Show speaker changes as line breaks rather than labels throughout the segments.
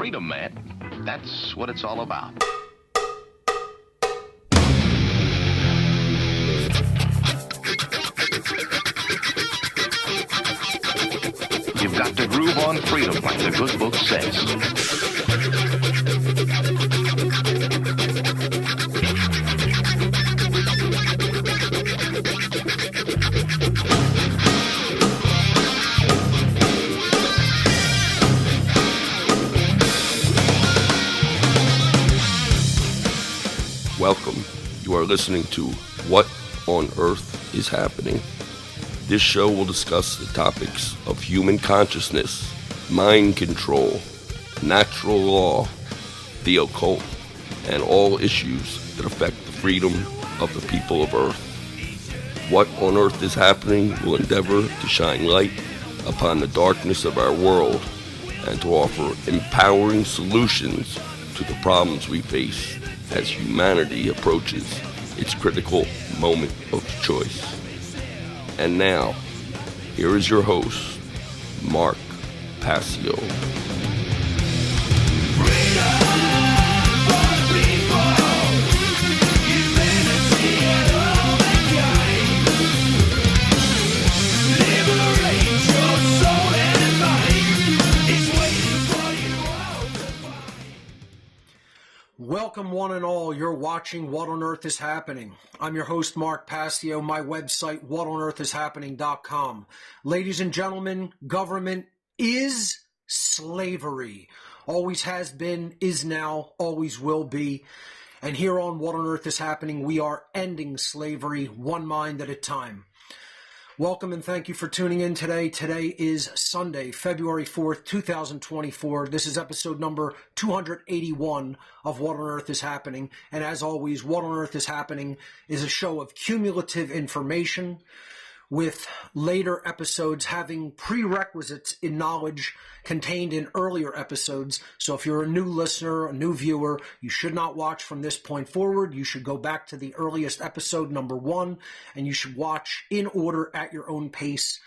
freedom, man. That's what it's all about. You've got to groove on freedom, like the good book says.
Welcome. You are listening to What on Earth is Happening. This show will discuss the topics of human consciousness, mind control, natural law, the occult, and all issues that affect the freedom of the people of Earth. What on Earth is Happening will endeavor to shine light upon the darkness of our world and to offer empowering solutions to the problems we face as humanity approaches its critical moment of choice. And now, here is your host, Mark Passio.
Welcome one and all, you're watching What on Earth is Happening. I'm your host Mark Passio, my website whatonearthishappening.com. Ladies and gentlemen, government is slavery. Always has been, is now, always will be. And here on What on Earth is Happening, we are ending slavery one mind at a time. Welcome and thank you for tuning in today. Today is Sunday, February 4th, 2024. This is episode number 281 of What on Earth is Happening. And as always, What on Earth is Happening is a show of cumulative information with later episodes having prerequisites in knowledge contained in earlier episodes. So if you're a new listener, a new viewer, you should not watch from this point forward. You should go back to the earliest episode, number 1, and you should watch in order at your own pace.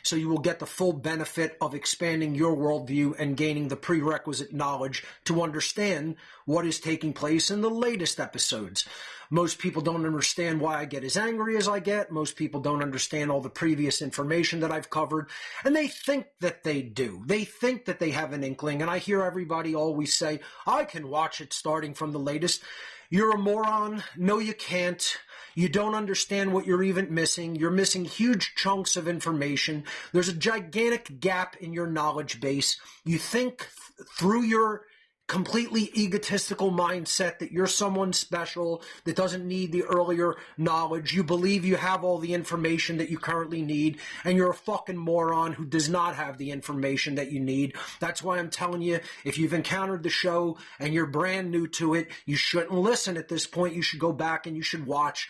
So you will get the full benefit of expanding your worldview and gaining the prerequisite knowledge to understand what is taking place in the latest episodes. Most people don't understand why I get as angry as I get. Most people don't understand all the previous information that I've covered. And they think that they do. They think that they have an inkling. And I hear everybody always say, I can watch it starting from the latest. You're a moron. No, you can't. You don't understand what you're even missing. You're missing huge chunks of information. There's a gigantic gap in your knowledge base. You think through your completely egotistical mindset that you're someone special that doesn't need the earlier knowledge. You believe you have all the information that you currently need, and you're a fucking moron who does not have the information that you need. That's why I'm telling you, if you've encountered the show and you're brand new to it, you shouldn't listen at this point. You should go back and you should watch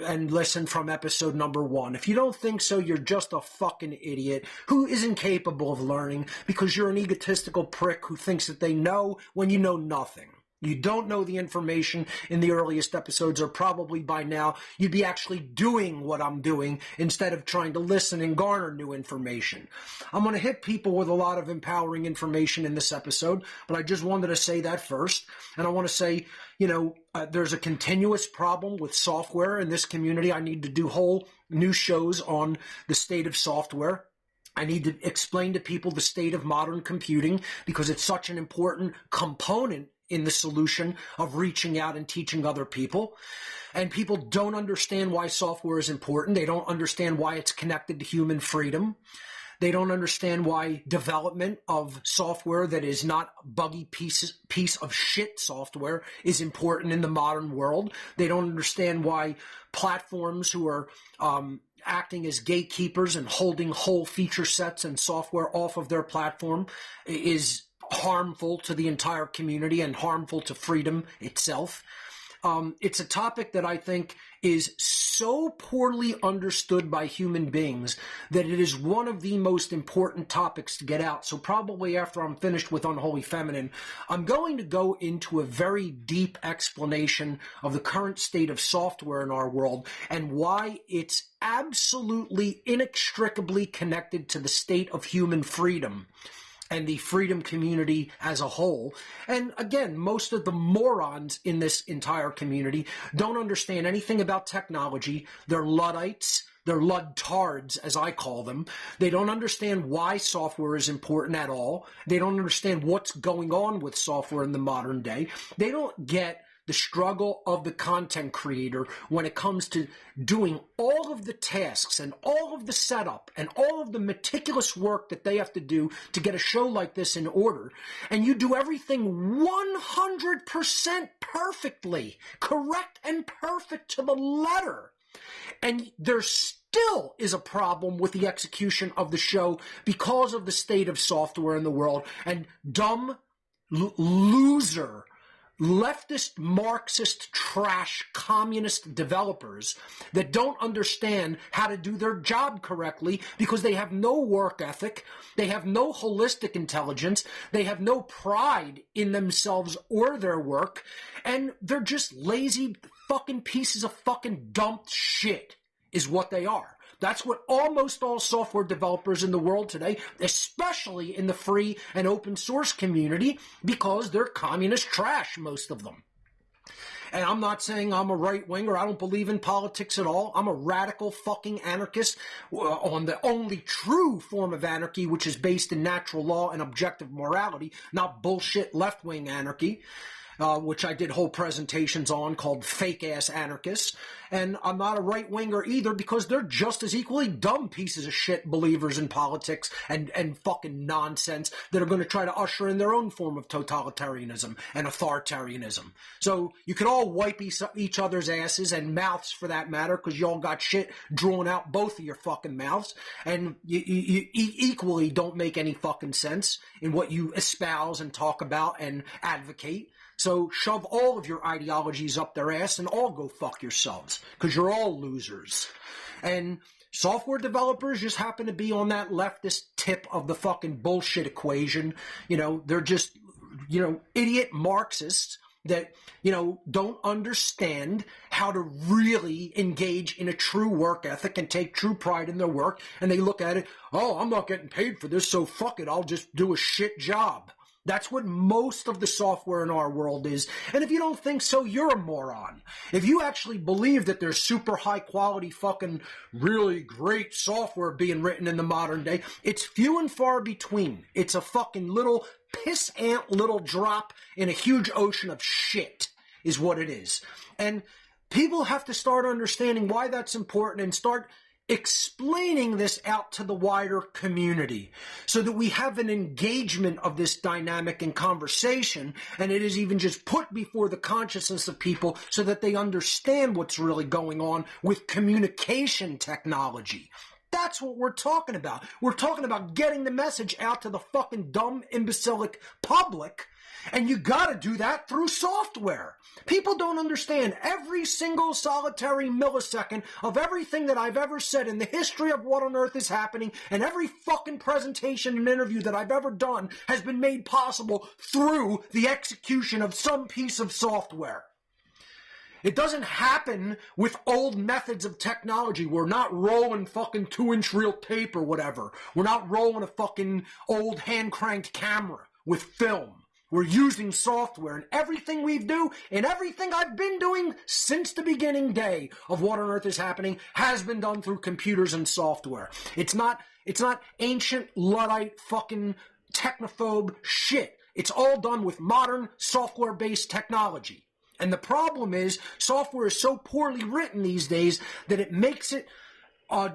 and listen from episode number 1. If you don't think so, you're just a fucking idiot who is incapable of learning because you're an egotistical prick who thinks that they know when you know nothing. You don't know the information in the earliest episodes, or probably by now you'd be actually doing what I'm doing instead of trying to listen and garner new information. I'm going to hit people with a lot of empowering information in this episode, but I just wanted to say that first. And I want to say, there's a continuous problem with software in this community. I need to do whole new shows on the state of software. I need to explain to people the state of modern computing because it's such an important component in the solution of reaching out and teaching other people. And people don't understand why software is important. They don't understand why it's connected to human freedom. They don't understand why development of software that is not buggy piece of shit software is important in the modern world. They don't understand why platforms who are acting as gatekeepers and holding whole feature sets and software off of their platform is harmful to the entire community and harmful to freedom itself. It's a topic that I think is so poorly understood by human beings that it is one of the most important topics to get out. So probably after I'm finished with Unholy Feminine, I'm going to go into a very deep explanation of the current state of software in our world and why it's absolutely inextricably connected to the state of human freedom. and the freedom community as a whole. And again, most of the morons in this entire community don't understand anything about technology. They're Luddites. They're Ludtards, as I call them. They don't understand why software is important at all. They don't understand what's going on with software in the modern day. They don't get the struggle of the content creator when it comes to doing all of the tasks and all of the setup and all of the meticulous work that they have to do to get a show like this in order. And you do everything 100% perfectly, correct and perfect to the letter. And there still is a problem with the execution of the show because of the state of software in the world and dumb, loser, leftist, Marxist, trash, communist developers that don't understand how to do their job correctly because they have no work ethic, they have no holistic intelligence, they have no pride in themselves or their work, and they're just lazy fucking pieces of fucking dumped shit is what they are. That's what almost all software developers in the world today, especially in the free and open source community, because they're communist trash, most of them. And I'm not saying I'm a right-winger. I don't believe in politics at all. I'm a radical fucking anarchist on the only true form of anarchy, which is based in natural law and objective morality, not bullshit left-wing anarchy. Which I did whole presentations on called Fake-Ass Anarchists. And I'm not a right-winger either because they're just as equally dumb pieces of shit believers in politics and fucking nonsense that are going to try to usher in their own form of totalitarianism and authoritarianism. So you can all wipe each other's asses and mouths for that matter because you all got shit drawn out both of your fucking mouths and you equally don't make any fucking sense in what you espouse and talk about and advocate. So shove all of your ideologies up their ass and all go fuck yourselves because you're all losers. And software developers just happen to be on that leftist tip of the fucking bullshit equation. You know, they're just, you know, idiot Marxists that, you know, don't understand how to really engage in a true work ethic and take true pride in their work. And they look at it, oh, I'm not getting paid for this, so fuck it, I'll just do a shit job. That's what most of the software in our world is. And if you don't think so, you're a moron. If you actually believe that there's super high quality fucking really great software being written in the modern day, it's few and far between. It's a fucking little piss ant little drop in a huge ocean of shit is what it is. And people have to start understanding why that's important and start explaining this out to the wider community so that we have an engagement of this dynamic and conversation, and it is even just put before the consciousness of people so that they understand what's really going on with communication technology. That's what we're talking about. We're talking about getting the message out to the fucking dumb, imbecilic public, and you gotta do that through software. People don't understand every single solitary millisecond of everything that I've ever said in the history of what on earth is happening, and every fucking presentation and interview that I've ever done has been made possible through the execution of some piece of software. It doesn't happen with old methods of technology. We're not rolling fucking 2-inch reel tape or whatever. We're not rolling a fucking old hand-cranked camera with film. We're using software, and everything we do and everything I've been doing since the beginning day of what on earth is happening has been done through computers and software. It's not ancient Luddite fucking technophobe shit. It's all done with modern software-based technology. And the problem is software is so poorly written these days that it makes it a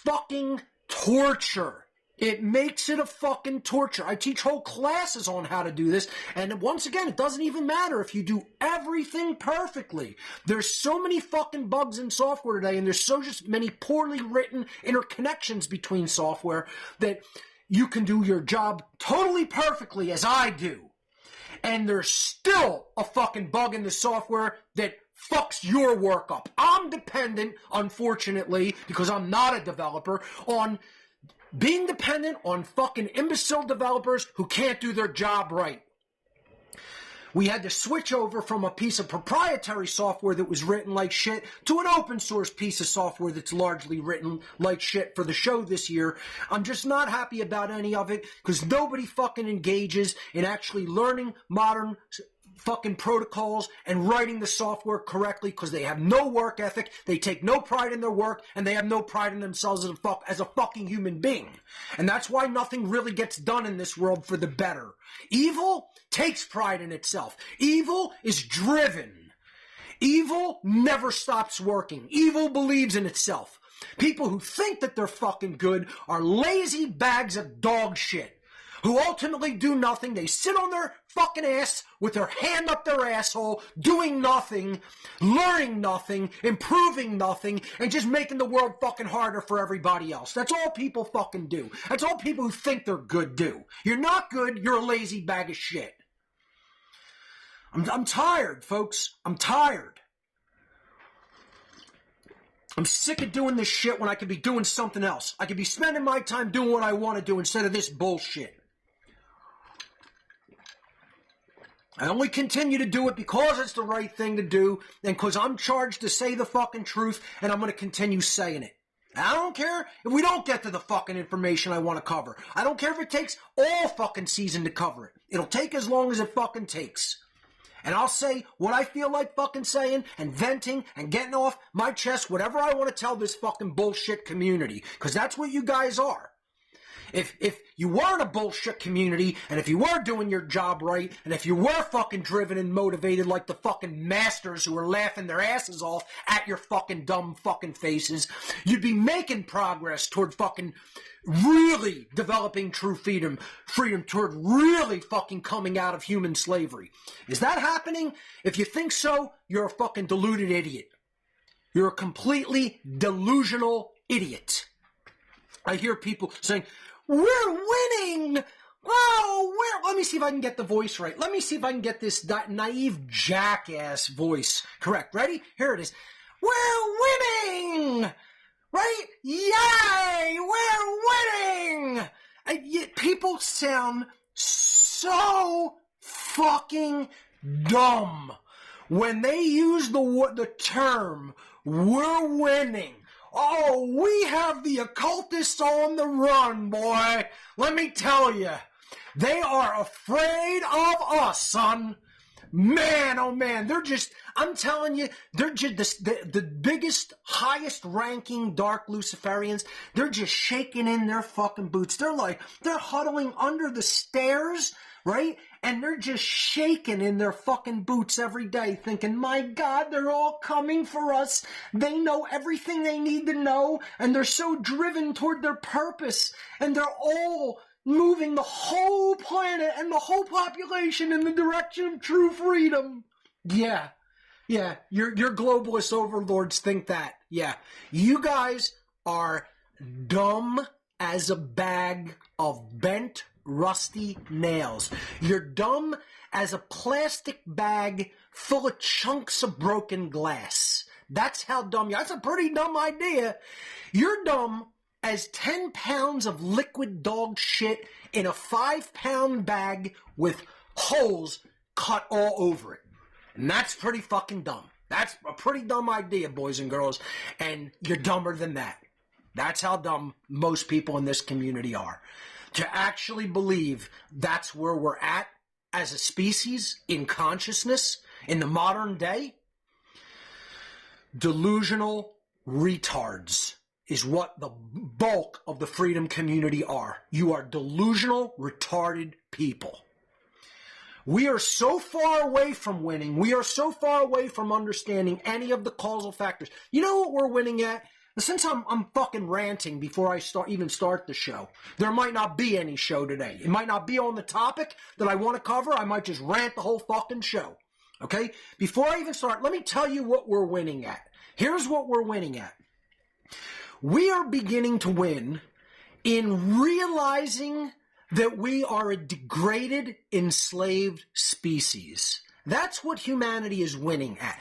fucking torture. It makes it a fucking torture. I teach whole classes on how to do this. And once again, it doesn't even matter if you do everything perfectly. There's so many fucking bugs in software today, and there's so just many poorly written interconnections between software that you can do your job totally perfectly as I do. And there's still a fucking bug in the software that fucks your work up. I'm dependent, unfortunately, because I'm not a developer, on being dependent on fucking imbecile developers who can't do their job right. We had to switch over from a piece of proprietary software that was written like shit to an open source piece of software that's largely written like shit for the show this year. I'm just not happy about any of it because nobody fucking engages in actually learning modern fucking protocols and writing the software correctly because they have no work ethic, they take no pride in their work, and they have no pride in themselves as a fucking human being. And that's why nothing really gets done in this world for the better. Evil takes pride in itself. Evil is driven. Evil never stops working. Evil believes in itself. People who think that they're fucking good are lazy bags of dog shit who ultimately do nothing. They sit on their fucking ass with their hand up their asshole, doing nothing, learning nothing, improving nothing, and just making the world fucking harder for everybody else. That's all people fucking do. That's all people who think they're good do. You're not good, you're a lazy bag of shit. I'm tired, folks. I'm tired. I'm sick of doing this shit when I could be doing something else. I could be spending my time doing what I want to do instead of this bullshit. I only continue to do it because it's the right thing to do and because I'm charged to say the fucking truth, and I'm going to continue saying it. I don't care if we don't get to the fucking information I want to cover. I don't care if it takes all fucking season to cover it. It'll take as long as it fucking takes. And I'll say what I feel like fucking saying and venting and getting off my chest, whatever I want to tell this fucking bullshit community, because that's what you guys are. If you weren't a bullshit community, and if you were doing your job right, and if you were fucking driven and motivated like the fucking masters who are laughing their asses off at your fucking dumb fucking faces, you'd be making progress toward fucking really developing true freedom toward really fucking coming out of human slavery. Is that happening? If you think so, you're a fucking deluded idiot. You're a completely delusional idiot. I hear people saying, we're winning! Oh, let me see if I can get the voice right. Let me see if I can get this naive jackass voice correct. Ready? Here it is. We're winning! Right? Yay! We're winning! Yet people sound so fucking dumb when they use the term, we're winning. Oh, we have the occultists on the run, boy. Let me tell you, they are afraid of us, son. Man, oh man, they're just, I'm telling you, they're just the biggest, highest ranking dark Luciferians. They're just shaking in their fucking boots. They're huddling under the stairs, right? And they're just shaking in their fucking boots every day thinking, my God, they're all coming for us. They know everything they need to know. And they're so driven toward their purpose. And they're all moving the whole planet and the whole population in the direction of true freedom. Yeah, your globalist overlords think that. Yeah, you guys are dumb as a bag of bent, rusty nails. You're dumb as a plastic bag full of chunks of broken glass. That's how dumb you are. That's a pretty dumb idea. You're dumb as 10 pounds of liquid dog shit in a 5-pound bag with holes cut all over it. And that's pretty fucking dumb. That's a pretty dumb idea, boys and girls. And you're dumber than that. That's how dumb most people in this community are. To actually believe that's where we're at as a species in consciousness in the modern day. Delusional retards is what the bulk of the freedom community are. You are delusional, retarded people. We are so far away from winning. We are so far away from understanding any of the causal factors. You know what we're winning at? Since I'm fucking ranting before I even start the show, there might not be any show today. It might not be on the topic that I want to cover. I might just rant the whole fucking show. Okay? Before I even start, let me tell you what we're winning at. Here's what we're winning at. We are beginning to win in realizing that we are a degraded, enslaved species. That's what humanity is winning at.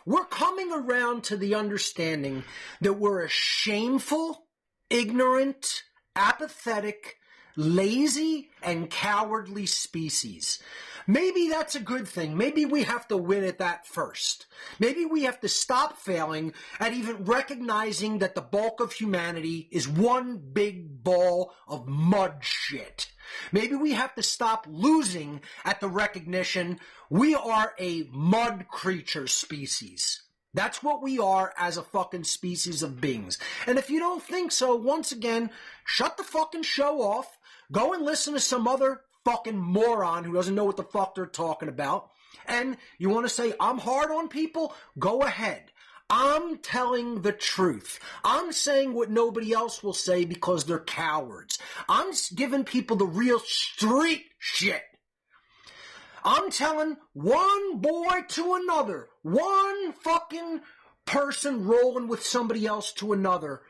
We're coming around to the understanding that we're a shameful, ignorant, apathetic, lazy and cowardly species. Maybe that's a good thing. Maybe we have to win at that first. Maybe we have to stop failing at even recognizing that the bulk of humanity is one big ball of mud shit. Maybe we have to stop losing at the recognition we are a mud creature species. That's what we are as a fucking species of beings. And if you don't think so, once again, shut the fucking show off. Go and listen to some other fucking moron who doesn't know what the fuck they're talking about. And you want to say, I'm hard on people? Go ahead. I'm telling the truth. I'm saying what nobody else will say because they're cowards. I'm giving people the real street shit. I'm telling one boy to another, one fucking person rolling with somebody else to another,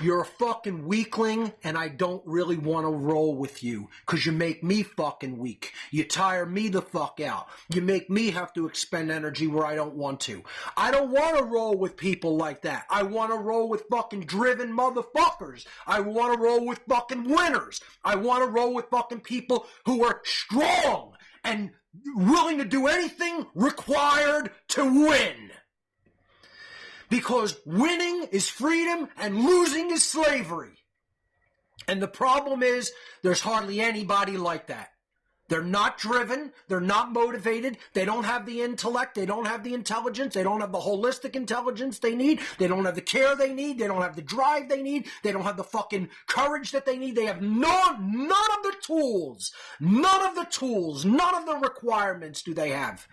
you're a fucking weakling, and I don't really want to roll with you, because you make me fucking weak. You tire me the fuck out. You make me have to expend energy where I don't want to. I don't want to roll with people like that. I want to roll with fucking driven motherfuckers. I want to roll with fucking winners. I want to roll with fucking people who are strong and willing to do anything required to win. Because winning is freedom and losing is slavery. And the problem is, there's hardly anybody like that. They're not driven. They're not motivated. They don't have the intellect. They don't have the intelligence. They don't have the holistic intelligence they need. They don't have the care they need. They don't have the drive they need. They don't have the fucking courage that they need. They have none of the tools. None of the tools. None of the requirements do they have.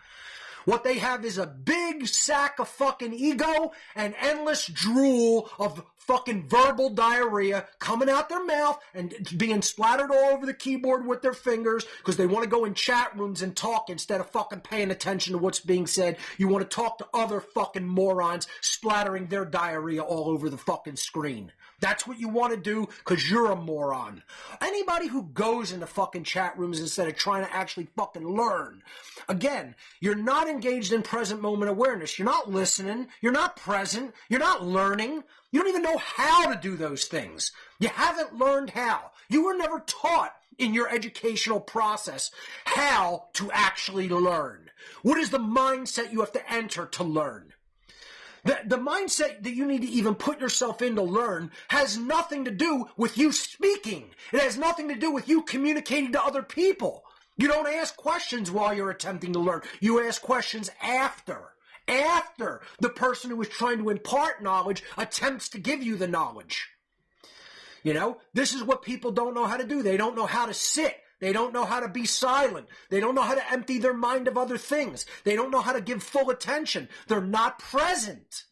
What they have is a big sack of fucking ego and endless drool of fucking verbal diarrhea coming out their mouth and being splattered all over the keyboard with their fingers because they want to go in chat rooms and talk instead of fucking paying attention to what's being said. You want to talk to other fucking morons splattering their diarrhea all over the fucking screen. That's what you want to do because you're a moron. Anybody who goes into fucking chat rooms instead of trying to actually fucking learn. Again, you're not engaged in present moment awareness. You're not listening. You're not present. You're not learning. You don't even know how to do those things. You haven't learned how. You were never taught in your educational process how to actually learn. What is the mindset you have to enter to learn? The mindset that you need to even put yourself in to learn has nothing to do with you speaking. It has nothing to do with you communicating to other people. You don't ask questions while you're attempting to learn. You ask questions after the person who is trying to impart knowledge attempts to give you the knowledge. You know, this is what people don't know how to do. They don't know how to sit. They don't know how to be silent. They don't know how to empty their mind of other things. They don't know how to give full attention. They're not present.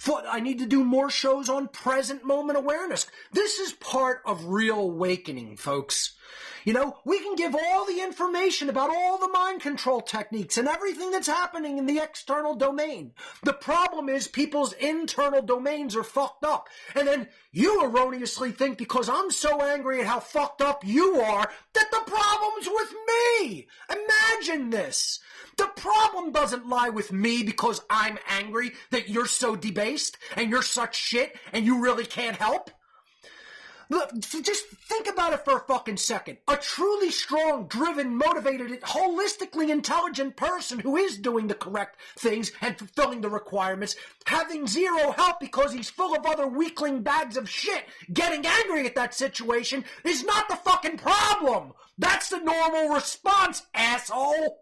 I need to do more shows on present moment awareness. This is part of real awakening, folks. You know, we can give all the information about all the mind control techniques and everything that's happening in the external domain. The problem is people's internal domains are fucked up. And then you erroneously think because I'm so angry at how fucked up you are that the problem's with me. Imagine this. The problem doesn't lie with me because I'm angry that you're so debased and you're such shit and you really can't help. Look, just think about it for a fucking second. A truly strong, driven, motivated, holistically intelligent person who is doing the correct things and fulfilling the requirements, having zero help because he's full of other weakling bags of shit, getting angry at that situation is not the fucking problem. That's the normal response, asshole.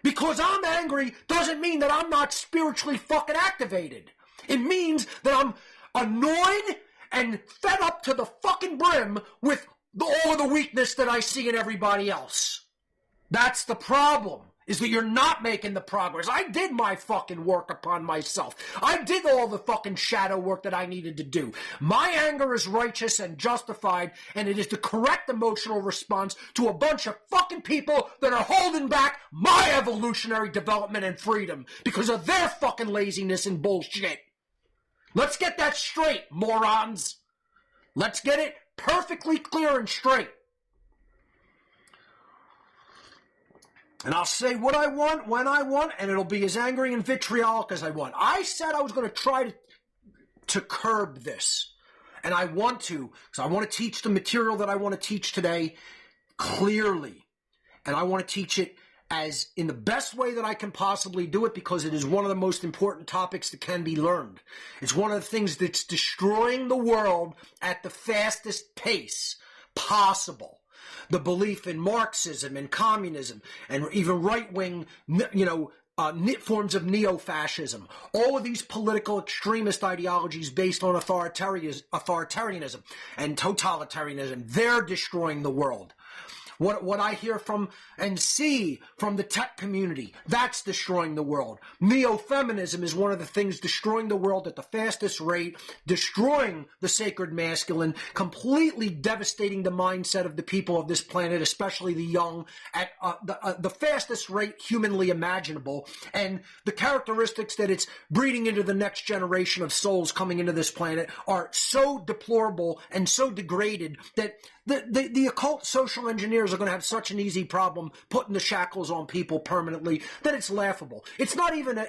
Because I'm angry doesn't mean that I'm not spiritually fucking activated. It means that I'm annoyed and fed up to the fucking brim with all of the weakness that I see in everybody else. That's the problem, is that you're not making the progress. I did my fucking work upon myself. I did all the fucking shadow work that I needed to do. My anger is righteous and justified, and it is the correct emotional response to a bunch of fucking people that are holding back my evolutionary development and freedom because of their fucking laziness and bullshit. Let's get that straight, morons. Let's get it perfectly clear and straight. And I'll say what I want, when I want, and it'll be as angry and vitriolic as I want. I said I was going to try to curb this. And I want to, because I want to teach the material that I want to teach today clearly. And I want to teach it as in the best way that I can possibly do it, because it is one of the most important topics that can be learned. It's one of the things that's destroying the world at the fastest pace possible. The belief in Marxism and communism and even right-wing, forms of neo-fascism. All of these political extremist ideologies based on authoritarianism and totalitarianism, they're destroying the world. What I hear from and see from the tech community, that's destroying the world. Neo-Feminism is one of the things destroying the world at the fastest rate, destroying the sacred masculine, completely devastating the mindset of the people of this planet, especially the young, at the fastest rate humanly imaginable. And the characteristics that it's breeding into the next generation of souls coming into this planet are so deplorable and so degraded that the occult social engineers are going to have such an easy problem putting the shackles on people permanently that it's laughable. It's not even a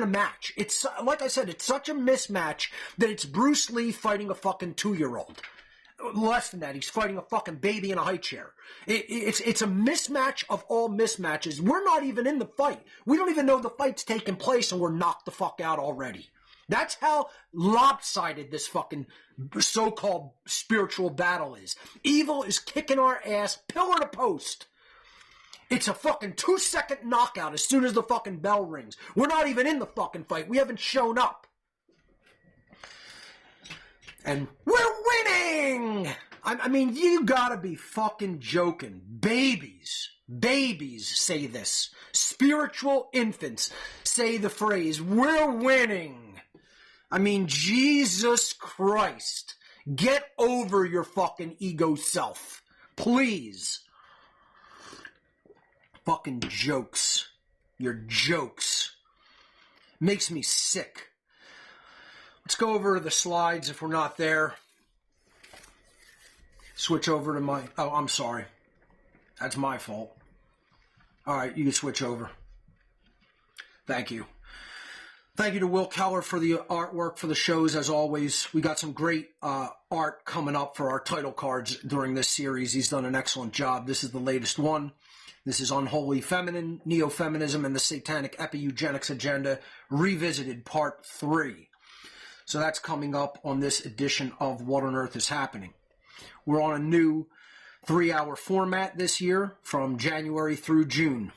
match. It's like I said, it's such a mismatch that it's Bruce Lee fighting a fucking 2-year-old. Less than that, he's fighting a fucking baby in a high chair. It's a mismatch of all mismatches. We're not even in the fight. We don't even know the fight's taking place, and we're knocked the fuck out already. That's how lopsided this fucking so-called spiritual battle is. Evil is kicking our ass pillar to post. It's a fucking 2-second knockout as soon as the fucking bell rings. We're not even in the fucking fight. We haven't shown up. And we're winning! I mean, you gotta be fucking joking. Babies say this. Spiritual infants say the phrase, we're winning. I mean, Jesus Christ, get over your fucking ego self. Please. Fucking jokes. Your jokes. Makes me sick. Let's go over to the slides if we're not there. Switch over to my... Oh, I'm sorry. That's my fault. All right, you can switch over. Thank you. Thank you to Will Keller for the artwork for the shows, as always. We got some great art coming up for our title cards during this series. He's done an excellent job. This is the latest one. This is Unholy Feminine, Neo-Feminism, and the Satanic Epi-Eugenics Agenda, Revisited, Part 3. So that's coming up on this edition of What on Earth is Happening. We're on a new 3-hour format this year from January through June.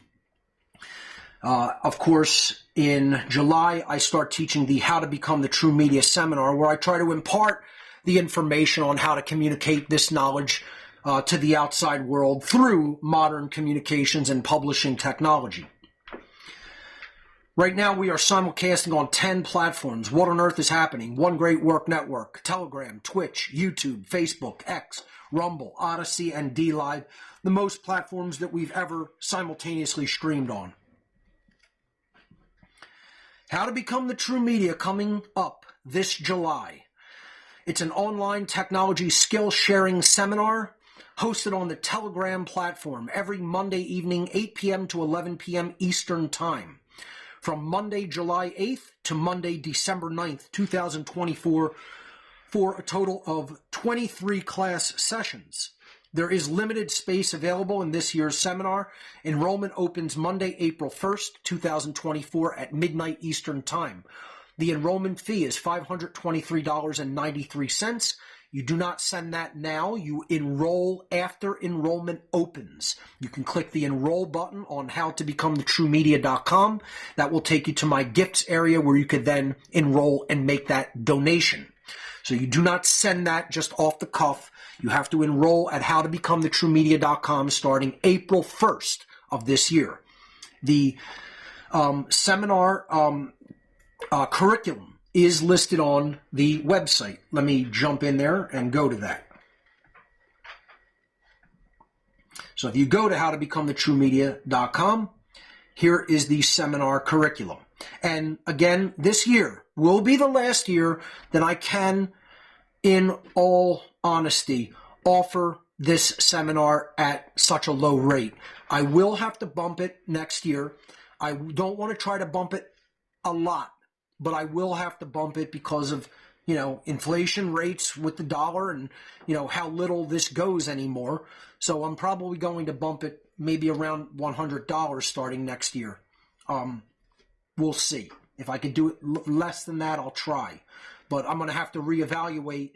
Of course, in July, I start teaching the How to Become the True Media seminar, where I try to impart the information on how to communicate this knowledge to the outside world through modern communications and publishing technology. Right now, we are simulcasting on 10 platforms. What on Earth is Happening? One Great Work Network, Telegram, Twitch, YouTube, Facebook, X, Rumble, Odyssey, and DLive, the most platforms that we've ever simultaneously streamed on. How to Become the True Media coming up this July. It's an online technology skill sharing seminar hosted on the Telegram platform every Monday evening, 8 p.m. to 11 p.m. Eastern Time. From Monday, July 8th to Monday, December 9th, 2024, for a total of 23 class sessions. There is limited space available in this year's seminar. Enrollment opens Monday, April 1st, 2024 at midnight Eastern Time. The enrollment fee is $523.93. You do not send that now. You enroll after enrollment opens. You can click the enroll button on howtobecomthetruemedia.com. That will take you to my gifts area where you could then enroll and make that donation. So you do not send that just off the cuff. You have to enroll at howtobecomthetruemedia.com starting April 1st of this year. The seminar curriculum is listed on the website. Let me jump in there and go to that. So if you go to howtobecomthetruemedia.com, here is the seminar curriculum. And again, this year will be the last year that I can, in all honesty, offer this seminar at such a low rate. I will have to bump it next year. I don't want to try to bump it a lot, but I will have to bump it because of inflation rates with the dollar and, how little this goes anymore. So I'm probably going to bump it maybe around $100 starting next year. We'll see. If I could do it less than that, I'll try. But I'm going to have to reevaluate,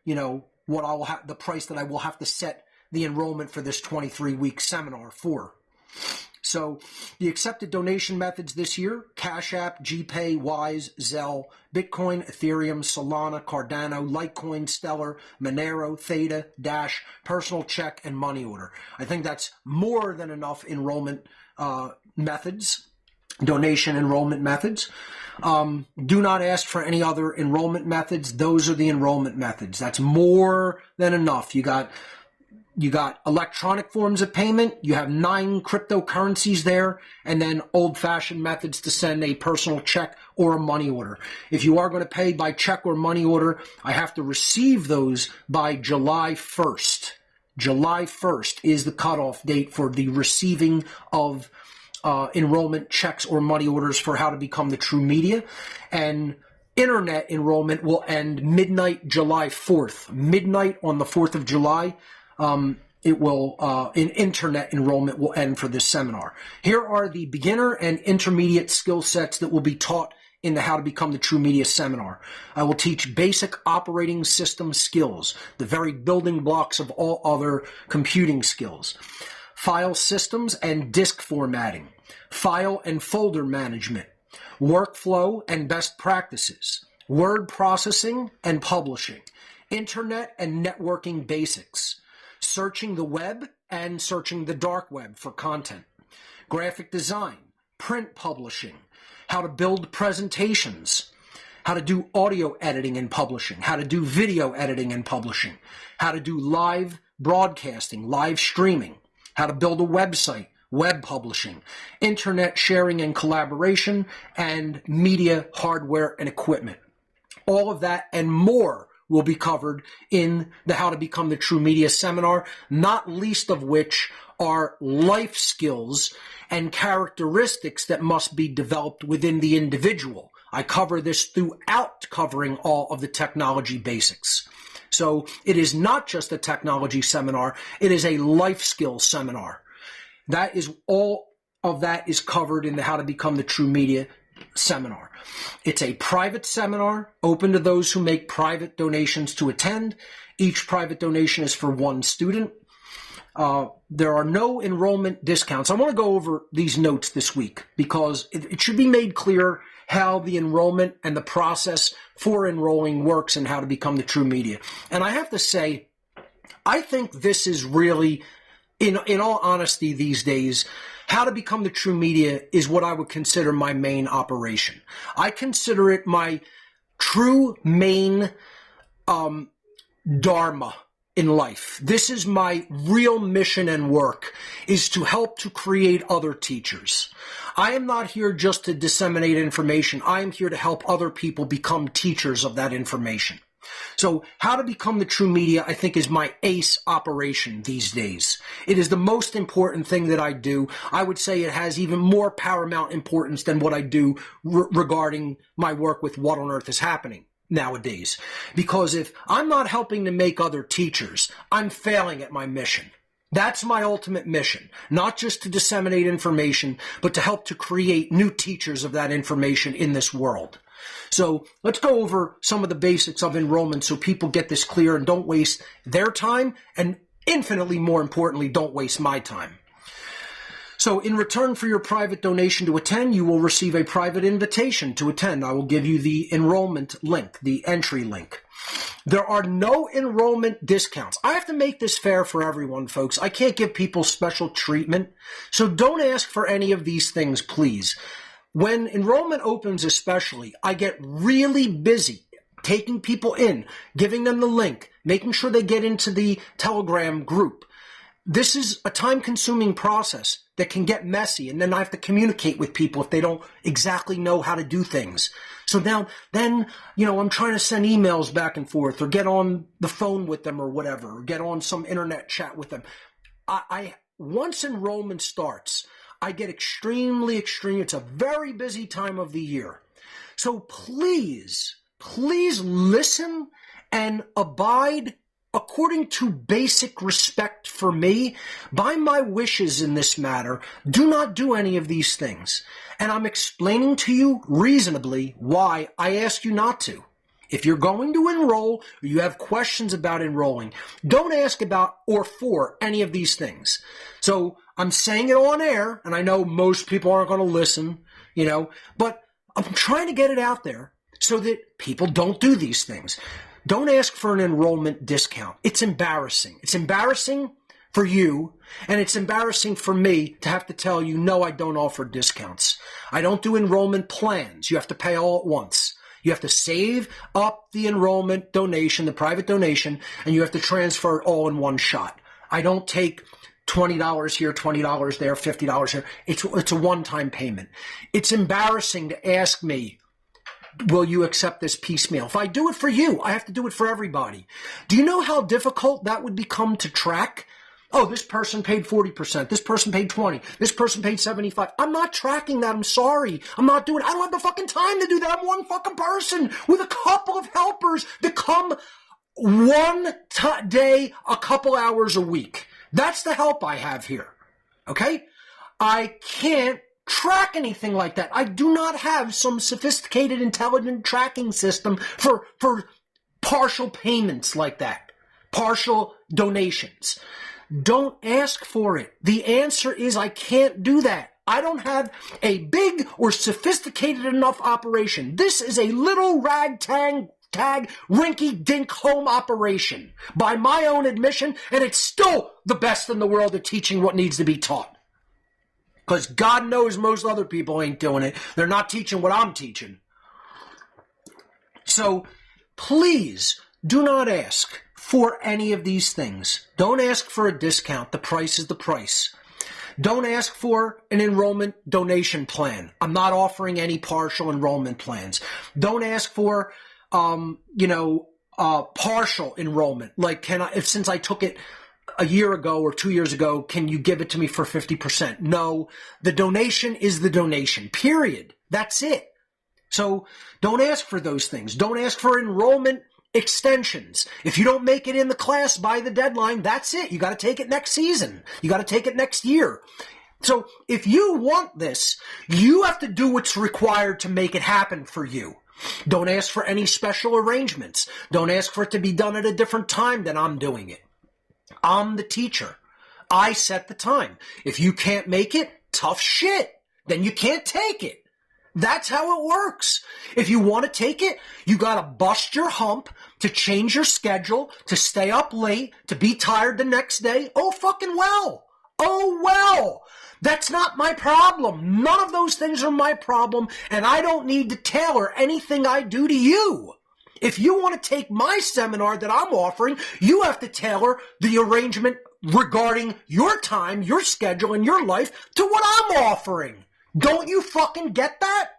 what I will have, the price that I will have to set the enrollment for this 23-week seminar for. So the accepted donation methods this year: Cash App, GPay, Wise, Zelle, Bitcoin, Ethereum, Solana, Cardano, Litecoin, Stellar, Monero, Theta, Dash, personal check, and money order. I think that's more than enough enrollment methods, donation enrollment methods. Do not ask for any other enrollment methods. Those are the enrollment methods. That's more than enough. You got electronic forms of payment. You have 9 cryptocurrencies there, and then old-fashioned methods to send a personal check or a money order. If you are going to pay by check or money order, I have to receive those by July 1st. July 1st is the cutoff date for the receiving of enrollment checks or money orders for How to Become the True Media. And internet enrollment will end midnight July 4th. Midnight on the 4th of July. Internet enrollment will end for this seminar. Here are the beginner and intermediate skill sets that will be taught in the How to Become the True Media seminar. I will teach basic operating system skills, the very building blocks of all other computing skills. File systems and disk formatting, file and folder management, workflow and best practices, word processing and publishing, internet and networking basics, searching the web and searching the dark web for content, graphic design, print publishing, how to build presentations, how to do audio editing and publishing, how to do video editing and publishing, how to do live broadcasting, live streaming, how to build a website, web publishing, internet sharing and collaboration, and media hardware and equipment. All of that and more will be covered in the How to Become the True Media seminar, not least of which are life skills and characteristics that must be developed within the individual. I cover this throughout covering all of the technology basics. So it is not just a technology seminar, it is a life skills seminar. That is all of that is covered in the How to Become the True Media seminar. It's a private seminar open to those who make private donations to attend. Each private donation is for one student. There are no enrollment discounts. I want to go over these notes this week because it should be made clear how the enrollment and the process for enrolling works and How to Become the True Media. And I have to say, I think this is really, in all honesty these days, How to Become the True Media is what I would consider my main operation. I consider it my true main dharma in life. This is my real mission and work, is to help to create other teachers. I am not here just to disseminate information. I am here to help other people become teachers of that information. So How to Become the True Media, I think, is my ace operation these days. It is the most important thing that I do. I would say it has even more paramount importance than what I do regarding my work with What on Earth is Happening nowadays. Because if I'm not helping to make other teachers, I'm failing at my mission. That's my ultimate mission, not just to disseminate information, but to help to create new teachers of that information in this world. So let's go over some of the basics of enrollment so people get this clear and don't waste their time, and infinitely more importantly, don't waste my time. So in return for your private donation to attend, you will receive a private invitation to attend. I will give you the enrollment link, the entry link. There are no enrollment discounts. I have to make this fair for everyone, folks. I can't give people special treatment. So don't ask for any of these things, please. When enrollment opens especially, I get really busy taking people in, giving them the link, making sure they get into the Telegram group. This is a time-consuming process that can get messy, and then I have to communicate with people if they don't exactly know how to do things. So then, I'm trying to send emails back and forth or get on the phone with them or whatever, or get on some internet chat with them. Once enrollment starts, I get extremely. It's a very busy time of the year. So please please listen and abide according to basic respect for me. By my wishes in this matter, do not do any of these things. And I'm explaining to you reasonably why I ask you not to. If you're going to enroll or you have questions about enrolling, don't ask about or for any of these things. So I'm saying it on air, and I know most people aren't going to listen, but I'm trying to get it out there so that people don't do these things. Don't ask for an enrollment discount. It's embarrassing. It's embarrassing for you, and it's embarrassing for me to have to tell you, no, I don't offer discounts. I don't do enrollment plans. You have to pay all at once. You have to save up the enrollment donation, the private donation, and you have to transfer it all in one shot. I don't take $20 here, $20 there, $50 here. It's a one-time payment. It's embarrassing to ask me, will you accept this piecemeal? If I do it for you, I have to do it for everybody. Do you know how difficult that would become to track? Oh, this person paid 40%. This person paid 20%. This person paid 75%. I'm not tracking that. I'm sorry. I'm not doing it. I don't have the fucking time to do that. I'm one fucking person with a couple of helpers that come one day, a couple hours a week. That's the help I have here. Okay? I can't track anything like that. I do not have some sophisticated, intelligent tracking system for partial payments like that. Partial donations. Don't ask for it. The answer is I can't do that. I don't have a big or sophisticated enough operation. This is a little ragtag, rinky-dink home operation by my own admission, and it's still the best in the world at teaching what needs to be taught. Because God knows most other people ain't doing it. They're not teaching what I'm teaching. So please do not ask for any of these things. Don't ask for a discount. The price is the price. Don't ask for an enrollment donation plan. I'm not offering any partial enrollment plans. Don't ask for, partial enrollment. Like, since I took it a year ago or 2 years ago, can you give it to me for 50%? No, the donation is the donation, period. That's it. So don't ask for those things. Don't ask for enrollment extensions. If you don't make it in the class by the deadline, that's it. You got to take it next season. You got to take it next year. So if you want this, you have to do what's required to make it happen for you. Don't ask for any special arrangements. Don't ask for it to be done at a different time than I'm doing it. I'm the teacher. I set the time. If you can't make it, tough shit. Then you can't take it. That's how it works. If you want to take it, you got to bust your hump to change your schedule, to stay up late, to be tired the next day. Oh, fucking well. Oh, well. That's not my problem. None of those things are my problem, and I don't need to tailor anything I do to you. If you want to take my seminar that I'm offering, you have to tailor the arrangement regarding your time, your schedule, and your life to what I'm offering. Don't you fucking get that?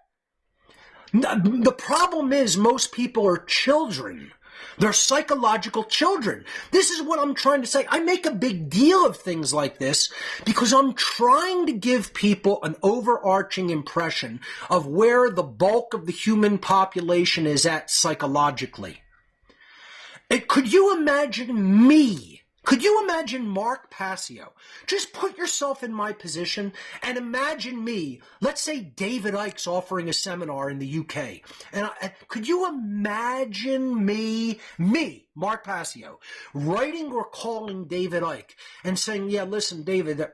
The problem is most people are children. They're psychological children. This is what I'm trying to say. I make a big deal of things like this because I'm trying to give people an overarching impression of where the bulk of the human population is at psychologically. Could you imagine me? Could you imagine Mark Passio? Just put yourself in my position and imagine me. Let's say David Icke's offering a seminar in the UK. And could you imagine me, Mark Passio, writing or calling David Icke and saying, yeah, listen, David,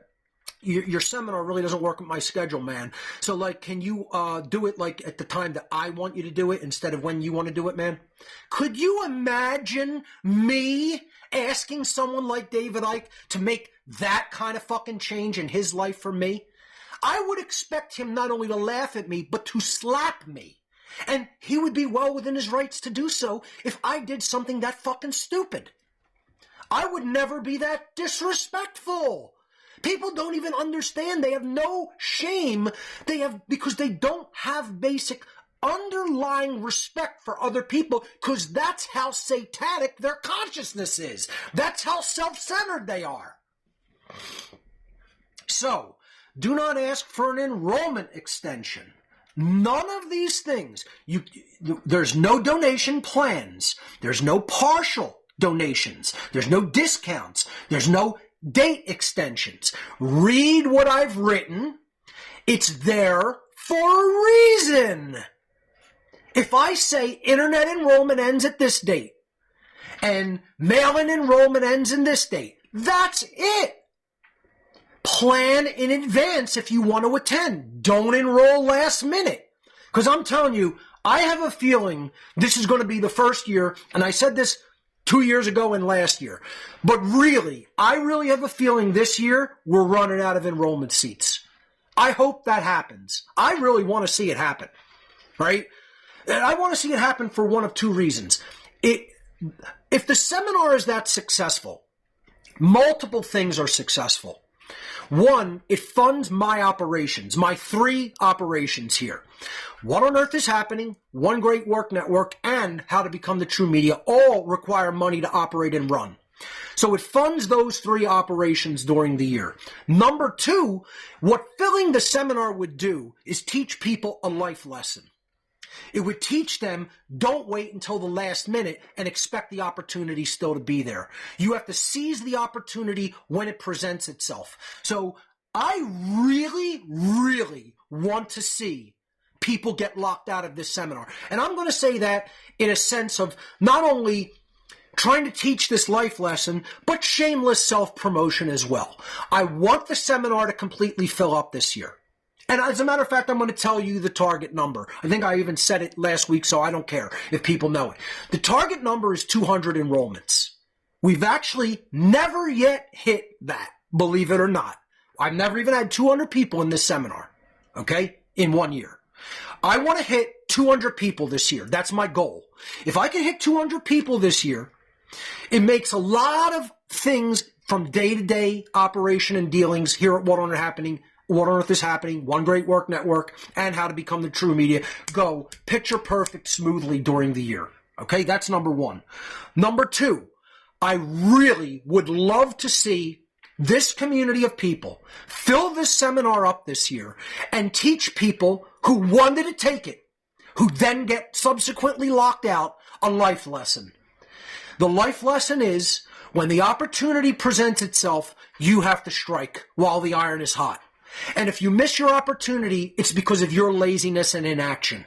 your seminar really doesn't work with my schedule, man. So, can you do it, at the time that I want you to do it instead of when you want to do it, man? Could you imagine me asking someone like David Icke to make that kind of fucking change in his life for me? I would expect him not only to laugh at me, but to slap me. And he would be well within his rights to do so if I did something that fucking stupid. I would never be that disrespectful. People don't even understand. They have no shame. Because they don't have basic underlying respect for other people, because that's how satanic their consciousness is. That's how self-centered they are. So, do not ask for an enrollment extension. None of these things. There's no donation plans. There's no partial donations. There's no discounts. There's no date extensions. Read what I've written. It's there for a reason. If I say internet enrollment ends at this date and mail-in enrollment ends in this date, that's it. Plan in advance if you want to attend. Don't enroll last minute. Because I'm telling you, I have a feeling this is going to be the first year, and I said this 2 years ago and last year, but really, I really have a feeling this year we're running out of enrollment seats. I hope that happens. I really want to see it happen, right? And I want to see it happen for one of two reasons. If the seminar is that successful, multiple things are successful. One, it funds my operations, my 3 operations here. What on Earth is Happening, One Great Work Network, and How to Become the True Media all require money to operate and run. So it funds those 3 operations during the year. Number 2, what filling the seminar would do is teach people a life lesson. It would teach them, don't wait until the last minute and expect the opportunity still to be there. You have to seize the opportunity when it presents itself. So I really, really want to see people get locked out of this seminar. And I'm going to say that in a sense of not only trying to teach this life lesson, but shameless self-promotion as well. I want the seminar to completely fill up this year. And as a matter of fact, I'm going to tell you the target number. I think I even said it last week, so I don't care if people know it. The target number is 200 enrollments. We've actually never yet hit that, believe it or not. I've never even had 200 people in this seminar, okay, in 1 year. I want to hit 200 people this year. That's my goal. If I can hit 200 people this year, it makes a lot of things from day-to-day operation and dealings here at What on Earth is Happening, One Great Work Network, and How to Become the True Media go picture perfect smoothly during the year. Okay, that's number 1. Number 2, I really would love to see this community of people fill this seminar up this year and teach people who wanted to take it, who then get subsequently locked out, a life lesson. The life lesson is, when the opportunity presents itself, you have to strike while the iron is hot. And if you miss your opportunity, it's because of your laziness and inaction.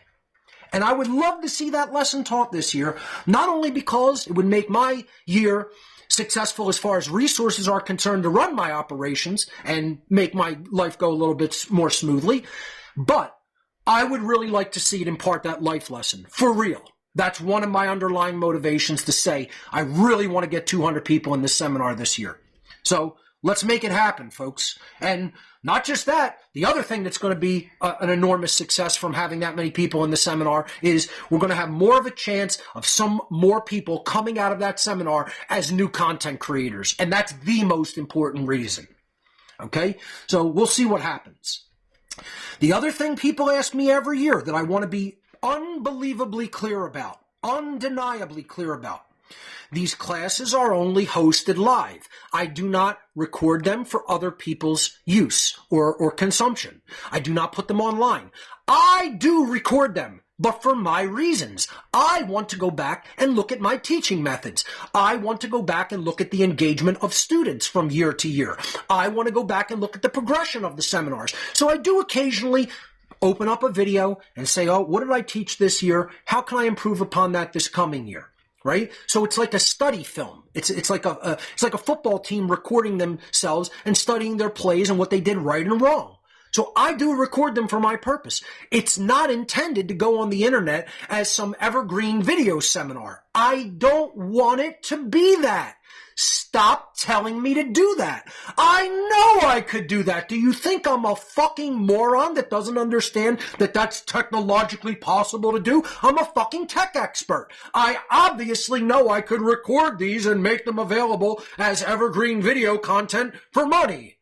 And I would love to see that lesson taught this year, not only because it would make my year successful as far as resources are concerned to run my operations and make my life go a little bit more smoothly, but I would really like to see it impart that life lesson for real. That's one of my underlying motivations to say, I really want to get 200 people in this seminar this year. So let's make it happen, folks. And not just that, the other thing that's going to be an enormous success from having that many people in the seminar is we're going to have more of a chance of some more people coming out of that seminar as new content creators. And that's the most important reason. Okay? So we'll see what happens. The other thing people ask me every year that I want to be unbelievably clear about, undeniably clear about. These classes are only hosted live. I do not record them for other people's use or consumption. I do not put them online. I do record them, but for my reasons. I want to go back and look at my teaching methods. I want to go back and look at the engagement of students from year to year. I want to go back and look at the progression of the seminars. So I do occasionally open up a video and say, oh, what did I teach this year? How can I improve upon that this coming year? Right? So it's like a study film. It's like a football team recording themselves and studying their plays and what they did right and wrong. So I do record them for my purpose. It's not intended to go on the internet as some evergreen video seminar. I don't want it to be that. Stop telling me to do that. I know I could do that. Do you think I'm a fucking moron that doesn't understand that that's technologically possible to do? I'm a fucking tech expert. I obviously know I could record these and make them available as evergreen video content for money.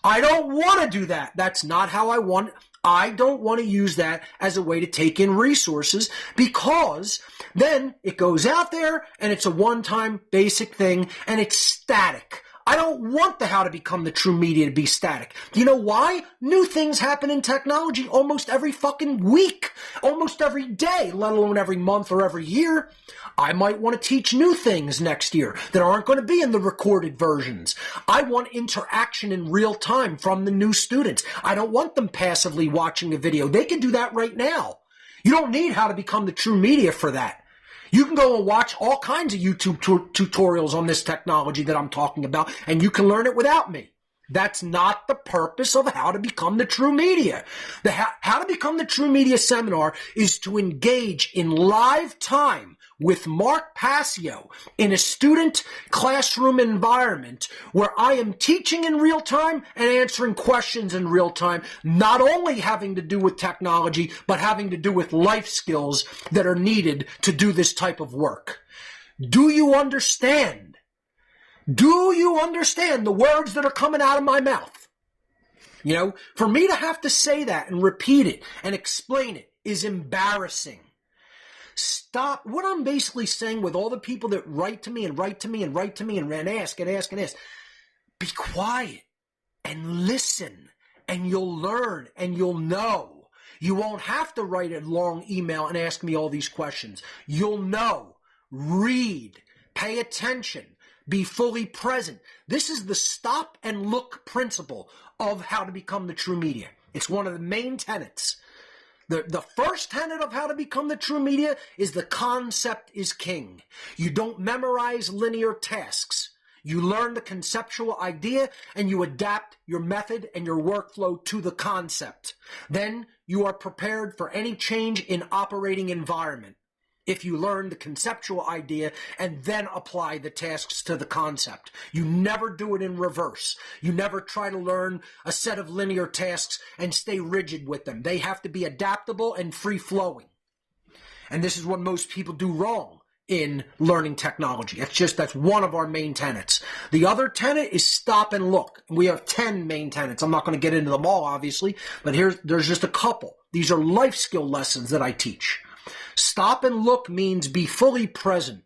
I don't want to do that. That's not how I want it. I don't want to use that as a way to take in resources because then it goes out there and it's a one-time basic thing and it's static. I don't want the How to Become the True Media to be static. You know why? New things happen in technology almost every fucking week, almost every day, let alone every month or every year. I might want to teach new things next year that aren't going to be in the recorded versions. I want interaction in real time from the new students. I don't want them passively watching a video. They can do that right now. You don't need How to Become the True Media for that. You can go and watch all kinds of YouTube tutorials on this technology that I'm talking about, and you can learn it without me. That's not the purpose of How to Become the True Media. The How to Become the True Media seminar is to engage in live time with Mark Passio in a student classroom environment where I am teaching in real time and answering questions in real time, not only having to do with technology, but having to do with life skills that are needed to do this type of work. Do you understand? Do you understand the words that are coming out of my mouth? You know, for me to have to say that and repeat it and explain it is embarrassing. Stop. What I'm basically saying with all the people that write to me and write to me and write to me and ask and ask and ask, be quiet and listen and you'll learn and you'll know. You won't have to write a long email and ask me all these questions. You'll know. Read. Pay attention. Be fully present. This is the stop and look principle of How to Become the True Media. It's one of the main tenets. The first tenet of How to Become the True Media is the concept is king. You don't memorize linear tasks. You learn the conceptual idea and you adapt your method and your workflow to the concept. Then you are prepared for any change in operating environment. If you learn the conceptual idea and then apply the tasks to the concept. You never do it in reverse. You never try to learn a set of linear tasks and stay rigid with them. They have to be adaptable and free-flowing. And this is what most people do wrong in learning technology. That's one of our main tenets. The other tenet is stop and look. We have 10 main tenets. I'm not going to get into them all, obviously, but there's just a couple. These are life skill lessons that I teach. Stop and look means be fully present.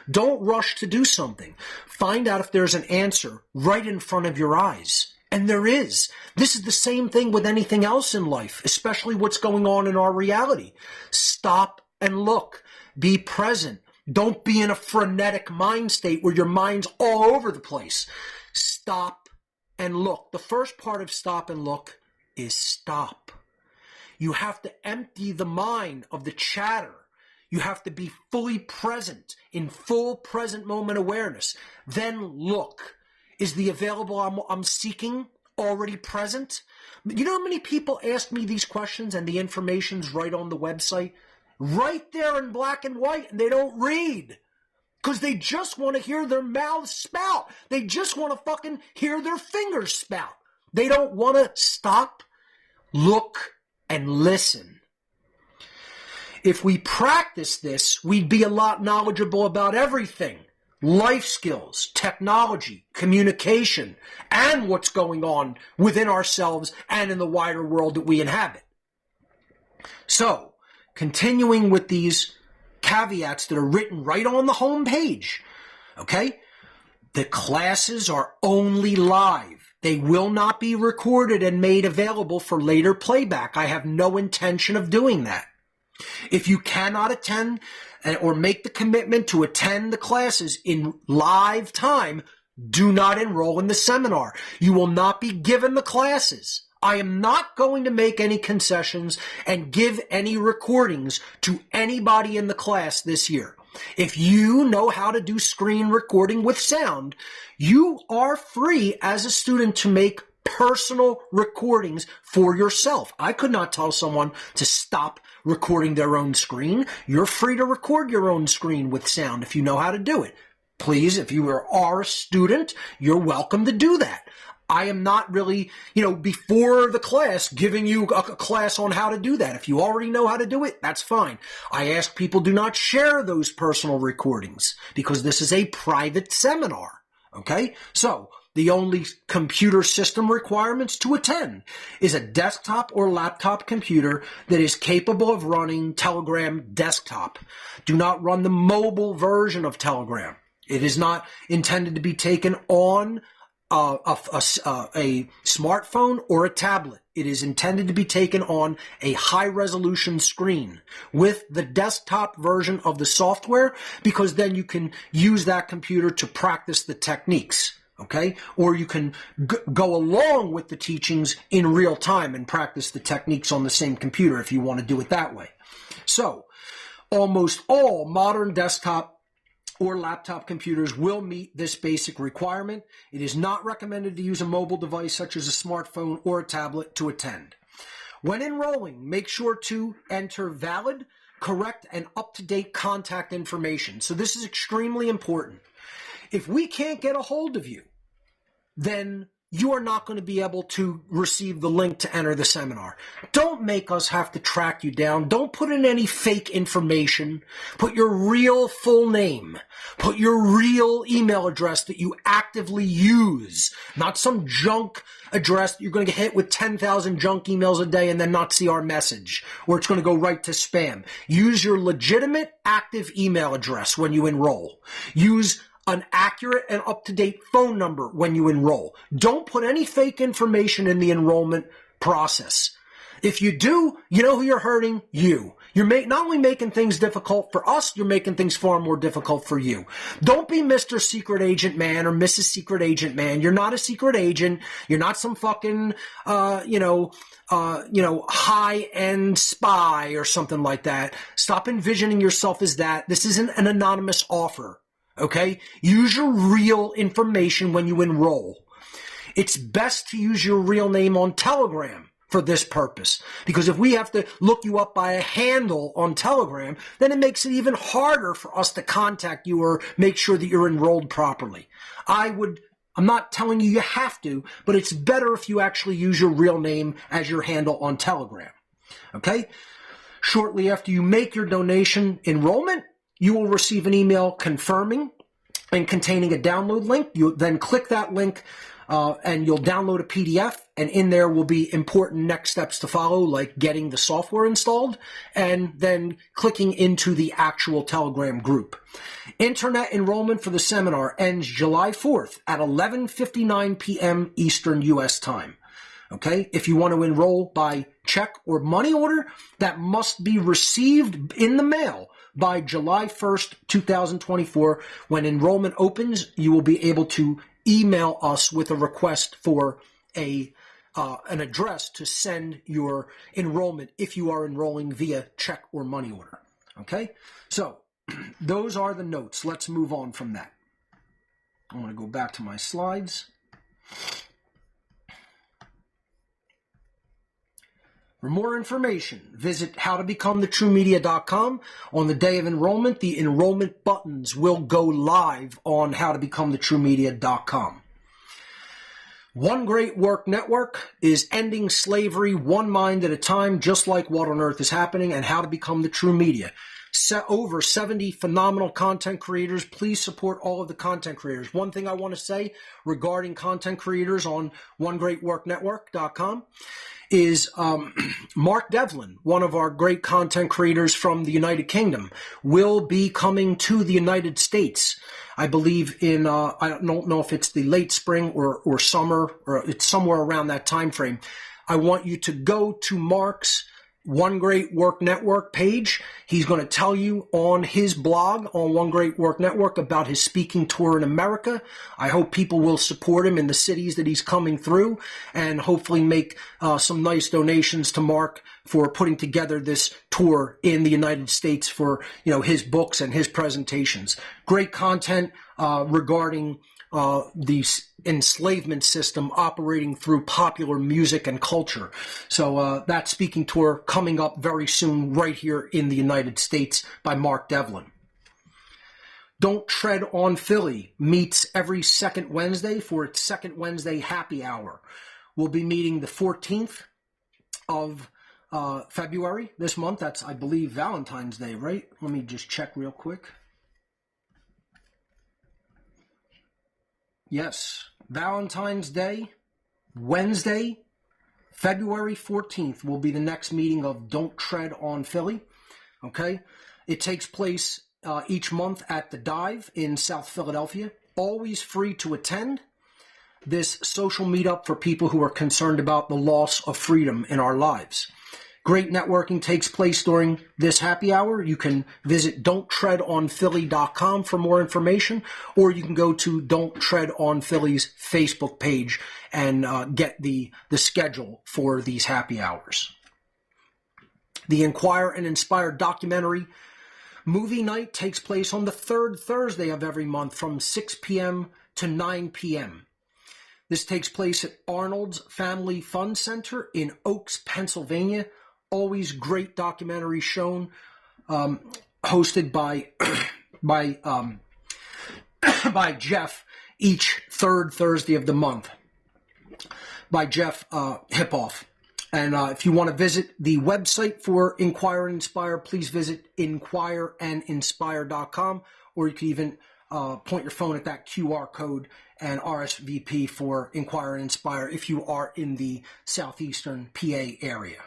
Don't rush to do something. Find out if there's an answer right in front of your eyes. And there is. This is the same thing with anything else in life, especially what's going on in our reality. Stop and look. Be present. Don't be in a frenetic mind state where your mind's all over the place. Stop and look. The first part of stop and look is stop. You have to empty the mind of the chatter. You have to be fully present, in full present moment awareness. Then look. Is the available I'm seeking already present? You know how many people ask me these questions and the information's right on the website? Right there in black and white, and they don't read. Because they just want to hear their mouths spout. They just want to fucking hear their fingers spout. They don't want to stop, look, and listen. If we practice this, we'd be a lot knowledgeable about everything. Life skills, technology, communication, and what's going on within ourselves and in the wider world that we inhabit. So, continuing with these caveats that are written right on the home page, okay? The classes are only live. They will not be recorded and made available for later playback. I have no intention of doing that. If you cannot attend or make the commitment to attend the classes in live time, do not enroll in the seminar. You will not be given the classes. I am not going to make any concessions and give any recordings to anybody in the class this year. If you know how to do screen recording with sound, you are free as a student to make personal recordings for yourself. I could not tell someone to stop recording their own screen. You're free to record your own screen with sound if you know how to do it. Please, if you are a student, you're welcome to do that. I am not really, before the class giving you a class on how to do that. If you already know how to do it, that's fine. I ask people do not share those personal recordings because this is a private seminar. Okay? So, the only computer system requirements to attend is a desktop or laptop computer that is capable of running Telegram desktop. Do not run the mobile version of Telegram. It is not intended to be taken on a smartphone or a tablet. It is intended to be taken on a high-resolution screen with the desktop version of the software, because then you can use that computer to practice the techniques, okay? Or you can go along with the teachings in real time and practice the techniques on the same computer if you want to do it that way. So, almost all modern desktop or laptop computers will meet this basic requirement. It is not recommended to use a mobile device such as a smartphone or a tablet to attend. When enrolling, make sure to enter valid, correct, and up-to-date contact information. So this is extremely important. If we can't get a hold of you, then you are not going to be able to receive the link to enter the seminar. Don't make us have to track you down. Don't put in any fake information. Put your real full name. Put your real email address that you actively use, not some junk address that you're going to get hit with 10,000 junk emails a day and then not see our message, or it's going to go right to spam. Use your legitimate active email address when you enroll. Use an accurate and up-to-date phone number when you enroll. Don't put any fake information in the enrollment process. If you do, you know who you're hurting? You. You're not only making things difficult for us, you're making things far more difficult for you. Don't be Mr. Secret Agent Man or Mrs. Secret Agent Man. You're not a secret agent. You're not some fucking, high-end spy or something like that. Stop envisioning yourself as that. This isn't an anonymous offer. Okay? Use your real information when you enroll. It's best to use your real name on Telegram for this purpose, because if we have to look you up by a handle on Telegram, then it makes it even harder for us to contact you or make sure that you're enrolled properly. I'm not telling you you have to, but it's better if you actually use your real name as your handle on Telegram. Okay? Shortly after you make your donation enrollment, you will receive an email confirming and containing a download link. You then click that link and you'll download a PDF, and in there will be important next steps to follow, like getting the software installed and then clicking into the actual Telegram group. Internet enrollment for the seminar ends July 4th at 11:59 p.m. Eastern U.S. time. Okay, if you want to enroll by check or money order, that must be received in the mail by July 1st, 2024. When enrollment opens, you will be able to email us with a request for an address to send your enrollment if you are enrolling via check or money order. Okay, so those are the notes. Let's move on from that. I'm going to go back to my slides. For more information, visit howtobecomthetruemedia.com. On the day of enrollment, the enrollment buttons will go live on howtobecomthetruemedia.com. One Great Work Network is ending slavery one mind at a time, just like What on Earth is Happening and How to Become the True Media. Over 70 phenomenal content creators. Please support all of the content creators. One thing I want to say regarding content creators on onegreatworknetwork.com is Mark Devlin, one of our great content creators from the United Kingdom, will be coming to the United States. I believe in, I don't know if it's the late spring or summer, or it's somewhere around that time frame. I want you to go to Mark's One Great Work Network page. He's going to tell you on his blog on One Great Work Network about his speaking tour in America. I hope people will support him in the cities that he's coming through, and hopefully make some nice donations to Mark for putting together this tour in the United States for, his books and his presentations. Great content regarding the enslavement system operating through popular music and culture. So that speaking tour coming up very soon right here in the United States by Mark Devlin. Don't Tread on Philly meets every second Wednesday for its second Wednesday happy hour. We'll be meeting the 14th of February this month. That's, I believe, Valentine's Day, right? Let me just check real quick. Yes, Valentine's Day, Wednesday, February 14th will be the next meeting of Don't Tread on Philly, okay? It takes place each month at the Dive in South Philadelphia. Always free to attend. this social meetup for people who are concerned about the loss of freedom in our lives. Great networking takes place during this happy hour. You can visit don'ttreadonphilly.com for more information, or you can go to Don't Tread on Philly's Facebook page and get the schedule for these happy hours. The Inquire and Inspire documentary movie night takes place on the third Thursday of every month from 6 p.m. to 9 p.m. This takes place at Arnold's Family Fun Center in Oaks, Pennsylvania. Always great documentary shown, hosted by Jeff each third Thursday of the month, by Jeff Hipoff. And if you want to visit the website for Inquire and Inspire, please visit inquireandinspire.com, or you can even point your phone at that QR code and RSVP for Inquire and Inspire if you are in the southeastern PA area.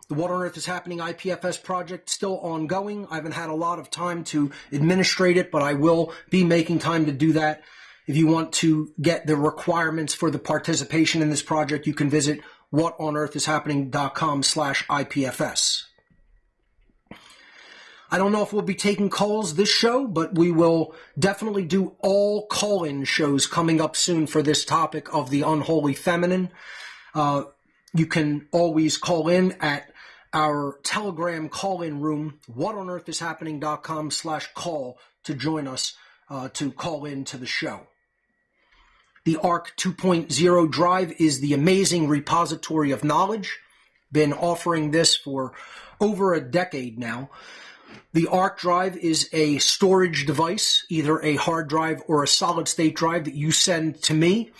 The What on Earth is Happening IPFS project still ongoing. I haven't had a lot of time to administrate it, but I will be making time to do that. If you want to get the requirements for the participation in this project, you can visit whatonearthishappening.com/IPFS. I don't know if we'll be taking calls this show, but we will definitely do all call-in shows coming up soon for this topic of the unholy feminine. You can always call in at our Telegram call-in room, whatonearthishappening.com/call, to join us to call in to the show. The ARC 2.0 drive is the amazing repository of knowledge. Been offering this for over a decade now. The ARC drive is a storage device, either a hard drive or a solid-state drive that you send to me,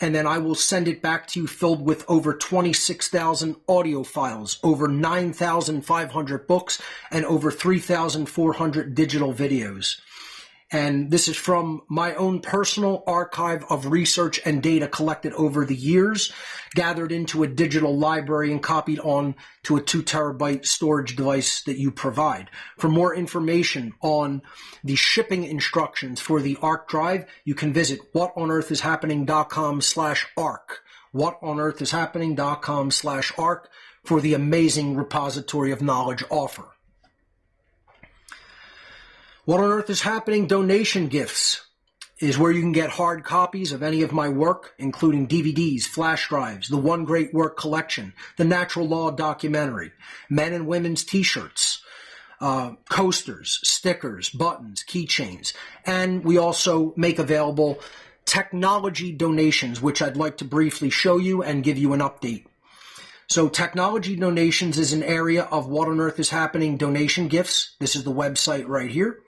and then I will send it back to you filled with over 26,000 audio files, over 9,500 books, and over 3,400 digital videos. And this is from my own personal archive of research and data collected over the years, gathered into a digital library and copied on to a 2 terabyte storage device that you provide. For more information on the shipping instructions for the ARC drive, you can visit whatonearthishappening.com/ARC. whatonearthishappening.com/ARC for the amazing repository of knowledge offer. What on Earth is Happening donation gifts is where you can get hard copies of any of my work, including DVDs, flash drives, the One Great Work collection, the Natural Law documentary, men and women's t-shirts, coasters, stickers, buttons, keychains. And we also make available technology donations, which I'd like to briefly show you and give you an update. So technology donations is an area of What on Earth is Happening donation gifts. This is the website right here,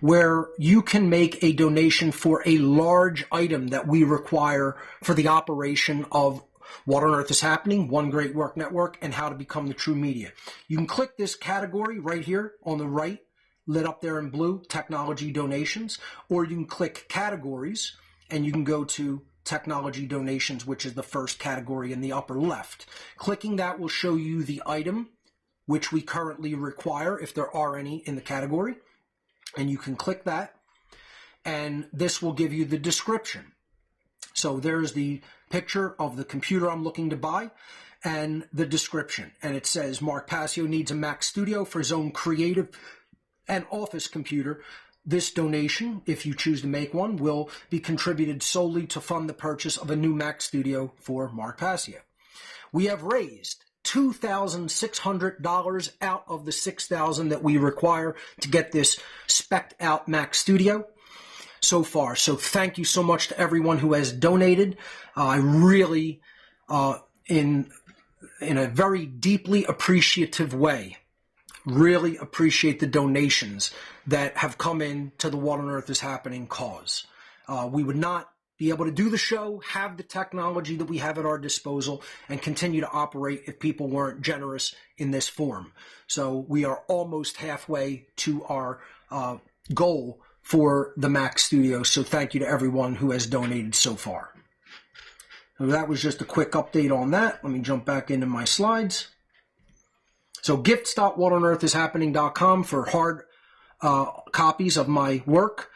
where you can make a donation for a large item that we require for the operation of What on Earth is Happening, One Great Work Network, and How to Become the True Media. You can click this category right here on the right, lit up there in blue, technology donations, or you can click categories and you can go to technology donations, which is the first category in the upper left. Clicking that will show you the item which we currently require, if there are any in the category. And you can click that, and this will give you the description. So there's the picture of the computer I'm looking to buy and the description. And it says, Mark Passio needs a Mac Studio for his own creative and office computer. This donation, if you choose to make one, will be contributed solely to fund the purchase of a new Mac Studio for Mark Passio. We have raised $2,600 out of the $6,000 that we require to get this spec'd out Mac Studio so far. So thank you so much to everyone who has donated. I really, in a very deeply appreciative way, really appreciate the donations that have come in to the What on Earth is Happening cause. We would not be able to do the show, have the technology that we have at our disposal, and continue to operate if people weren't generous in this form. So we are almost halfway to our goal for the Mac Studio. So thank you to everyone who has donated so far. So that was just a quick update on that. Let me jump back into my slides. So gifts.whatonearthishappening.com for hard copies of my work.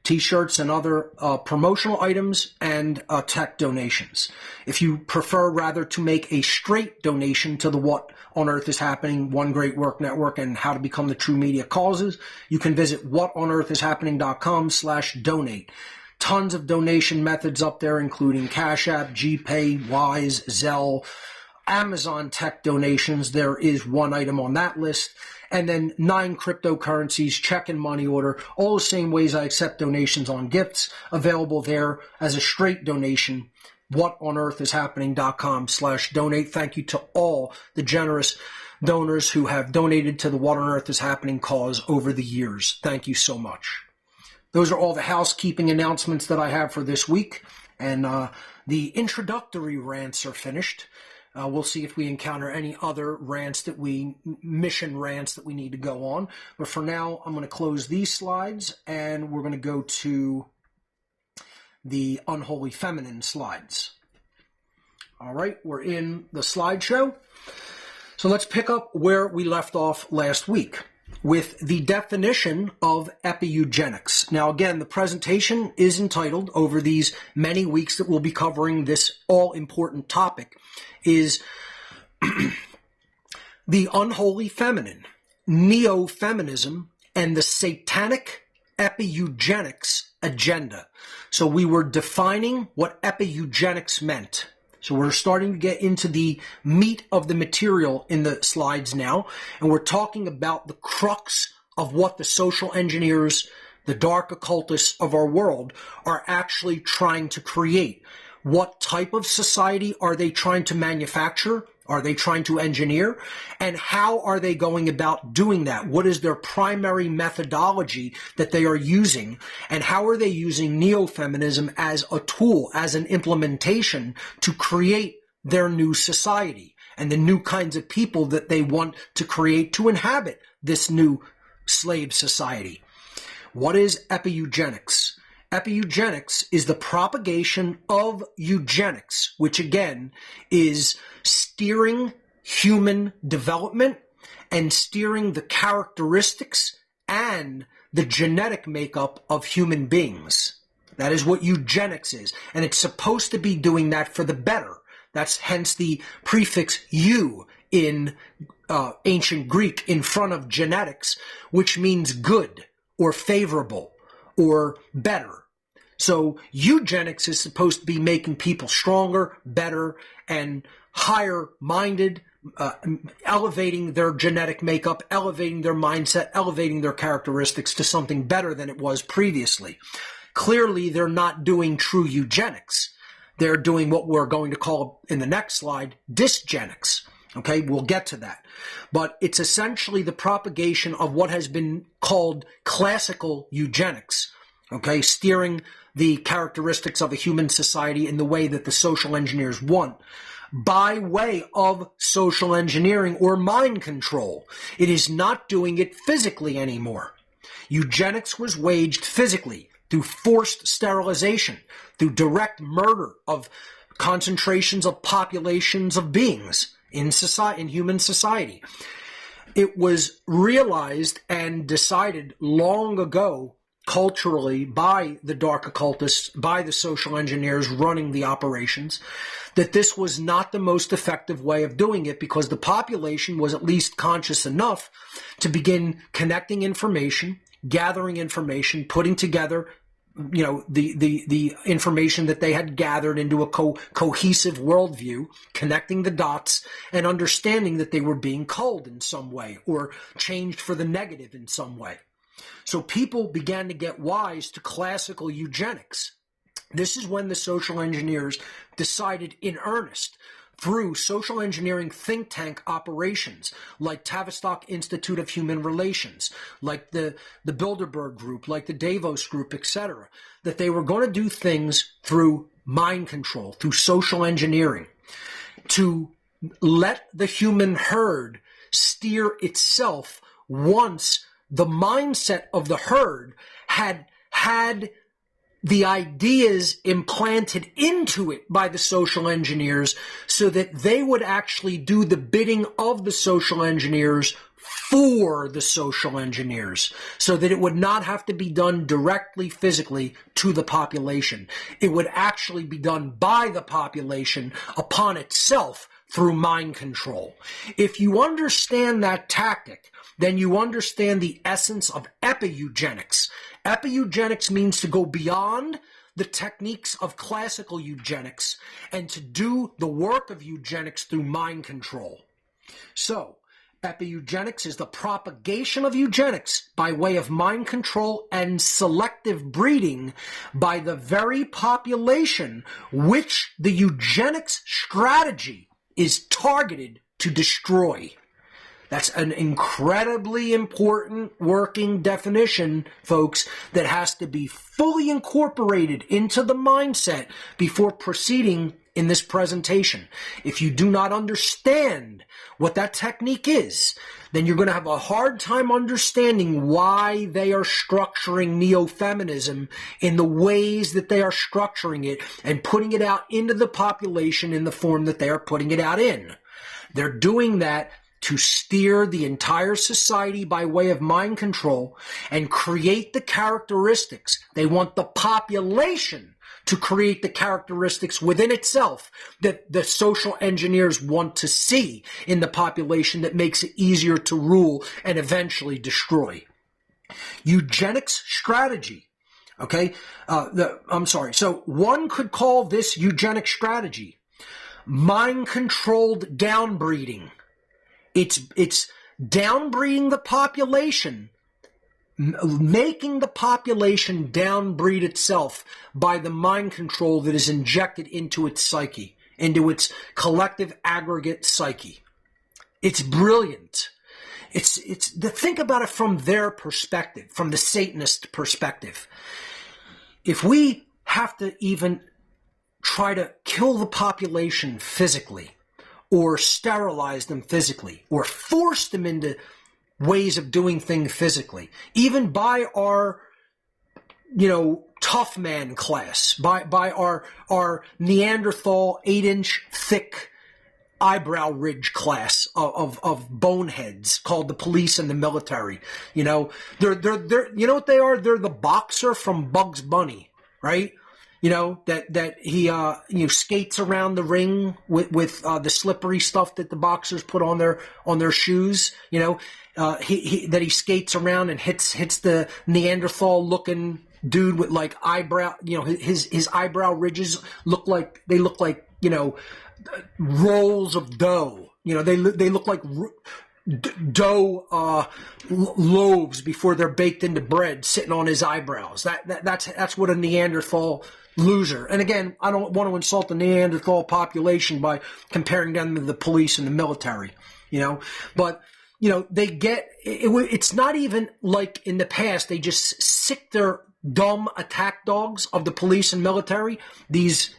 T-shirts and other promotional items, and tech donations. If you prefer rather to make a straight donation to the What on Earth is Happening One Great Work Network and How to Become the True Media Causes, you can visit whatonearthishappening.com/donate. Tons of donation methods up there, including Cash App, GPay, Wise, Zelle, Amazon tech donations. There is one item on that list. And then 9 cryptocurrencies, check and money order, all the same ways I accept donations on gifts, available there as a straight donation. whatonearthishappening.com/donate. Thank you to all the generous donors who have donated to the What on Earth is Happening cause over the years. Thank you so much. Those are all the housekeeping announcements that I have for this week. And the introductory rants are finished. We'll see if we encounter any other mission rants that we need to go on. But for now, I'm going to close these slides and we're going to go to the Unholy Feminine slides. All right, we're in the slideshow. So let's pick up where we left off last week with the definition of Epi-Eugenics. Now, again, the presentation is entitled, over these many weeks that we'll be covering this all-important topic, is The Unholy Feminine, Neo-Feminism, and the Satanic Epi-Eugenics Agenda. So we were defining what Epi-Eugenics meant. So we're starting to get into the meat of the material in the slides now, and we're talking about the crux of what the social engineers, the dark occultists of our world, are actually trying to create. What type of society are they trying to manufacture? Are they trying to engineer? And how are they going about doing that? What is their primary methodology that they are using? And how are they using neo-feminism as a tool, as an implementation to create their new society and the new kinds of people that they want to create to inhabit this new slave society? What is Epi-Eugenics? Epi-Eugenics is the propagation of eugenics, which again is steering human development and steering the characteristics and the genetic makeup of human beings. That is what eugenics is. And it's supposed to be doing that for the better. That's hence the prefix "eu" in ancient Greek in front of genetics, which means good or favorable or better. So eugenics is supposed to be making people stronger, better, and higher-minded, elevating their genetic makeup, elevating their mindset, elevating their characteristics to something better than it was previously. Clearly, they're not doing true eugenics. They're doing what we're going to call in the next slide dysgenics. Okay, we'll get to that. But it's essentially the propagation of what has been called classical eugenics, okay, steering the characteristics of a human society in the way that the social engineers want, by way of social engineering or mind control. It is not doing it physically anymore. Eugenics was waged physically through forced sterilization, through direct murder of concentrations of populations of beings in society, in human society. It was realized and decided long ago culturally by the dark occultists, by the social engineers running the operations, that this was not the most effective way of doing it, because the population was at least conscious enough to begin connecting information, gathering information, putting together the information that they had gathered into a cohesive worldview, connecting the dots and understanding that they were being culled in some way or changed for the negative in some way. So people began to get wise to classical eugenics. This is when the social engineers decided in earnest, through social engineering think tank operations like Tavistock Institute of Human Relations, like the Bilderberg Group, like the Davos Group, etc., that they were going to do things through mind control, through social engineering, to let the human herd steer itself once the mindset of the herd had the ideas implanted into it by the social engineers, so that they would actually do the bidding of the social engineers for the social engineers so that it would not have to be done directly physically to the population. It would actually be done by the population upon itself through mind control. If you understand that tactic, then you understand the essence of epi-eugenics. Epi-eugenics means to go beyond the techniques of classical eugenics and to do the work of eugenics through mind control. So, epi-eugenics is the propagation of eugenics by way of mind control and selective breeding by the very population which the eugenics strategy is targeted to destroy. That's an incredibly important working definition, folks, that has to be fully incorporated into the mindset before proceeding in this presentation. If you do not understand what that technique is, then you're going to have a hard time understanding why they are structuring Neo-Feminism in the ways that they are structuring it and putting it out into the population in the form that they are putting it out in. They're doing that to steer the entire society by way of mind control and create the characteristics. They want the population to create the characteristics within itself that the social engineers want to see in the population that makes it easier to rule and eventually destroy. Eugenics strategy. Okay? So one could call this eugenic strategy mind-controlled downbreeding. It's downbreeding the population, making the population downbreed itself by the mind control that is injected into its psyche, into its collective aggregate psyche. It's brilliant. Think about it from their perspective, from the Satanist perspective. If we have to even try to kill the population physically, or sterilize them physically, or force them into ways of doing things physically, even by our, tough man class, by our Neanderthal 8-inch thick eyebrow ridge class of boneheads called the police and the military. They're you know what they are? They're the boxer from Bugs Bunny, right? That he skates around the ring with the slippery stuff that the boxers put on their shoes. That he skates around and hits the Neanderthal looking dude with like eyebrow. His eyebrow ridges look like rolls of dough. They look like dough loaves before they're baked into bread sitting on his eyebrows. That's what a Neanderthal loser. And again, I don't want to insult the Neanderthal population by comparing them to the police and the military, but they get it's not even like in the past they just sick their dumb attack dogs of the police and military, these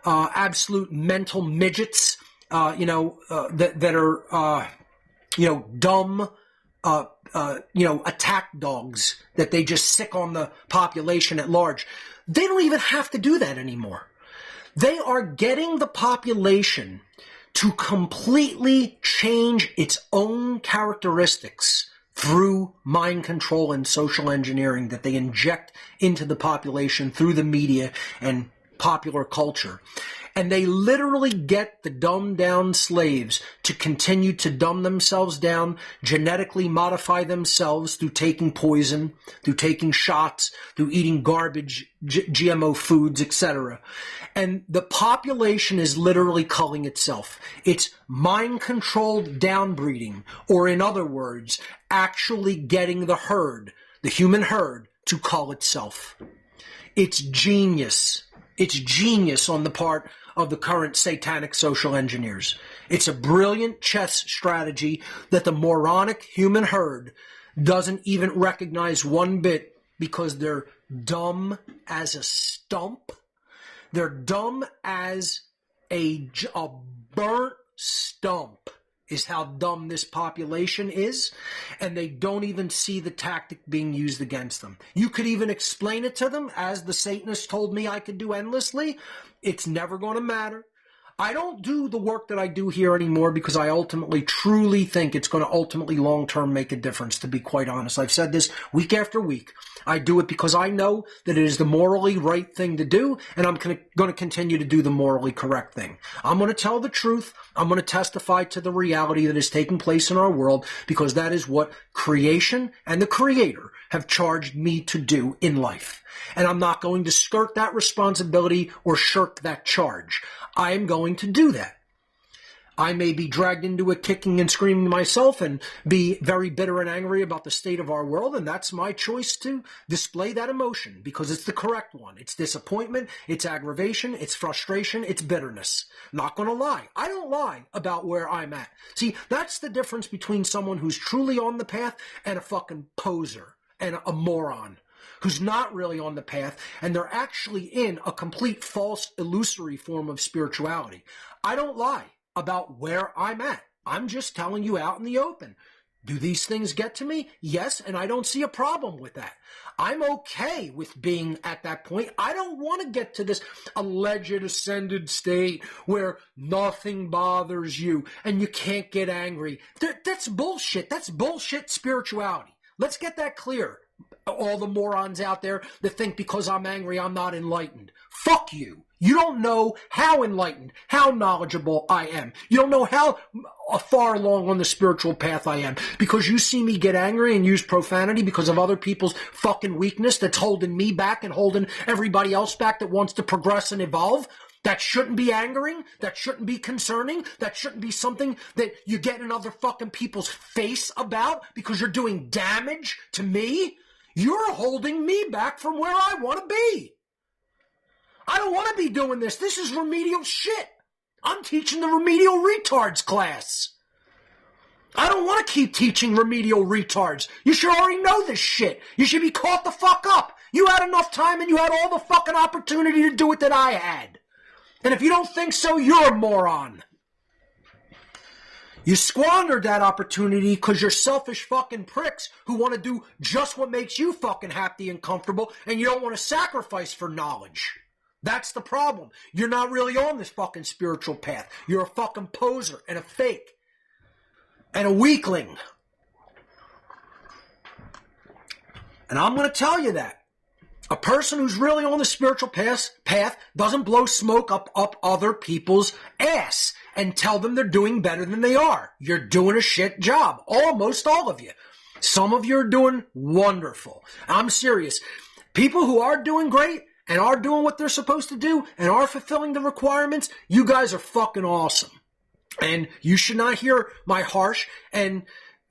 absolute mental midgets that are dumb attack dogs that they just sick on the population at large. They don't even have to do that anymore. They are getting the population to completely change its own characteristics through mind control and social engineering that they inject into the population through the media and popular culture. And they literally get the dumbed down slaves to continue to dumb themselves down, genetically modify themselves through taking poison, through taking shots, through eating garbage, GMO foods, etc. And the population is literally culling itself. It's mind-controlled downbreeding, or in other words, actually getting the herd, the human herd, to cull itself. It's genius. It's genius on the part of the current satanic social engineers. It's a brilliant chess strategy that the moronic human herd doesn't even recognize one bit because they're dumb as a stump. They're dumb as a burnt stump is how dumb this population is, and they don't even see the tactic being used against them. You could even explain it to them, as the Satanists told me I could do endlessly. It's never going to matter. I don't do the work that I do here anymore because I ultimately, truly think it's going to ultimately long-term make a difference, to be quite honest. I've said this week after week. I do it because I know that it is the morally right thing to do, and I'm going to continue to do the morally correct thing. I'm going to tell the truth. I'm going to testify to the reality that is taking place in our world, because that is what creation and the Creator have charged me to do in life. And I'm not going to skirt that responsibility or shirk that charge. I am going to do that. I may be dragged into it kicking and screaming myself and be very bitter and angry about the state of our world, and that's my choice to display that emotion because it's the correct one. It's disappointment, it's aggravation, it's frustration, it's bitterness. Not going to lie. I don't lie about where I'm at. See, that's the difference between someone who's truly on the path and a fucking poser and a moron who's not really on the path, and they're actually in a complete false, illusory form of spirituality. I don't lie about where I'm at. I'm just telling you out in the open. Do these things get to me? Yes, and I don't see a problem with that. I'm okay with being at that point. I don't want to get to this alleged ascended state where nothing bothers you and you can't get angry. That's bullshit. That's bullshit spirituality. Let's get that clear. All the morons out there that think because I'm angry, I'm not enlightened. Fuck you. You don't know how enlightened, how knowledgeable I am. You don't know how far along on the spiritual path I am. Because you see me get angry and use profanity because of other people's fucking weakness that's holding me back and holding everybody else back that wants to progress and evolve. That shouldn't be angering. That shouldn't be concerning. That shouldn't be something that you get in other fucking people's face about because you're doing damage to me. You're holding me back from where I want to be. I don't want to be doing this. This is remedial shit. I'm teaching the remedial retards class. I don't want to keep teaching remedial retards. You should already know this shit. You should be caught the fuck up. You had enough time and you had all the fucking opportunity to do it that I had. And if you don't think so, you're a moron. You squandered that opportunity because you're selfish fucking pricks who want to do just what makes you fucking happy and comfortable, and you don't want to sacrifice for knowledge. That's the problem. You're not really on this fucking spiritual path. You're a fucking poser and a fake and a weakling. And I'm going to tell you that. A person who's really on the spiritual path doesn't blow smoke up other people's ass and tell them they're doing better than they are. You're doing a shit job. Almost all of you. Some of you are doing wonderful. I'm serious. People who are doing great and are doing what they're supposed to do and are fulfilling the requirements, you guys are fucking awesome. And you should not hear my harsh and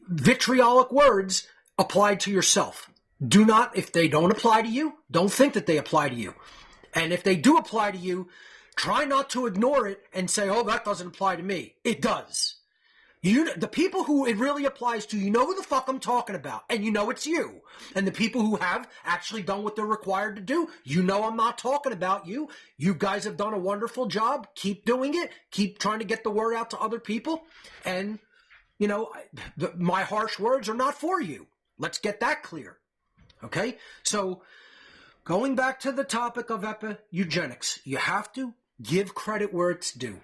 vitriolic words applied to yourself. Do not, if they don't apply to you, don't think that they apply to you. And if they do apply to you, try not to ignore it and say, oh, that doesn't apply to me. It does. The people who it really applies to, you know who the fuck I'm talking about, and you know it's you. And the people who have actually done what they're required to do, you know I'm not talking about you. You guys have done a wonderful job. Keep doing it. Keep trying to get the word out to other people. And, you know, my harsh words are not for you. Let's get that clear. Okay? So, going back to the topic of Epi-Eugenics, you have to give credit where it's due.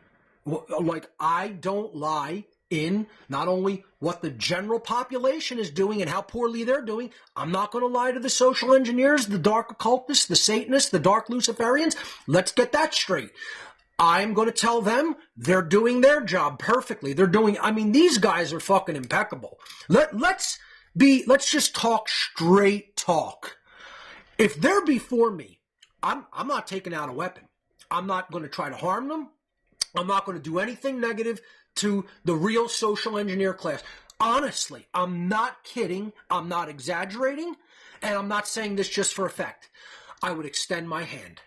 Like, I don't lie in not only what the general population is doing and how poorly they're doing. I'm not going to lie to the social engineers, the dark occultists, the Satanists, the dark Luciferians. Let's get that straight. I'm going to tell them they're doing their job perfectly. These guys are fucking impeccable. Let's just talk straight talk. If they're before me, I'm not taking out a weapon. I'm not going to try to harm them. I'm not going to do anything negative to the real social engineer class. Honestly, I'm not kidding. I'm not exaggerating. And I'm not saying this just for effect. I would extend my hand.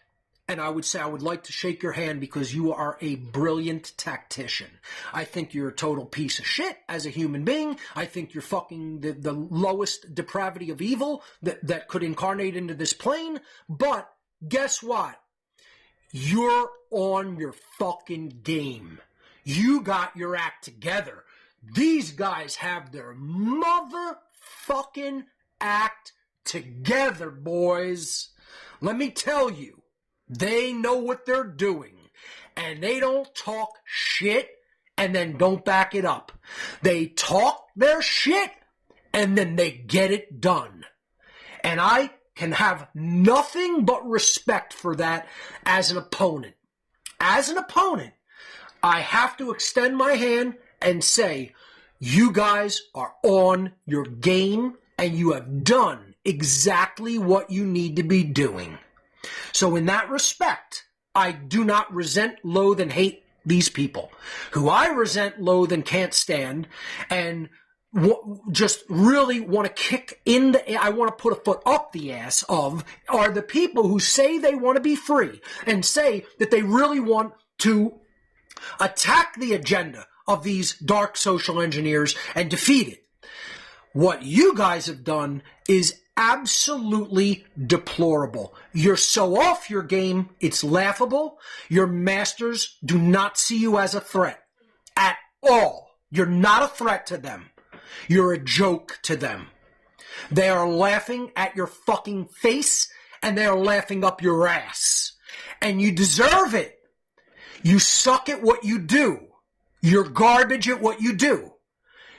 And I would say I would like to shake your hand because you are a brilliant tactician. I think you're a total piece of shit as a human being. I think you're fucking the lowest depravity of evil that could incarnate into this plane. But guess what? You're on your fucking game. You got your act together. These guys have their motherfucking act together, boys. Let me tell you. They know what they're doing. And they don't talk shit and then don't back it up. They talk their shit and then they get it done. And I can have nothing but respect for that as an opponent. As an opponent, I have to extend my hand and say, you guys are on your game and you have done exactly what you need to be doing. So in that respect, I do not resent, loathe, and hate these people. Who I resent, loathe, and can't stand, and just really want to kick in the ass, I want to put a foot up the ass of, are the people who say they want to be free and say that they really want to attack the agenda of these dark social engineers and defeat it. What you guys have done is absolutely deplorable. You're so off your game, it's laughable. Your masters do not see you as a threat at all. You're not a threat to them. You're a joke to them. They are laughing at your fucking face and they are laughing up your ass. And you deserve it. You suck at what you do. You're garbage at what you do.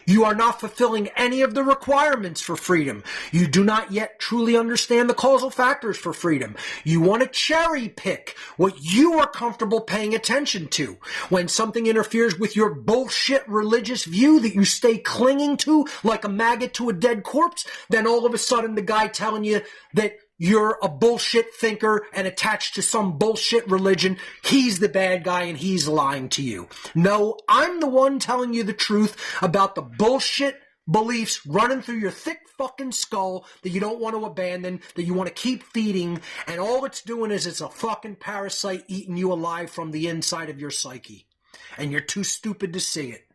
You are not fulfilling any of the requirements for freedom. You do not yet truly understand the causal factors for freedom. You want to cherry pick what you are comfortable paying attention to. When something interferes with your bullshit religious view that you stay clinging to like a maggot to a dead corpse, then all of a sudden the guy telling you that you're a bullshit thinker and attached to some bullshit religion, he's the bad guy and he's lying to you. No, I'm the one telling you the truth about the bullshit beliefs running through your thick fucking skull that you don't want to abandon, that you want to keep feeding, and all it's doing is it's a fucking parasite eating you alive from the inside of your psyche. And you're too stupid to see it.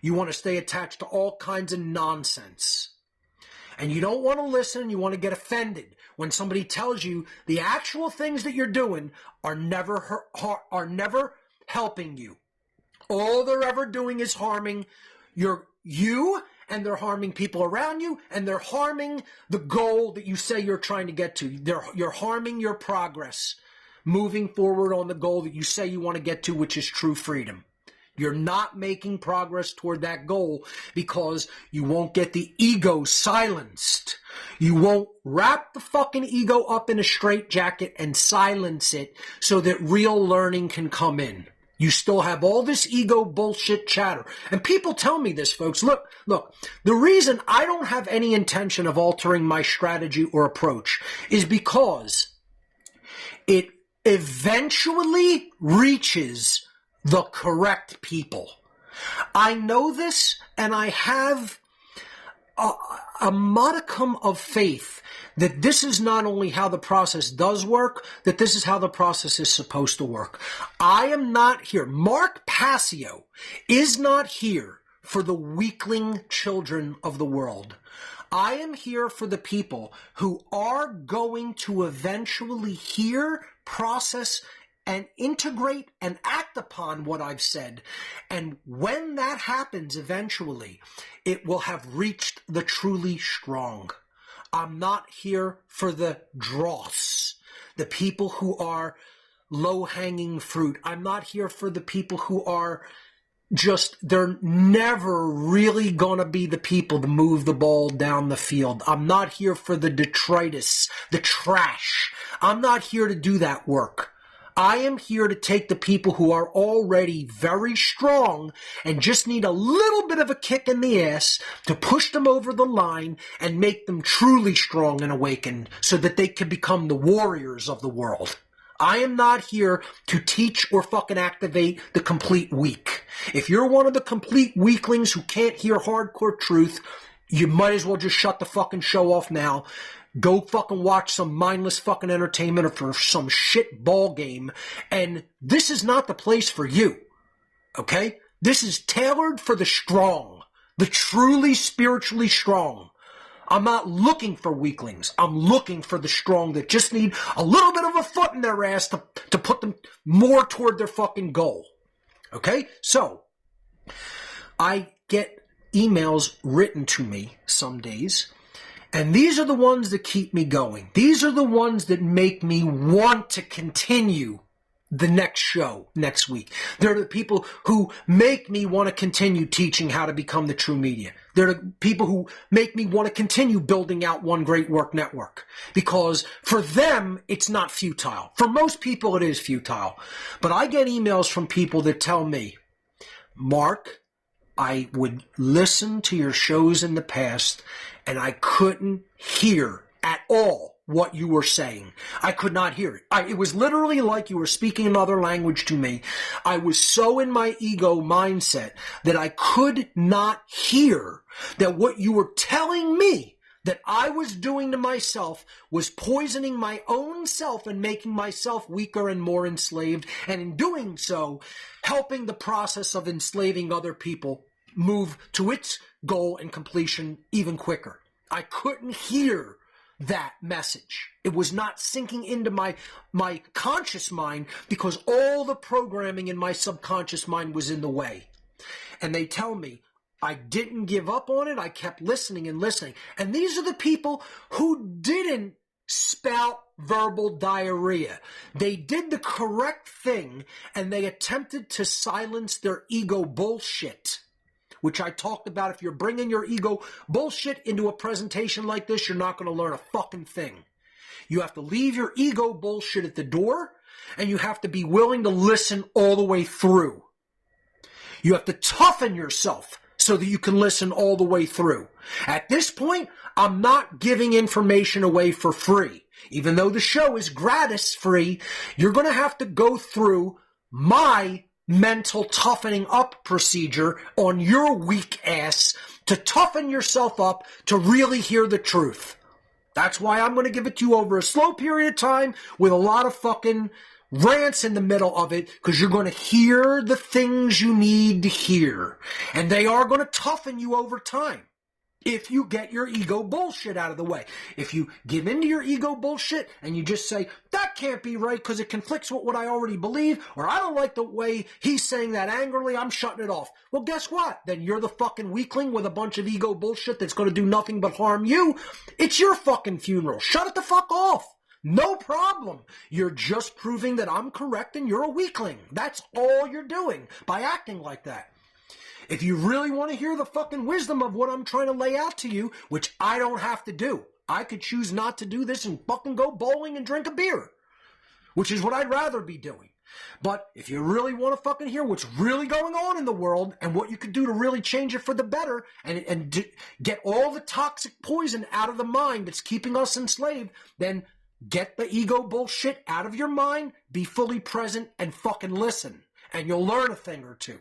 You want to stay attached to all kinds of nonsense. And you don't want to listen, you want to get offended when somebody tells you the actual things that you're doing are never helping you. All they're ever doing is harming you, and they're harming people around you, and they're harming the goal that you say you're trying to get to. You're harming your progress, moving forward on the goal that you say you want to get to, which is true freedom. You're not making progress toward that goal because you won't get the ego silenced. You won't wrap the fucking ego up in a straitjacket and silence it so that real learning can come in. You still have all this ego bullshit chatter. And people tell me this, folks. Look, the reason I don't have any intention of altering my strategy or approach is because it eventually reaches the correct people. I know this, and I have a modicum of faith that this is not only how the process does work, that this is how the process is supposed to work. I am not here. Mark Passio is not here for the weakling children of the world. I am here for the people who are going to eventually hear, process, and integrate and act upon what I've said. And when that happens eventually, it will have reached the truly strong. I'm not here for the dross, the people who are low-hanging fruit. I'm not here for the people who are they're never really going to be the people to move the ball down the field. I'm not here for the detritus, the trash. I'm not here to do that work. I am here to take the people who are already very strong and just need a little bit of a kick in the ass to push them over the line and make them truly strong and awakened so that they can become the warriors of the world. I am not here to teach or fucking activate the complete weak. If you're one of the complete weaklings who can't hear hardcore truth, you might as well just shut the fucking show off now. Go fucking watch some mindless fucking entertainment or for some shit ball game. And this is not the place for you. Okay? This is tailored for the strong. The truly spiritually strong. I'm not looking for weaklings. I'm looking for the strong that just need a little bit of a foot in their ass to put them more toward their fucking goal. Okay? So, I get emails written to me some days. And these are the ones that keep me going. These are the ones that make me want to continue the next show next week. They're the people who make me want to continue teaching how to become the true media. They're the people who make me want to continue building out One Great Work Network. Because for them, it's not futile. For most people, it is futile. But I get emails from people that tell me, Mark, I would listen to your shows in the past and I couldn't hear at all what you were saying. I could not hear it. It was literally like you were speaking another language to me. I was so in my ego mindset that I could not hear that what you were telling me that I was doing to myself was poisoning my own self and making myself weaker and more enslaved, and in doing so, helping the process of enslaving other people move to its goal and completion even quicker. I couldn't hear that message. It was not sinking into my conscious mind because all the programming in my subconscious mind was in the way. And they tell me, I didn't give up on it. I kept listening and listening. And these are the people who didn't spout verbal diarrhea. They did the correct thing and they attempted to silence their ego bullshit, which I talked about. If you're bringing your ego bullshit into a presentation like this, you're not going to learn a fucking thing. You have to leave your ego bullshit at the door, and you have to be willing to listen all the way through. You have to toughen yourself so that you can listen all the way through. At this point, I'm not giving information away for free. Even though the show is gratis free, you're going to have to go through my mental toughening up procedure on your weak ass to toughen yourself up to really hear the truth. That's why I'm going to give it to you over a slow period of time with a lot of fucking rants in the middle of it, because you're going to hear the things you need to hear. And they are going to toughen you over time if you get your ego bullshit out of the way. If you give into your ego bullshit and you just say, that can't be right because it conflicts with what I already believe, or I don't like the way he's saying that angrily, I'm shutting it off. Well, guess what? Then you're the fucking weakling with a bunch of ego bullshit that's going to do nothing but harm you. It's your fucking funeral. Shut it the fuck off. No problem. You're just proving that I'm correct and you're a weakling. That's all you're doing by acting like that. If you really want to hear the fucking wisdom of what I'm trying to lay out to you, which I don't have to do, I could choose not to do this and fucking go bowling and drink a beer, which is what I'd rather be doing. But if you really want to fucking hear what's really going on in the world and what you could do to really change it for the better and get all the toxic poison out of the mind that's keeping us enslaved, then get the ego bullshit out of your mind, be fully present, and fucking listen. And you'll learn a thing or two.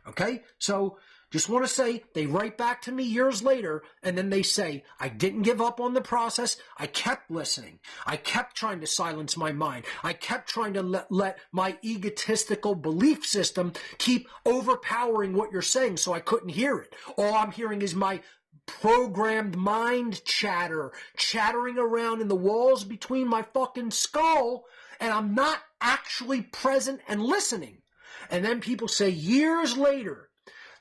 Okay? So, just want to say, they write back to me years later, and then they say, I didn't give up on the process. I kept listening. I kept trying to silence my mind. I kept trying to let my egotistical belief system keep overpowering what you're saying so I couldn't hear it. All I'm hearing is my programmed mind chattering around in the walls between my fucking skull, and I'm not actually present and listening. And then people say years later,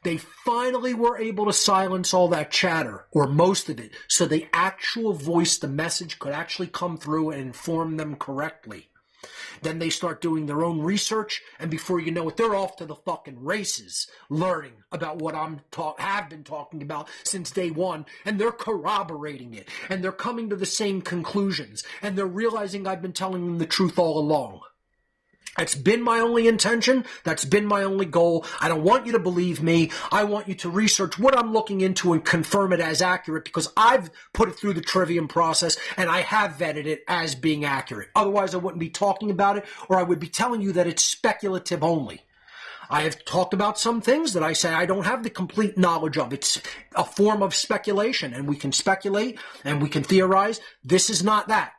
they finally were able to silence all that chatter, or most of it, so the actual voice, the message could actually come through and inform them correctly. Then they start doing their own research, and before you know it, they're off to the fucking races, learning about what have been talking about since day one, and they're corroborating it, and they're coming to the same conclusions, and they're realizing I've been telling them the truth all along. That's been my only intention. That's been my only goal. I don't want you to believe me. I want you to research what I'm looking into and confirm it as accurate, because I've put it through the trivium process and I have vetted it as being accurate. Otherwise, I wouldn't be talking about it, or I would be telling you that it's speculative only. I have talked about some things that I say I don't have the complete knowledge of. It's a form of speculation, and we can speculate and we can theorize. This is not that.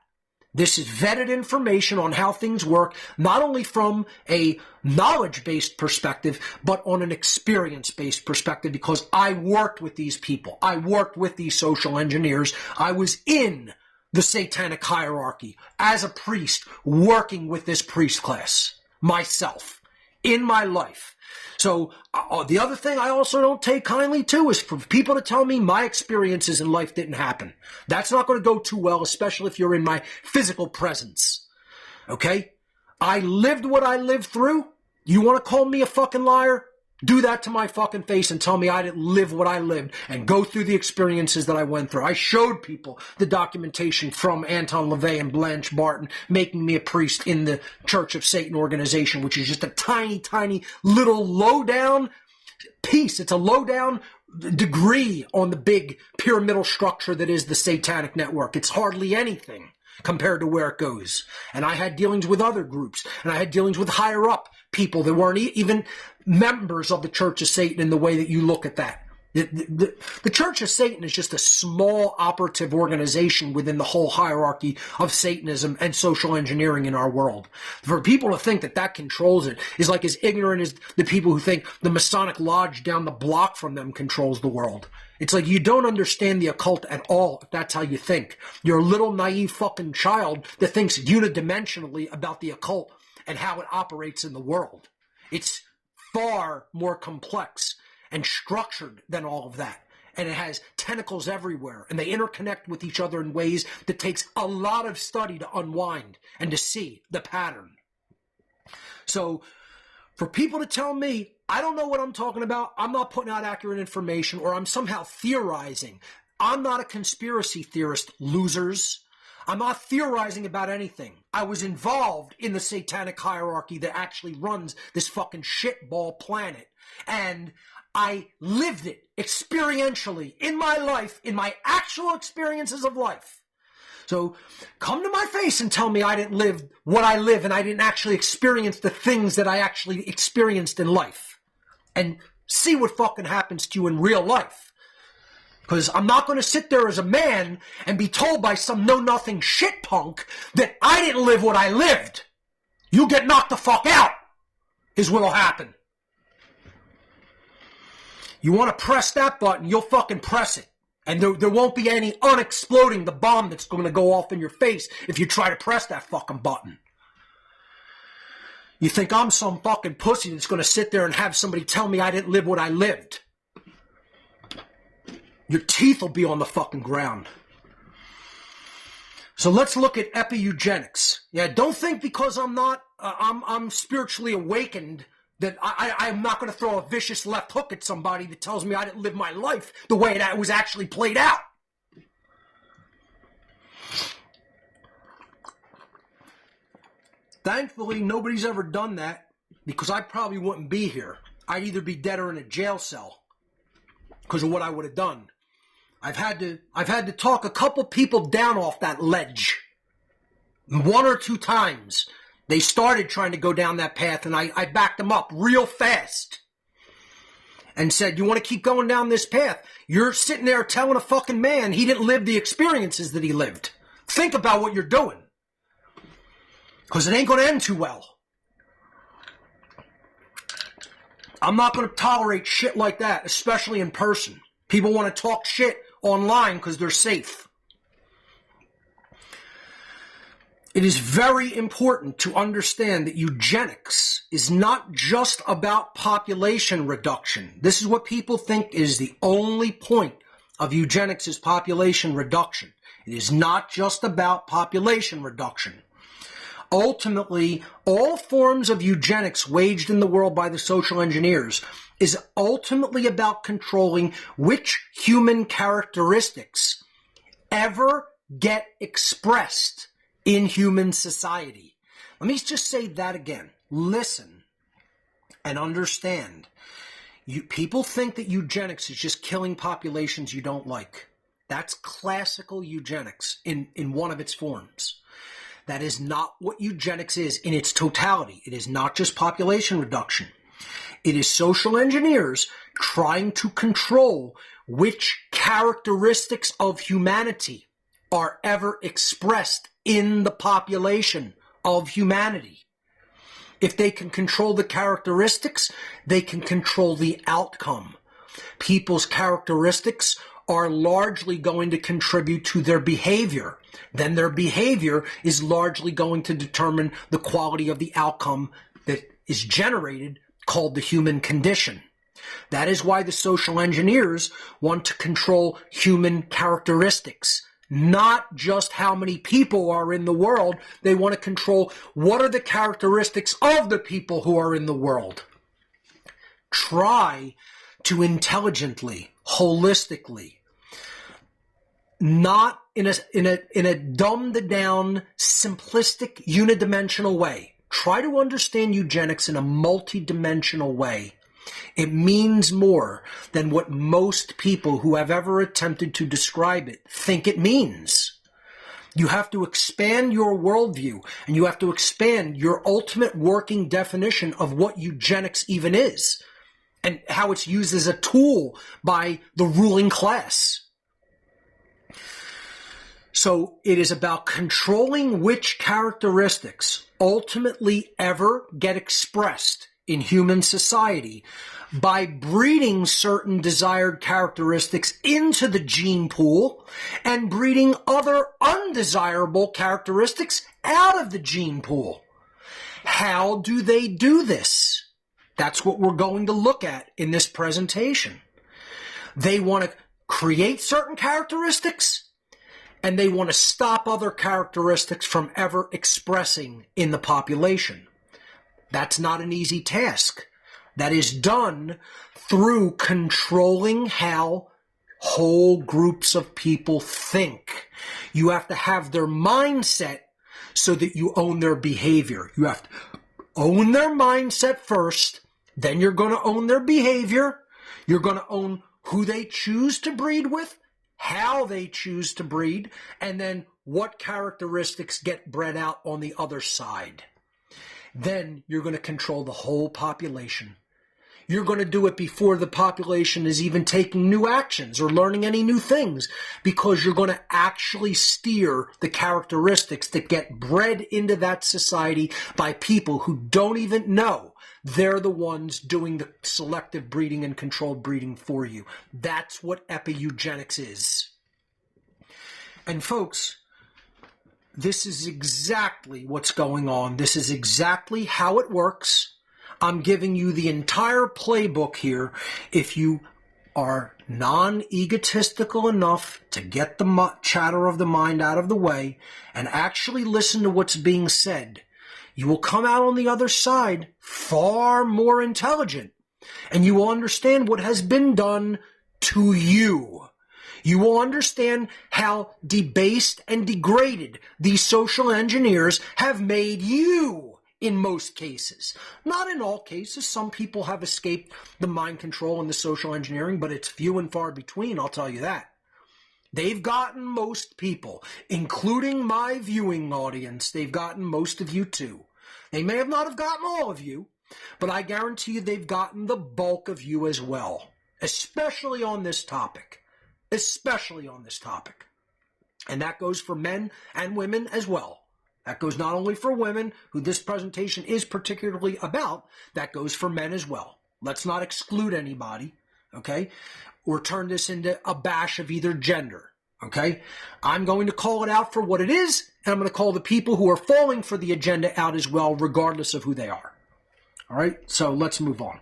This is vetted information on how things work, not only from a knowledge-based perspective, but on an experience-based perspective, because I worked with these people. I worked with these social engineers. I was in the satanic hierarchy as a priest, working with this priest class myself in my life. So the other thing I also don't take kindly to is for people to tell me my experiences in life didn't happen. That's not going to go too well, especially if you're in my physical presence. Okay? I lived what I lived through. You want to call me a fucking liar? Do that to my fucking face and tell me I didn't live what I lived and go through the experiences that I went through. I showed people the documentation from Anton LaVey and Blanche Barton making me a priest in the Church of Satan organization, which is just a tiny, tiny little low-down piece. It's a low-down degree on the big pyramidal structure that is the Satanic network. It's hardly anything compared to where it goes. And I had dealings with other groups, and I had dealings with higher up people that weren't even members of the Church of Satan in the way that you look at that. The Church of Satan is just a small operative organization within the whole hierarchy of Satanism and social engineering in our world. For people to think that that controls it is like as ignorant as the people who think the Masonic Lodge down the block from them controls the world. It's like you don't understand the occult at all if that's how you think. You're a little naive fucking child that thinks unidimensionally about the occult and how it operates in the world. It's far more complex and structured than all of that. And it has tentacles everywhere, and they interconnect with each other in ways that takes a lot of study to unwind and to see the pattern. So for people to tell me, I don't know what I'm talking about, I'm not putting out accurate information, or I'm somehow theorizing. I'm not a conspiracy theorist, losers. I'm not theorizing about anything. I was involved in the satanic hierarchy that actually runs this fucking shitball planet. And I lived it experientially in my life, in my actual experiences of life. So come to my face and tell me I didn't live what I live and I didn't actually experience the things that I actually experienced in life. And see what fucking happens to you in real life. Because I'm not going to sit there as a man and be told by some know-nothing shit punk that I didn't live what I lived. You get knocked the fuck out is what'll happen. You want to press that button, you'll fucking press it. And there won't be any unexploding the bomb that's going to go off in your face if you try to press that fucking button. You think I'm some fucking pussy that's going to sit there and have somebody tell me I didn't live what I lived. Your teeth will be on the fucking ground. So let's look at Epi-Eugenics. Yeah, don't think because I'm not, I'm spiritually awakened that I'm not going to throw a vicious left hook at somebody that tells me I didn't live my life the way it was actually played out. Thankfully, nobody's ever done that because I probably wouldn't be here. I'd either be dead or in a jail cell because of what I would have done. I've had to talk a couple people down off that ledge. One or two times. They started trying to go down that path, and I backed them up real fast and said, you want to keep going down this path? You're sitting there telling a fucking man he didn't live the experiences that he lived. Think about what you're doing, because it ain't going to end too well. I'm not going to tolerate shit like that, especially in person. People want to talk shit online because they're safe. It is very important to understand that eugenics is not just about population reduction. This is what people think is the only point of eugenics is population reduction. It is not just about population reduction. Ultimately, all forms of eugenics waged in the world by the social engineers is ultimately about controlling which human characteristics ever get expressed in human society. Let me just say that again. Listen and understand. People think that eugenics is just killing populations you don't like. That's classical eugenics in one of its forms. That is not what eugenics is in its totality. It is not just population reduction. It is social engineers trying to control which characteristics of humanity are ever expressed in the population of humanity. If they can control the characteristics, they can control the outcome. People's characteristics are largely going to contribute to their behavior. Then their behavior is largely going to determine the quality of the outcome that is generated, called the human condition. That is why the social engineers want to control human characteristics not just how many people are in the world. They want to control what are the characteristics of the people who are in the world. Try to intelligently, holistically, not in a dumbed down, simplistic, unidimensional way. Try to understand eugenics in a multidimensional way. It means more than what most people who have ever attempted to describe it think it means. You have to expand your worldview, and you have to expand your ultimate working definition of what eugenics even is, and how it's used as a tool by the ruling class. So it is about controlling which characteristics ultimately ever get expressed in human society by breeding certain desired characteristics into the gene pool and breeding other undesirable characteristics out of the gene pool. How do they do this? That's what we're going to look at in this presentation. They want to create certain characteristics, and they want to stop other characteristics from ever expressing in the population. That's not an easy task. That is done through controlling how whole groups of people think. You have to have their mindset so that you own their behavior. You have to own their mindset first, then you're going to own their behavior. You're going to own who they choose to breed with, how they choose to breed, and then what characteristics get bred out on the other side. Then you're going to control the whole population. You're going to do it before the population is even taking new actions or learning any new things, because you're going to actually steer the characteristics that get bred into that society by people who don't even know they're the ones doing the selective breeding and controlled breeding for you. That's what Epi-Eugenics is. And folks, this is exactly what's going on. This is exactly how it works. I'm giving you the entire playbook here. If you are non-egotistical enough to get the chatter of the mind out of the way and actually listen to what's being said, you will come out on the other side far more intelligent, and you will understand what has been done to you. You will understand how debased and degraded these social engineers have made you in most cases. Not in all cases. Some people have escaped the mind control and the social engineering, but it's few and far between, I'll tell you that. They've gotten most people, including my viewing audience. They've gotten most of you too. They may have not have gotten all of you, but I guarantee you they've gotten the bulk of you as well, especially on this topic. Especially on this topic. And that goes for men and women as well. That goes not only for women, who this presentation is particularly about, that goes for men as well. Let's not exclude anybody, okay? Or turn this into a bash of either gender, okay? I'm going to call it out for what it is, and I'm going to call the people who are falling for the agenda out as well, regardless of who they are. All right, so let's move on.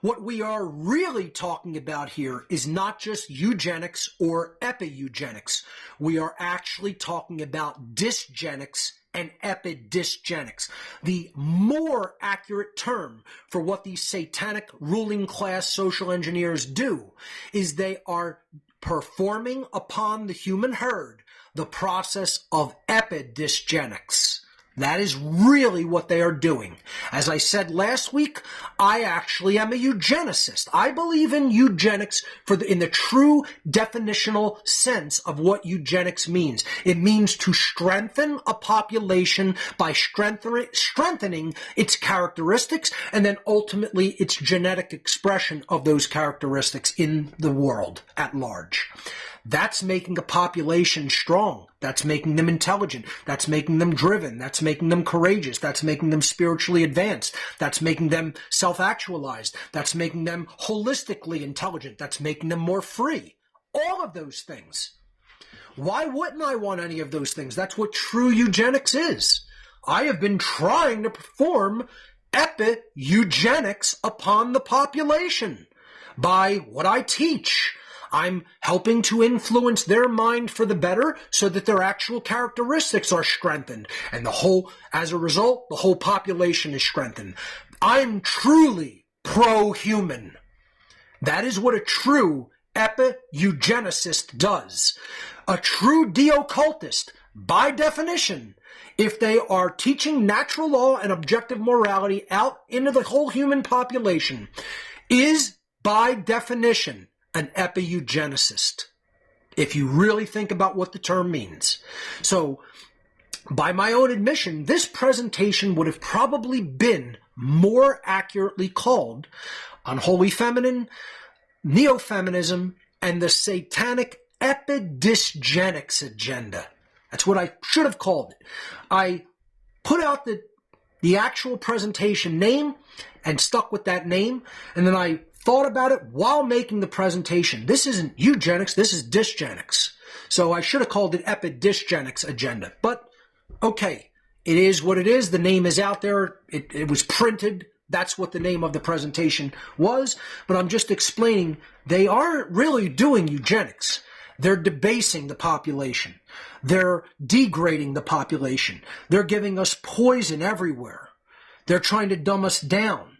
What we are really talking about here is not just eugenics or epi-eugenics. We are actually talking about dysgenics and epidysgenics. The more accurate term for what these satanic ruling class social engineers do is they are performing upon the human herd the process of epidysgenics. That is really what they are doing. As I said last week, I actually am a eugenicist. I believe in eugenics in the true definitional sense of what eugenics means. It means to strengthen a population by strengthening its characteristics and then ultimately its genetic expression of those characteristics in the world at large. That's making a population strong. That's making them intelligent. That's making them driven. That's making them courageous. That's making them spiritually advanced. That's making them self-actualized. That's making them holistically intelligent. That's making them more free. All of those things. Why wouldn't I want any of those things? That's what true eugenics is. I have been trying to perform epi-eugenics upon the population by what I teach. I'm helping to influence their mind for the better so that their actual characteristics are strengthened. And as a result, the whole population is strengthened. I'm truly pro-human. That is what a true epi-eugenicist does. A true de-occultist, by definition, if they are teaching natural law and objective morality out into the whole human population, is by definition an epi-eugenicist, if you really think about what the term means. So, by my own admission, this presentation would have probably been more accurately called Unholy Feminine, Neo-Feminism, and the Satanic Epi-Eugenics agenda. That's what I should have called it. I put out the actual presentation name and stuck with that name, and then I thought about it while making the presentation. This isn't eugenics, this is dysgenics. So I should have called it Epi-Eugenics agenda. But, okay, it is what it is. The name is out there. It was printed. That's what the name of the presentation was. But I'm just explaining they aren't really doing eugenics. They're debasing the population. They're degrading the population. They're giving us poison everywhere. They're trying to dumb us down.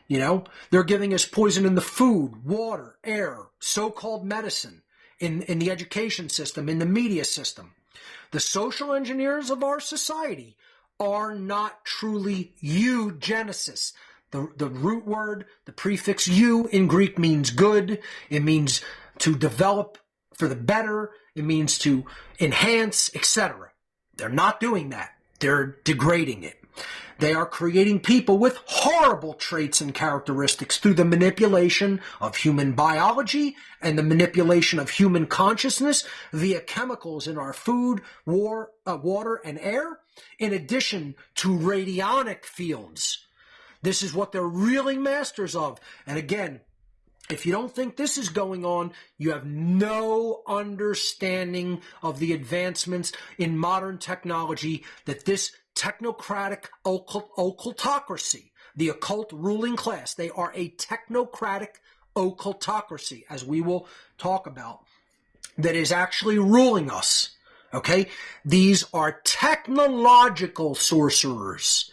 You know, they're giving us poison in the food, water, air, so-called medicine, in the education system, in the media system. The social engineers of our society are not truly eugenicists. The root word, the prefix eu in Greek means good. It means to develop for the better. It means to enhance, etc. They're not doing that. They're degrading it. They are creating people with horrible traits and characteristics through the manipulation of human biology and the manipulation of human consciousness via chemicals in our food, water, and air, in addition to radionic fields. This is what they're really masters of. And again, if you don't think this is going on, you have no understanding of the advancements in modern technology that this technocratic occultocracy, the occult ruling class, they are a technocratic occultocracy, as we will talk about, that is actually ruling us. Okay? These are technological sorcerers.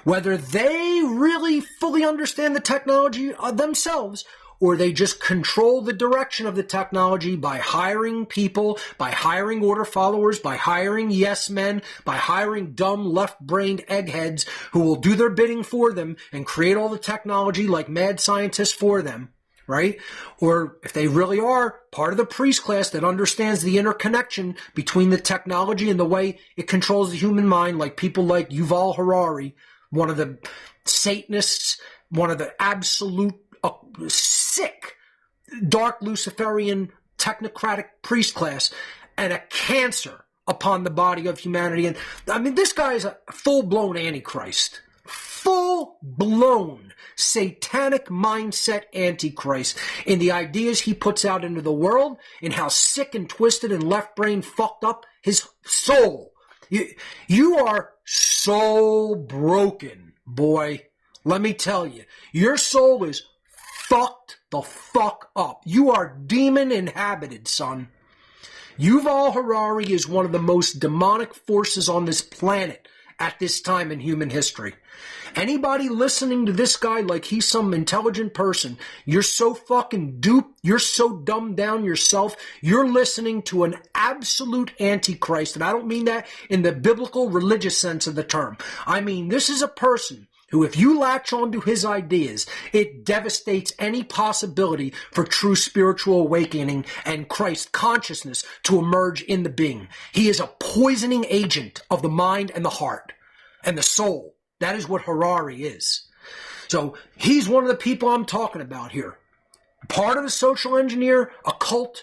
Whether they really fully understand the technology themselves, or they just control the direction of the technology by hiring people, by hiring order followers, by hiring yes men, by hiring dumb left-brained eggheads who will do their bidding for them and create all the technology like mad scientists for them, right? Or if they really are part of the priest class that understands the interconnection between the technology and the way it controls the human mind, like people like Yuval Harari, one of the Satanists, one of the absolute sick, dark Luciferian technocratic priest class, and a cancer upon the body of humanity. And I mean, this guy is a full-blown antichrist. Full-blown satanic mindset antichrist in the ideas he puts out into the world, in how sick and twisted and left-brain fucked up his soul. You are so broken, boy. Let me tell you, your soul is fucked the fuck up. You are demon inhabited, son. Yuval Harari is one of the most demonic forces on this planet at this time in human history. Anybody listening to this guy like he's some intelligent person, you're so fucking duped, you're so dumbed down yourself, you're listening to an absolute antichrist. And I don't mean that in the biblical religious sense of the term. I mean, this is a person who, if you latch onto his ideas, it devastates any possibility for true spiritual awakening and Christ consciousness to emerge in the being. He is a poisoning agent of the mind and the heart and the soul. That is what Harari is. So he's one of the people I'm talking about here. Part of the social engineer, occult,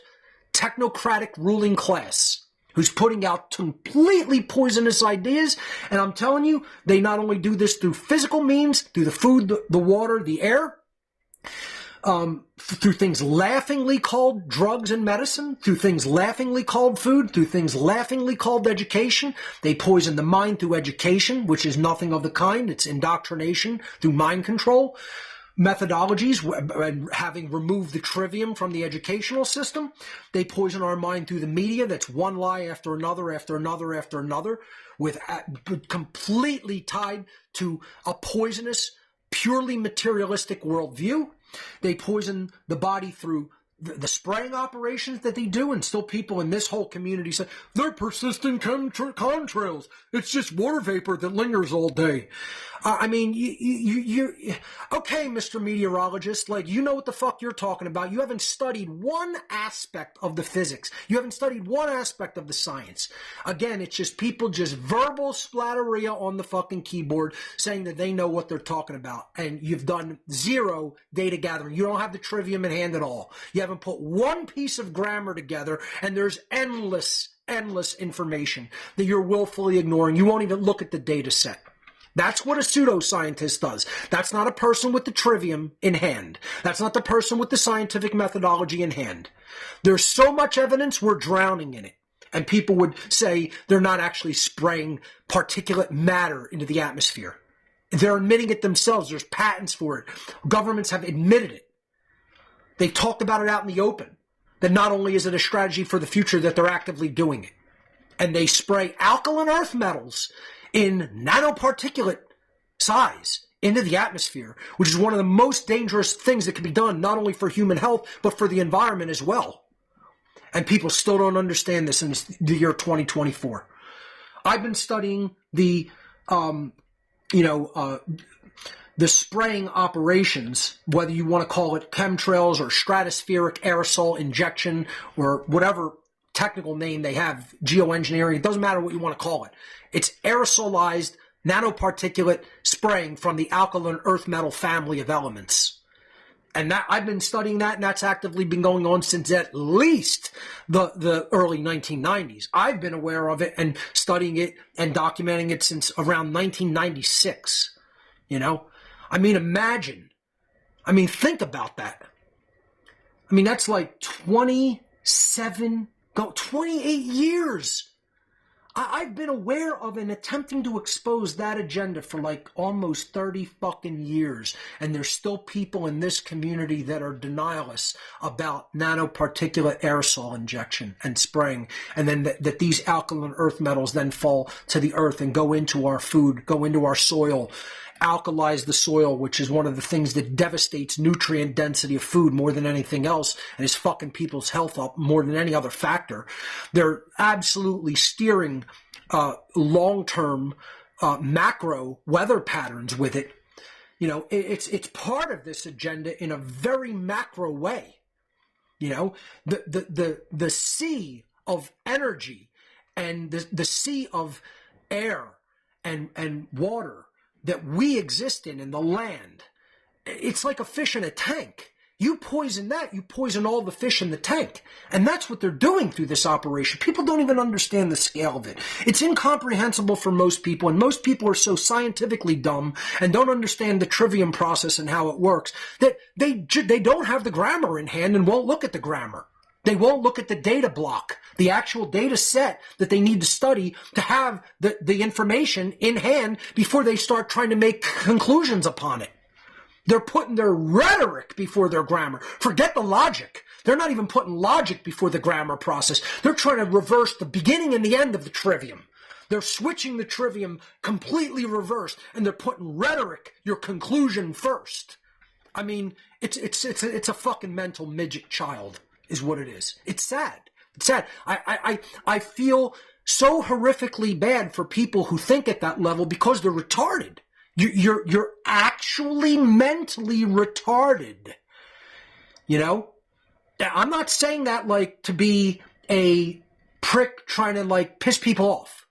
technocratic ruling class, who's putting out completely poisonous ideas. And I'm telling you, they not only do this through physical means, through the food, the water, the air, through things laughingly called drugs and medicine, through things laughingly called food, through things laughingly called education. They poison the mind through education, which is nothing of the kind. It's indoctrination through mind control. methodologies, having removed the trivium from the educational system. They poison our mind through the media. That's one lie after another, after another, after another, with completely tied to a poisonous, purely materialistic worldview. They poison the body through the spraying operations that they do, and still people in this whole community say, they're persistent contrails. It's just water vapor that lingers all day. I mean, okay, Mr. Meteorologist, like, you know what the fuck you're talking about. You haven't studied one aspect of the physics. You haven't studied one aspect of the science. Again, it's just people just verbal splatteria on the fucking keyboard saying that they know what they're talking about. And you've done zero data gathering. You don't have the trivium in hand at all. You haven't put one piece of grammar together, and there's endless information that you're willfully ignoring. You won't even look at the data set. That's what a pseudoscientist does. That's not a person with the trivium in hand. That's not the person with the scientific methodology in hand. There's so much evidence, we're drowning in it. And people would say they're not actually spraying particulate matter into the atmosphere. They're admitting it themselves. There's patents for it. Governments have admitted it. They've talked about it out in the open. That not only is it a strategy for the future, that they're actively doing it. And they spray alkaline earth metals in nanoparticulate size into the atmosphere, which is one of the most dangerous things that can be done, not only for human health, but for the environment as well. And people still don't understand this in the year 2024. I've been studying the spraying operations, whether you want to call it chemtrails or stratospheric aerosol injection or whatever technical name they have, geoengineering, it doesn't matter what you want to call it. It's aerosolized nanoparticulate spraying from the alkaline earth metal family of elements. And that I've been studying that, and that's actively been going on since at least the early 1990s. I've been aware of it and studying it and documenting it since around 1996. You know? I mean, imagine. I mean, think about that. I mean, that's like 28 years. I've been aware of and attempting to expose that agenda for like almost 30 fucking years. And there's still people in this community that are denialists about nanoparticulate aerosol injection and spraying. And then that these alkaline earth metals then fall to the earth and go into our food, go into our soil, alkalize the soil, which is one of the things that devastates nutrient density of food more than anything else and is fucking people's health up more than any other factor. They're absolutely steering long-term macro weather patterns with it. You know, it's part of this agenda in a very macro way. You know, the sea of energy and the sea of air and water that we exist in the land, it's like a fish in a tank. You poison that, you poison all the fish in the tank. And that's what they're doing through this operation. People don't even understand the scale of it. It's incomprehensible for most people, and most people are so scientifically dumb and don't understand the trivium process and how it works that they don't have the grammar in hand and won't look at the grammar. They won't look at the data block, the actual data set that they need to study to have the information in hand before they start trying to make conclusions upon it. They're putting their rhetoric before their grammar. Forget the logic. They're not even putting logic before the grammar process. They're trying to reverse the beginning and the end of the trivium. They're switching the trivium completely reversed, and they're putting rhetoric, your conclusion, first. I mean, it's a fucking mental midget child. Is what it is. It's sad. It's sad. I feel so horrifically bad for people who think at that level because they're retarded. You're actually mentally retarded. You know? I'm not saying that like to be a prick trying to like piss people off.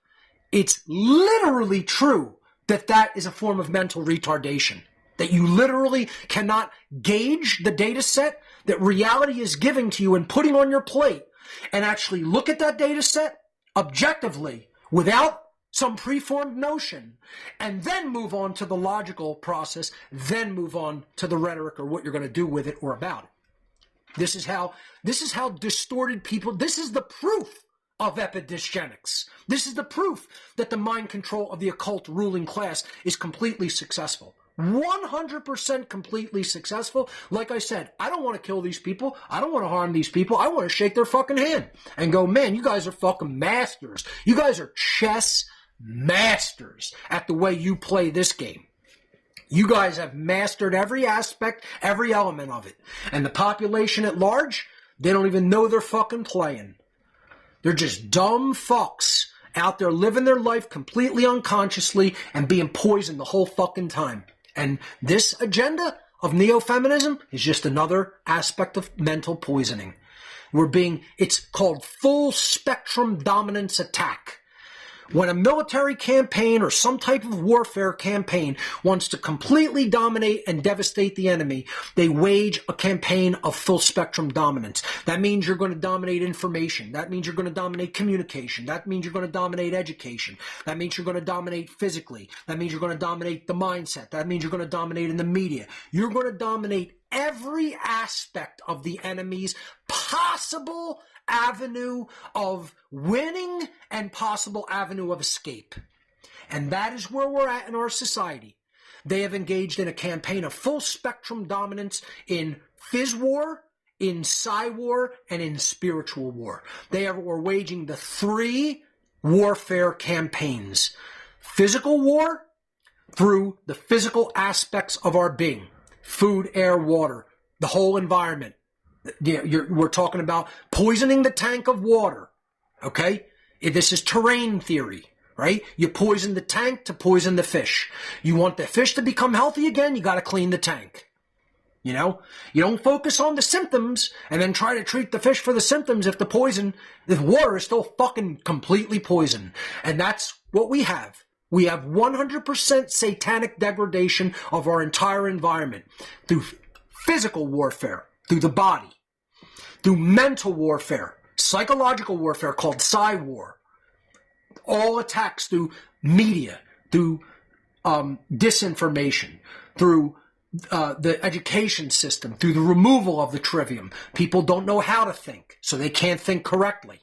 It's literally true that is a form of mental retardation. That you literally cannot gauge the data set that reality is giving to you and putting on your plate and actually look at that data set objectively without some preformed notion and then move on to the logical process, then move on to the rhetoric or what you're going to do with it or about it. This is how distorted people, this is the proof of Epi-Eugenics. This is the proof that the mind control of the occult ruling class is completely successful. 100% completely successful. Like I said, I don't want to kill these people. I don't want to harm these people. I want to shake their fucking hand and go, man, you guys are fucking masters. You guys are chess masters at the way you play this game. You guys have mastered every aspect, every element of it. And the population at large, they don't even know they're fucking playing. They're just dumb fucks out there living their life completely unconsciously and being poisoned the whole fucking time. And this agenda of neo-feminism is just another aspect of mental poisoning. It's called full spectrum dominance attack. When a military campaign or some type of warfare campaign wants to completely dominate and devastate the enemy, they wage a campaign of full spectrum dominance. That means you're going to dominate information. That means you're going to dominate communication. That means you're going to dominate education. That means you're going to dominate physically. That means you're going to dominate the mindset. That means you're going to dominate in the media. You're going to dominate every aspect of the enemy's possible avenue of winning and possible avenue of escape. And that is where we're at in our society. They have engaged in a campaign of full spectrum dominance in phys war, in psi war, and in spiritual war. They are waging the three warfare campaigns. Physical war through the physical aspects of our being. Food, air, water, the whole environment. We're talking about poisoning the tank of water, okay? This is terrain theory, right? You poison the tank to poison the fish. You want the fish to become healthy again, you got to clean the tank. You know? You don't focus on the symptoms and then try to treat the fish for the symptoms if the water is still fucking completely poisoned. And that's what we have. We have 100% satanic degradation of our entire environment through physical warfare, through the body, through mental warfare, psychological warfare called psi war, all attacks through media, through disinformation, through the education system, through the removal of the trivium. People don't know how to think, so they can't think correctly.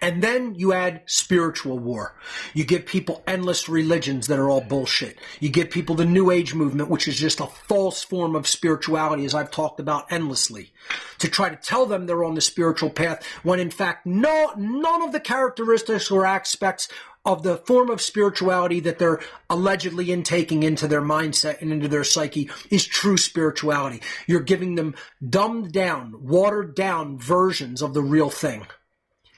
And then you add spiritual war. You give people endless religions that are all bullshit. You give people the New Age movement, which is just a false form of spirituality, as I've talked about endlessly, to try to tell them they're on the spiritual path, when in fact none of the characteristics or aspects of the form of spirituality that they're allegedly intaking into their mindset and into their psyche is true spirituality. You're giving them dumbed down, watered down versions of the real thing.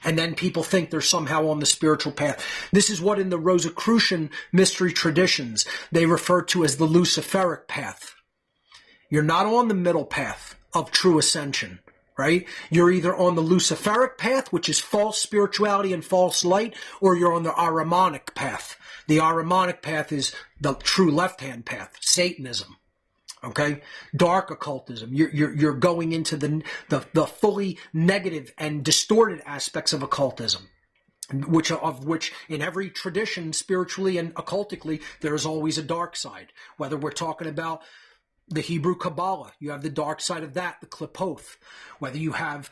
And then people think they're somehow on the spiritual path. This is what in the Rosicrucian mystery traditions they refer to as the Luciferic path. You're not on the middle path of true ascension, right? You're either on the Luciferic path, which is false spirituality and false light, or you're on the Ahrimanic path. The Ahrimanic path is the true left-hand path, Satanism. Okay, dark occultism. You're going into the fully negative and distorted aspects of occultism, which in every tradition, spiritually and occultically, there is always a dark side. Whether we're talking about the Hebrew Kabbalah, you have the dark side of that, the Qliphoth. Whether you have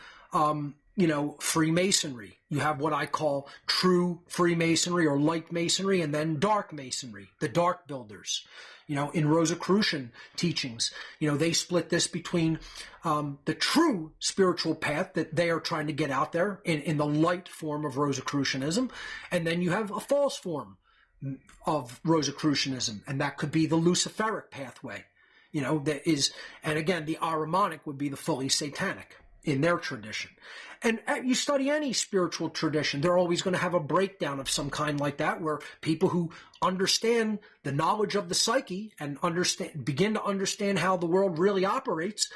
Freemasonry, you have what I call true Freemasonry or light Masonry, and then dark Masonry, the dark builders. In Rosicrucian teachings, they split this between the true spiritual path that they are trying to get out there in the light form of Rosicrucianism, and then you have a false form of Rosicrucianism, and that could be the Luciferic pathway. And again, the Ahrimanic would be the fully satanic in their tradition. And you study any spiritual tradition, they're always going to have a breakdown of some kind like that, where people who understand the knowledge of the psyche and begin to understand how the world really operates,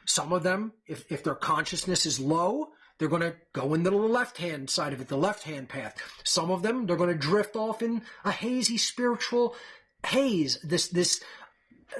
some of them, if their consciousness is low, they're going to go into the left-hand side of it, the left-hand path. Some of them, they're going to drift off in a hazy spiritual haze, this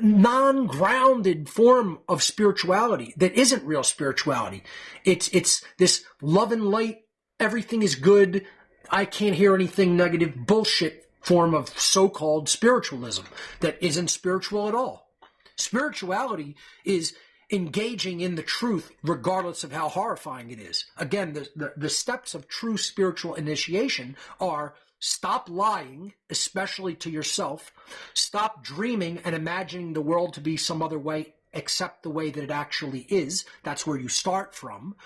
non-grounded form of spirituality that isn't real spirituality. It's this love and light, everything is good, I can't hear anything negative bullshit form of so-called spiritualism that isn't spiritual at all. Spirituality is engaging in the truth regardless of how horrifying it is. Again, the steps of true spiritual initiation are stop lying, especially to yourself. Stop dreaming and imagining the world to be some other way except the way that it actually is. That's where you start from.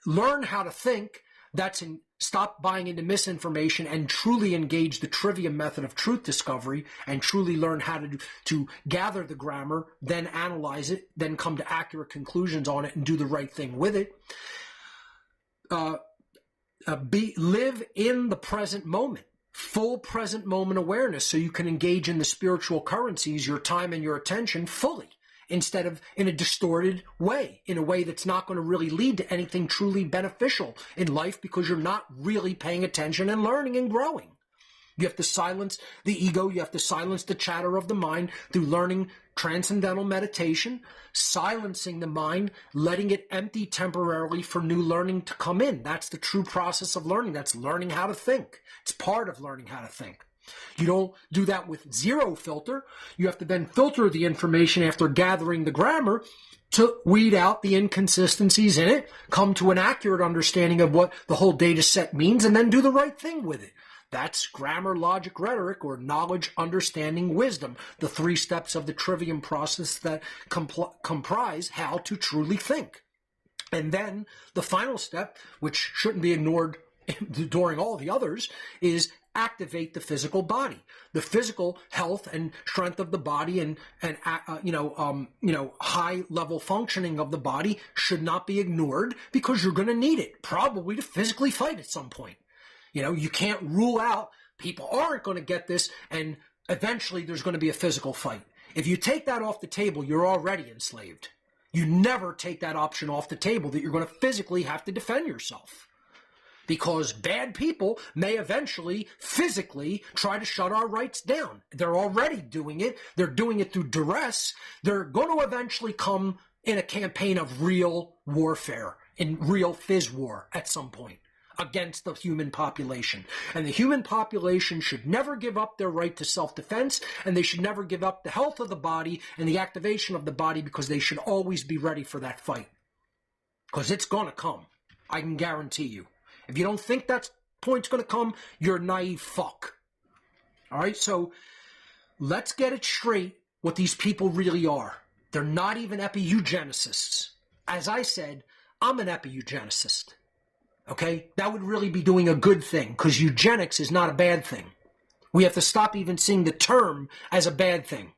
Learn how to think. Stop buying into misinformation and truly engage the trivia method of truth discovery and truly learn how to gather the grammar, then analyze it, then come to accurate conclusions on it and do the right thing with it. Live in the present moment, full present moment awareness, so you can engage in the spiritual currencies, your time and your attention fully, instead of in a distorted way, in a way that's not going to really lead to anything truly beneficial in life because you're not really paying attention and learning and growing. You have to silence the ego. You have to silence the chatter of the mind through learning transcendental meditation, silencing the mind, letting it empty temporarily for new learning to come in. That's the true process of learning. That's learning how to think. It's part of learning how to think. You don't do that with zero filter. You have to then filter the information after gathering the grammar to weed out the inconsistencies in it, come to an accurate understanding of what the whole data set means, and then do the right thing with it. That's grammar, logic, rhetoric, or knowledge, understanding, wisdom, the 3 steps of the trivium process that comprise how to truly think. And then the final step, which shouldn't be ignored during all the others, is activate the physical body. The physical health and strength of the body and high level functioning of the body should not be ignored, because you're going to need it probably to physically fight at some point. You can't rule out people aren't going to get this, and eventually there's going to be a physical fight. If you take that off the table, you're already enslaved. You never take that option off the table that you're going to physically have to defend yourself. Because bad people may eventually physically try to shut our rights down. They're already doing it. They're doing it through duress. They're going to eventually come in a campaign of real warfare, in real phys war at some point, against the human population. And the human population should never give up their right to self-defense, and they should never give up the health of the body and the activation of the body, because they should always be ready for that fight. Because it's going to come. I can guarantee you. If you don't think that point's going to come, you're a naive fuck. All right, so let's get it straight what these people really are. They're not even epi-eugenicists. As I said, I'm an epi-eugenicist. Okay? That would really be doing a good thing, because eugenics is not a bad thing. We have to stop even seeing the term as a bad thing.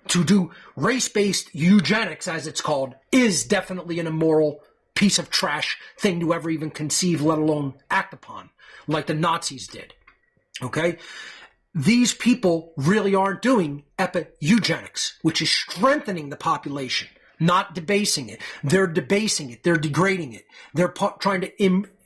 To do race-based eugenics, as it's called, is definitely an immoral piece of trash thing to ever even conceive, let alone act upon, like the Nazis did. Okay? These people really aren't doing epi-eugenics, which is strengthening the population, not debasing it. They're debasing it. They're degrading it. They're trying to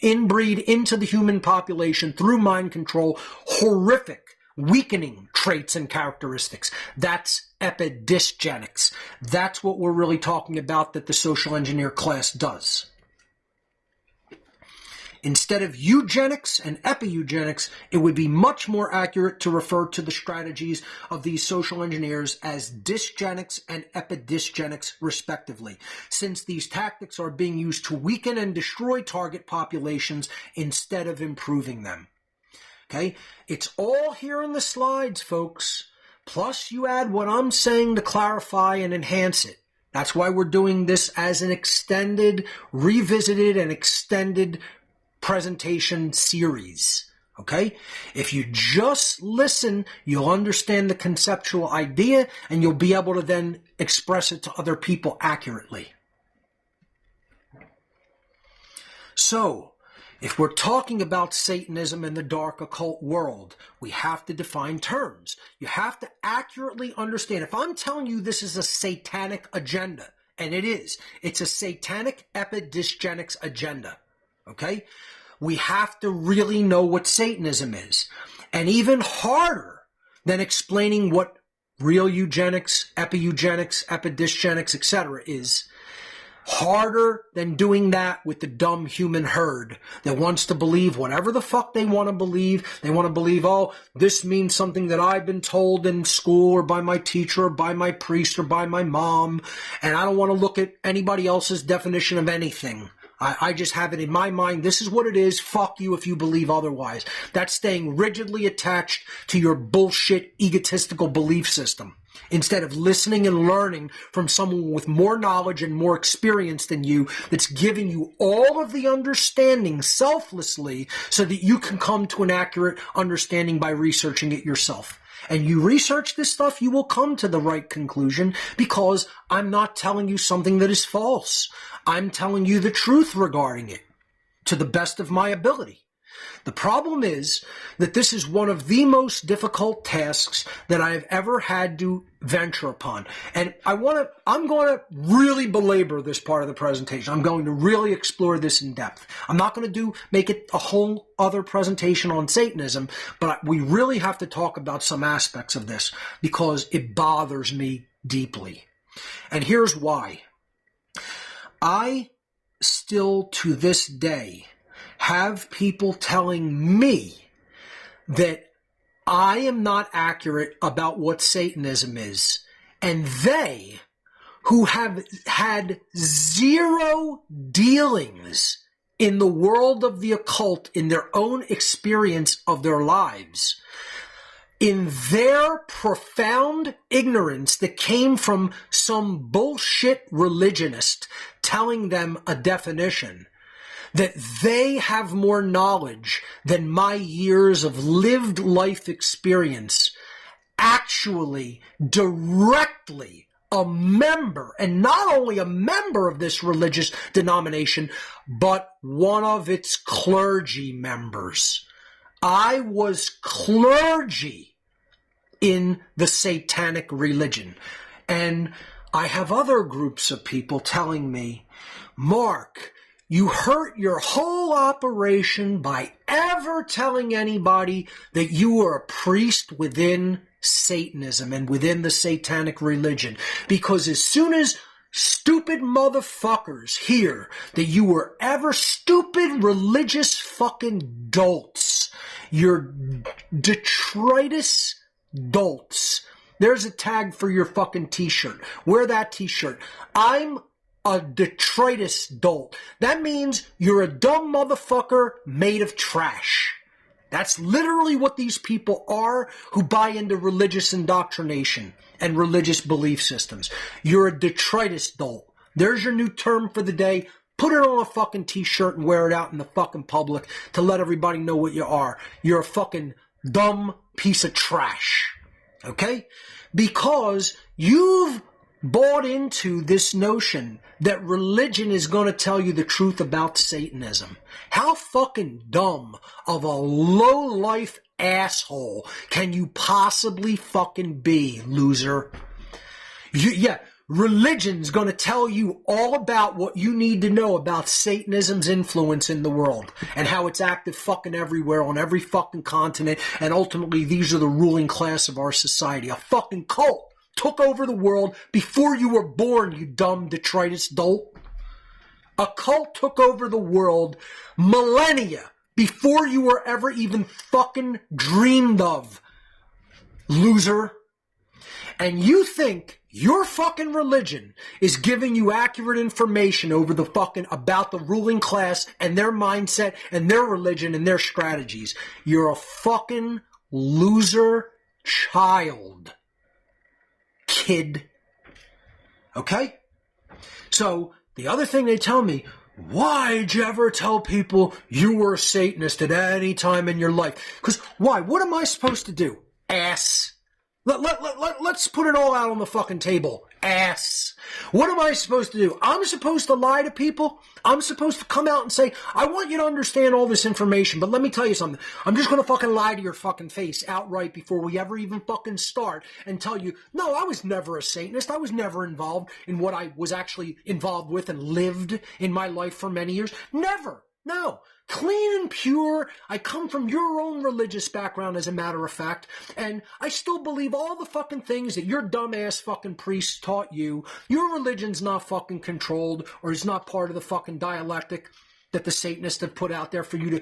inbreed into the human population through mind control horrific, weakening traits and characteristics. That's epidysgenics. That's what we're really talking about that the social engineer class does. Instead of eugenics and epi-eugenics, it would be much more accurate to refer to the strategies of these social engineers as dysgenics and epidysgenics, respectively, since these tactics are being used to weaken and destroy target populations instead of improving them. Okay? It's all here in the slides, folks. Plus, you add what I'm saying to clarify and enhance it. That's why we're doing this as an extended, revisited, and extended presentation series. Okay? If you just listen, you'll understand the conceptual idea, and you'll be able to then express it to other people accurately. So, if we're talking about Satanism and the dark occult world, we have to define terms. You have to accurately understand. If I'm telling you this is a satanic agenda, and it is, it's a satanic epidysgenics agenda, okay? We have to really know what Satanism is. And even harder than explaining what real eugenics, epi-eugenics, epidysgenics, etc. is, harder than doing that with the dumb human herd that wants to believe whatever the fuck they want to believe. They want to believe, oh, this means something that I've been told in school or by my teacher or by my priest or by my mom, and I don't want to look at anybody else's definition of anything. I just have it in my mind. This is what it is. Fuck you if you believe otherwise. That's staying rigidly attached to your bullshit egotistical belief system, instead of listening and learning from someone with more knowledge and more experience than you, that's giving you all of the understanding selflessly so that you can come to an accurate understanding by researching it yourself. And you research this stuff, you will come to the right conclusion, because I'm not telling you something that is false. I'm telling you the truth regarding it to the best of my ability. The problem is that this is one of the most difficult tasks that I have ever had to venture upon. And I'm going to really belabor this part of the presentation. I'm going to really explore this in depth. I'm not going to make it a whole other presentation on Satanism, but we really have to talk about some aspects of this because it bothers me deeply. And here's why. I still, to this day, have people telling me that I am not accurate about what Satanism is, and they, who have had zero dealings in the world of the occult in their own experience of their lives, in their profound ignorance that came from some bullshit religionist telling them a definition, that they have more knowledge than my years of lived life experience, actually directly a member, and not only a member of this religious denomination, but one of its clergy members. I was clergy in the Satanic religion. And I have other groups of people telling me, Mark, you hurt your whole operation by ever telling anybody that you were a priest within Satanism and within the Satanic religion. Because as soon as stupid motherfuckers hear that you were ever stupid religious fucking dolts, you're detritus dolts. There's a tag for your fucking t-shirt. Wear that t-shirt. I'm a detritus dolt. That means you're a dumb motherfucker made of trash. That's literally what these people are who buy into religious indoctrination and religious belief systems. You're a detritus dolt. There's your new term for the day. Put it on a fucking t-shirt and wear it out in the fucking public to let everybody know what you are. You're a fucking dumb piece of trash. Okay? Because you've bought into this notion that religion is going to tell you the truth about Satanism. How fucking dumb of a low-life asshole can you possibly fucking be, loser? Religion's going to tell you all about what you need to know about Satanism's influence in the world and how it's active fucking everywhere on every fucking continent, and ultimately these are the ruling class of our society. A fucking cult took over the world before you were born, you dumb detritus dolt. A cult took over the world millennia before you were ever even fucking dreamed of, loser. And you think your fucking religion is giving you accurate information over the fucking, about the ruling class and their mindset and their religion and their strategies. You're a fucking loser child. Kid. Okay? So, the other thing they tell me, why'd you ever tell people you were a Satanist at any time in your life? Because, why? What am I supposed to do? Ass. Let's put it all out on the fucking table. Ass. What am I supposed to do? I'm supposed to lie to people? I'm supposed to come out and say, I want you to understand all this information, but let me tell you something. I'm just going to fucking lie to your fucking face outright before we ever even fucking start and tell you, no, I was never a Satanist. I was never involved in what I was actually involved with and lived in my life for many years. Never. No. Clean and pure. I come from your own religious background, as a matter of fact, and I still believe all the fucking things that your dumbass fucking priests taught you. Your religion's not fucking controlled, or is not part of the fucking dialectic that the Satanists have put out there for you to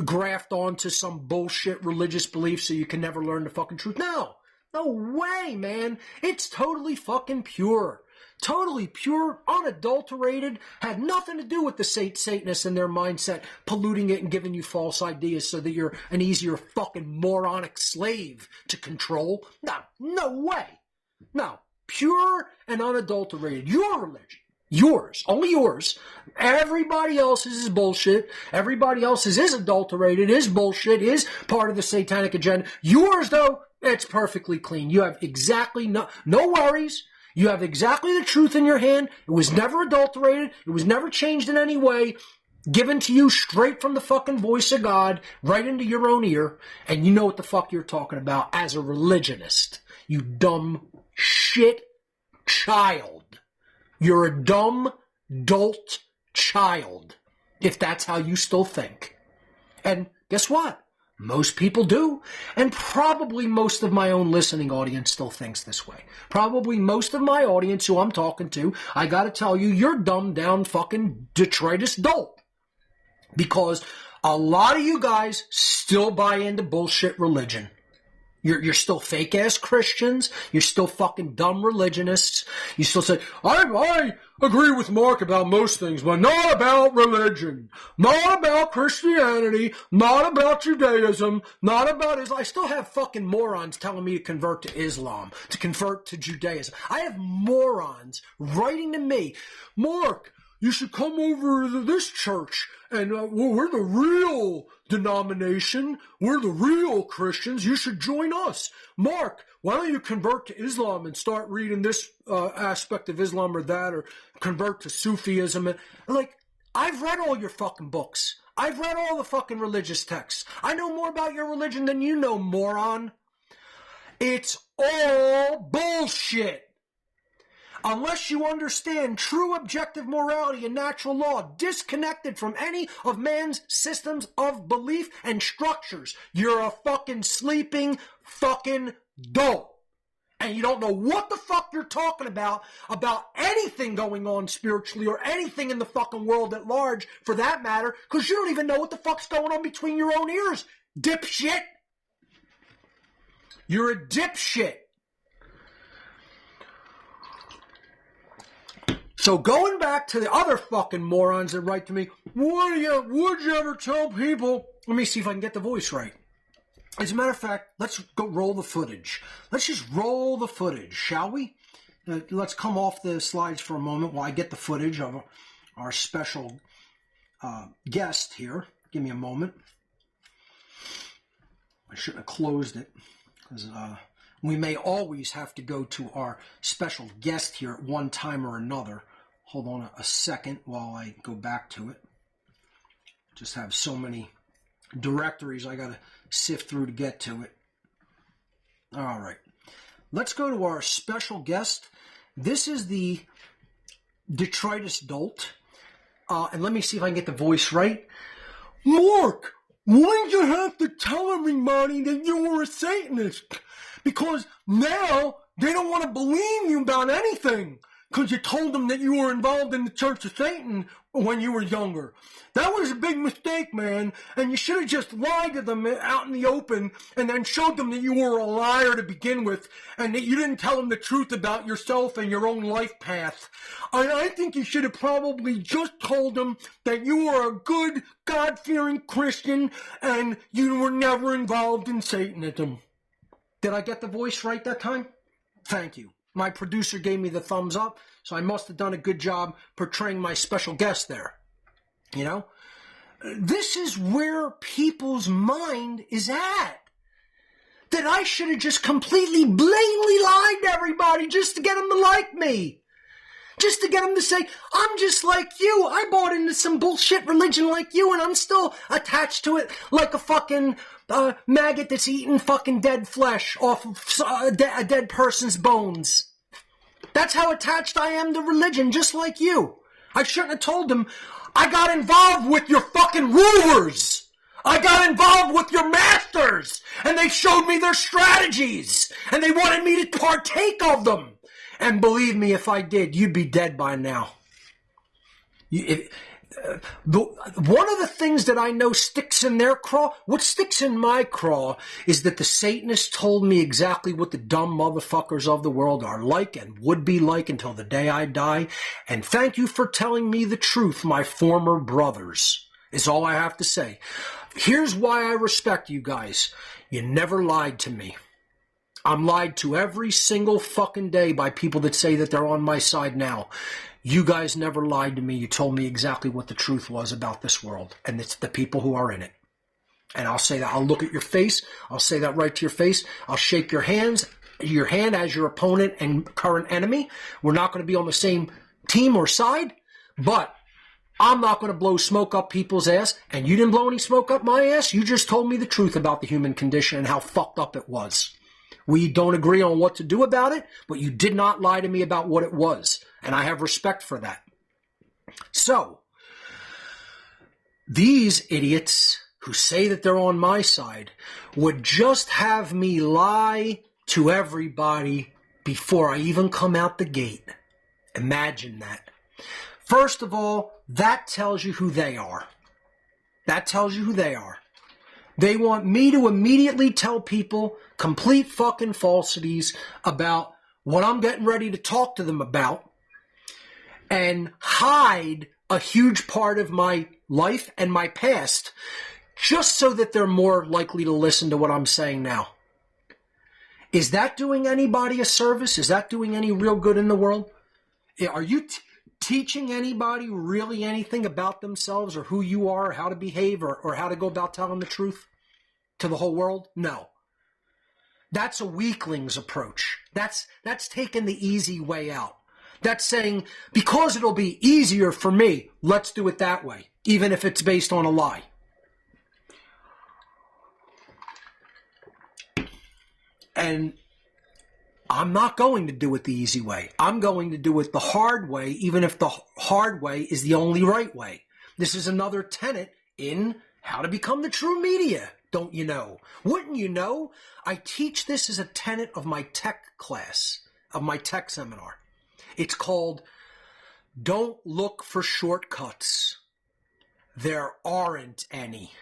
graft onto some bullshit religious belief so you can never learn the fucking truth. No way, man. It's totally fucking pure. totally pure, unadulterated, had nothing to do with the Satanists and their mindset, polluting it and giving you false ideas so that you're an easier fucking moronic slave to control. No way. No, pure and unadulterated. Your religion. Yours, only yours. Everybody else's is bullshit. Everybody else's is adulterated, is bullshit, is part of the satanic agenda. Yours, though, it's perfectly clean. You have exactly no worries. You have exactly the truth in your hand. It was never adulterated. It was never changed in any way. Given to you straight from the fucking voice of God, right into your own ear. And you know what the fuck you're talking about as a religionist. You dumb shit child. You're a dumb, dolt child, if that's how you still think. And guess what? Most people do. And probably most of my own listening audience still thinks this way. Probably most of my audience who I'm talking to, I gotta tell you, you're dumbed down fucking detritus dolt. Because a lot of you guys still buy into bullshit religion. You're still fake-ass Christians. You're still fucking dumb religionists. You still say, I agree with Mark about most things, but not about religion. Not about Christianity. Not about Judaism. Not about Islam. I still have fucking morons telling me to convert to Islam, to convert to Judaism. I have morons writing to me, Mark, you should come over to this church, and we're the real denomination. We're the real Christians. You should join us. Mark, why don't you convert to Islam and start reading this aspect of Islam or that, or convert to Sufism? And, like, I've read all your fucking books. I've read all the fucking religious texts. I know more about your religion than you know, moron. It's all bullshit. Unless you understand true objective morality and natural law, disconnected from any of man's systems of belief and structures, you're a fucking sleeping fucking dope. And you don't know what the fuck you're talking about anything going on spiritually or anything in the fucking world at large, for that matter, because you don't even know what the fuck's going on between your own ears, dipshit. You're a dipshit. So going back to the other fucking morons that write to me, would you ever tell people? Let me see if I can get the voice right. As a matter of fact, let's go roll the footage. Let's just roll the footage, shall we? Let's come off the slides for a moment while I get the footage of our special guest here. Give me a moment. I shouldn't have closed it, because we may always have to go to our special guest here at one time or another. Hold on a second while I go back to it. Just have so many directories I got to sift through to get to it. All right. Let's go to our special guest. This is the detritus dolt. And let me see if I can get the voice right. Mark, why did you have to tell everybody that you were a Satanist? Because now they don't want to believe you about anything, because you told them that you were involved in the Church of Satan when you were younger. That was a big mistake, man, and you should have just lied to them out in the open and then showed them that you were a liar to begin with, and that you didn't tell them the truth about yourself and your own life path. I think you should have probably just told them that you were a good, God-fearing Christian and you were never involved in Satanism. Did I get the voice right that time? Thank you. My producer gave me the thumbs up, so I must have done a good job portraying my special guest there. You know? This is where people's mind is at. That I should have just completely, blatantly lied to everybody just to get them to like me. Just to get them to say, I'm just like you. I bought into some bullshit religion like you, and I'm still attached to it like a fucking maggot that's eating fucking dead flesh off of a dead person's bones. That's how attached I am to religion, just like you. I shouldn't have told them. I got involved with your fucking rulers. I got involved with your masters, and they showed me their strategies, and they wanted me to partake of them. And believe me, if I did, you'd be dead by now. one of the things that I know sticks in their craw, what sticks in my craw is that the Satanists told me exactly what the dumb motherfuckers of the world are like and would be like until the day I die. And thank you for telling me the truth, my former brothers, is all I have to say. Here's why I respect you guys. You never lied to me. I'm lied to every single fucking day by people that say that they're on my side now. You guys never lied to me. You told me exactly what the truth was about this world, and it's the people who are in it. And I'll say that. I'll look at your face. I'll say that right to your face. I'll shake your hand as your opponent and current enemy. We're not going to be on the same team or side, but I'm not going to blow smoke up people's ass, and you didn't blow any smoke up my ass. You just told me the truth about the human condition and how fucked up it was. We don't agree on what to do about it, but you did not lie to me about what it was, and I have respect for that. So, these idiots who say that they're on my side would just have me lie to everybody before I even come out the gate. Imagine that. First of all, that tells you who they are. That tells you who they are. They want me to immediately tell people complete fucking falsities about what I'm getting ready to talk to them about and hide a huge part of my life and my past just so that they're more likely to listen to what I'm saying now. Is that doing anybody a service? Is that doing any real good in the world? Are you teaching anybody really anything about themselves or who you are, or how to behave, or how to go about telling the truth to the whole world? No. That's a weakling's approach. That's taking the easy way out. That's saying, because it'll be easier for me, let's do it that way, even if it's based on a lie. And I'm not going to do it the easy way. I'm going to do it the hard way, even if the hard way is the only right way. This is another tenet in how to become the true media, don't you know? Wouldn't you know? I teach this as a tenet of my tech class, of my tech seminar. It's called Don't Look for Shortcuts. There aren't any.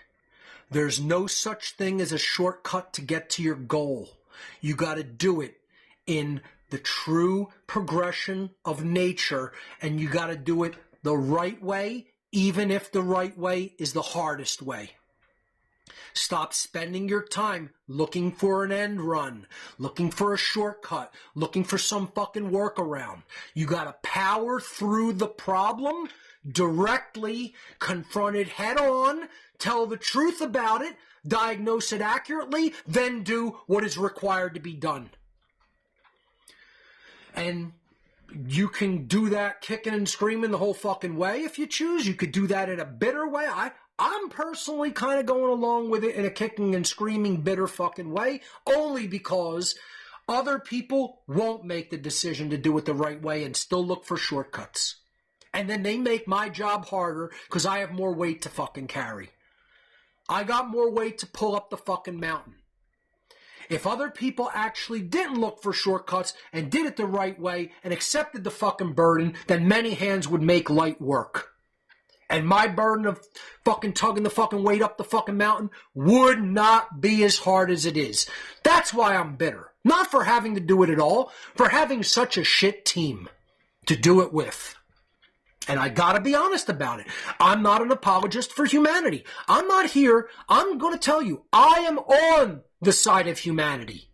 There's no such thing as a shortcut to get to your goal. You got to do it in the true progression of nature, and you got to do it the right way, even if the right way is the hardest way. Stop spending your time looking for an end run, looking for a shortcut, looking for some fucking workaround. You got to power through the problem directly, confront it head on, tell the truth about it, diagnose it accurately, then do what is required to be done. And you can do that kicking and screaming the whole fucking way if you choose. You could do that in a bitter way. I'm personally kind of going along with it in a kicking and screaming bitter fucking way, only because other people won't make the decision to do it the right way and still look for shortcuts. And then they make my job harder because I have more weight to fucking carry. I got more weight to pull up the fucking mountain. If other people actually didn't look for shortcuts and did it the right way and accepted the fucking burden, then many hands would make light work. And my burden of fucking tugging the fucking weight up the fucking mountain would not be as hard as it is. That's why I'm bitter. Not for having to do it at all, for having such a shit team to do it with. And I gotta be honest about it. I'm not an apologist for humanity. I'm not here. I'm gonna tell you, I am on the side of humanity.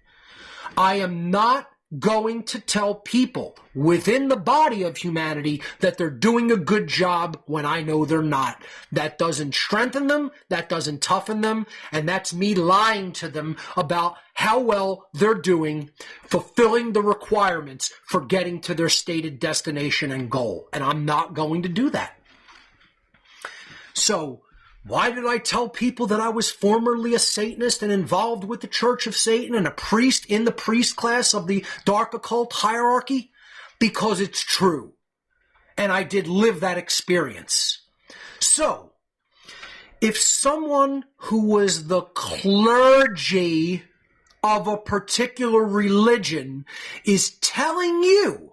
I am not going to tell people within the body of humanity that they're doing a good job when I know they're not. That doesn't strengthen them, that doesn't toughen them, and that's me lying to them about how well they're doing fulfilling the requirements for getting to their stated destination and goal. And I'm not going to do that. So, why did I tell people that I was formerly a Satanist and involved with the Church of Satan and a priest in the priest class of the dark occult hierarchy? Because it's true. And I did live that experience. So, if someone who was the clergy of a particular religion is telling you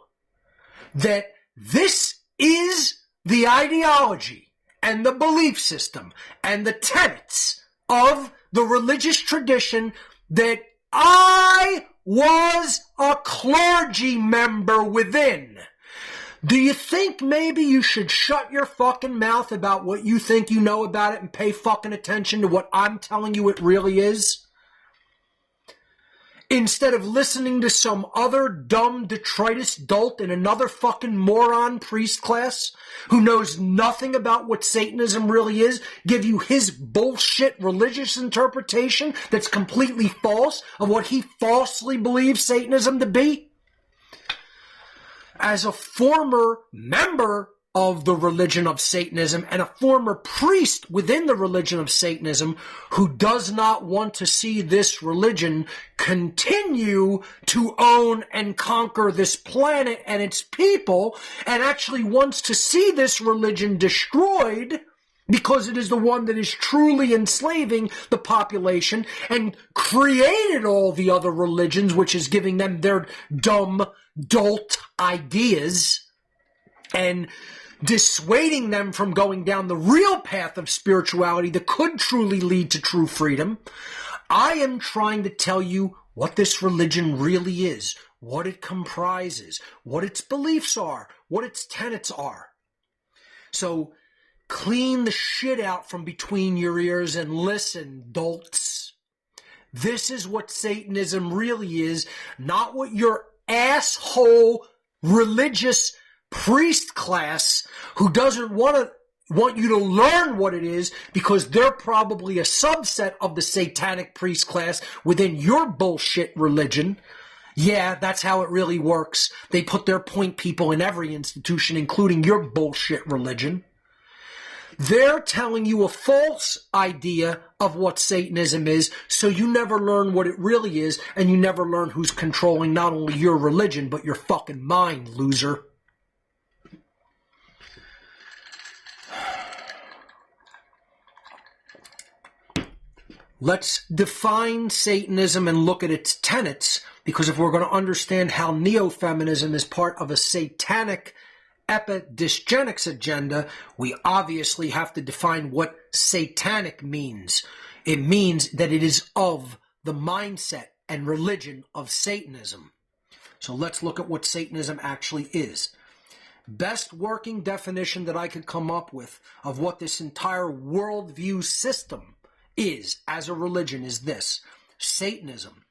that this is the ideology and the belief system and the tenets of the religious tradition that I was a clergy member within. Do you think maybe you should shut your fucking mouth about what you think you know about it and pay fucking attention to what I'm telling you it really is? Instead of listening to some other dumb detritus dolt in another fucking moron priest class who knows nothing about what Satanism really is, give you his bullshit religious interpretation that's completely false of what he falsely believes Satanism to be? As a former member of the religion of Satanism and a former priest within the religion of Satanism who does not want to see this religion continue to own and conquer this planet and its people, and actually wants to see this religion destroyed because it is the one that is truly enslaving the population and created all the other religions, which is giving them their dumb dolt ideas and dissuading them from going down the real path of spirituality that could truly lead to true freedom. I am trying to tell you what this religion really is, what it comprises, what its beliefs are, what its tenets are. So clean the shit out from between your ears and listen, dolts. This is what Satanism really is, not what your asshole religious priest class who doesn't want you to learn what it is because they're probably a subset of the satanic priest class within your bullshit religion. Yeah, that's how it really works. They put their point people in every institution, including your bullshit religion. They're telling you a false idea of what Satanism is, so you never learn what it really is, and you never learn who's controlling not only your religion, but your fucking mind, loser. Let's define Satanism and look at its tenets, because if we're going to understand how Neo-Feminism is part of a satanic Epi-Eugenics agenda, we obviously have to define what satanic means. It means that it is of the mindset and religion of Satanism. So let's look at what Satanism actually is. Best working definition that I could come up with of what this entire worldview system is as a religion is this: Satanism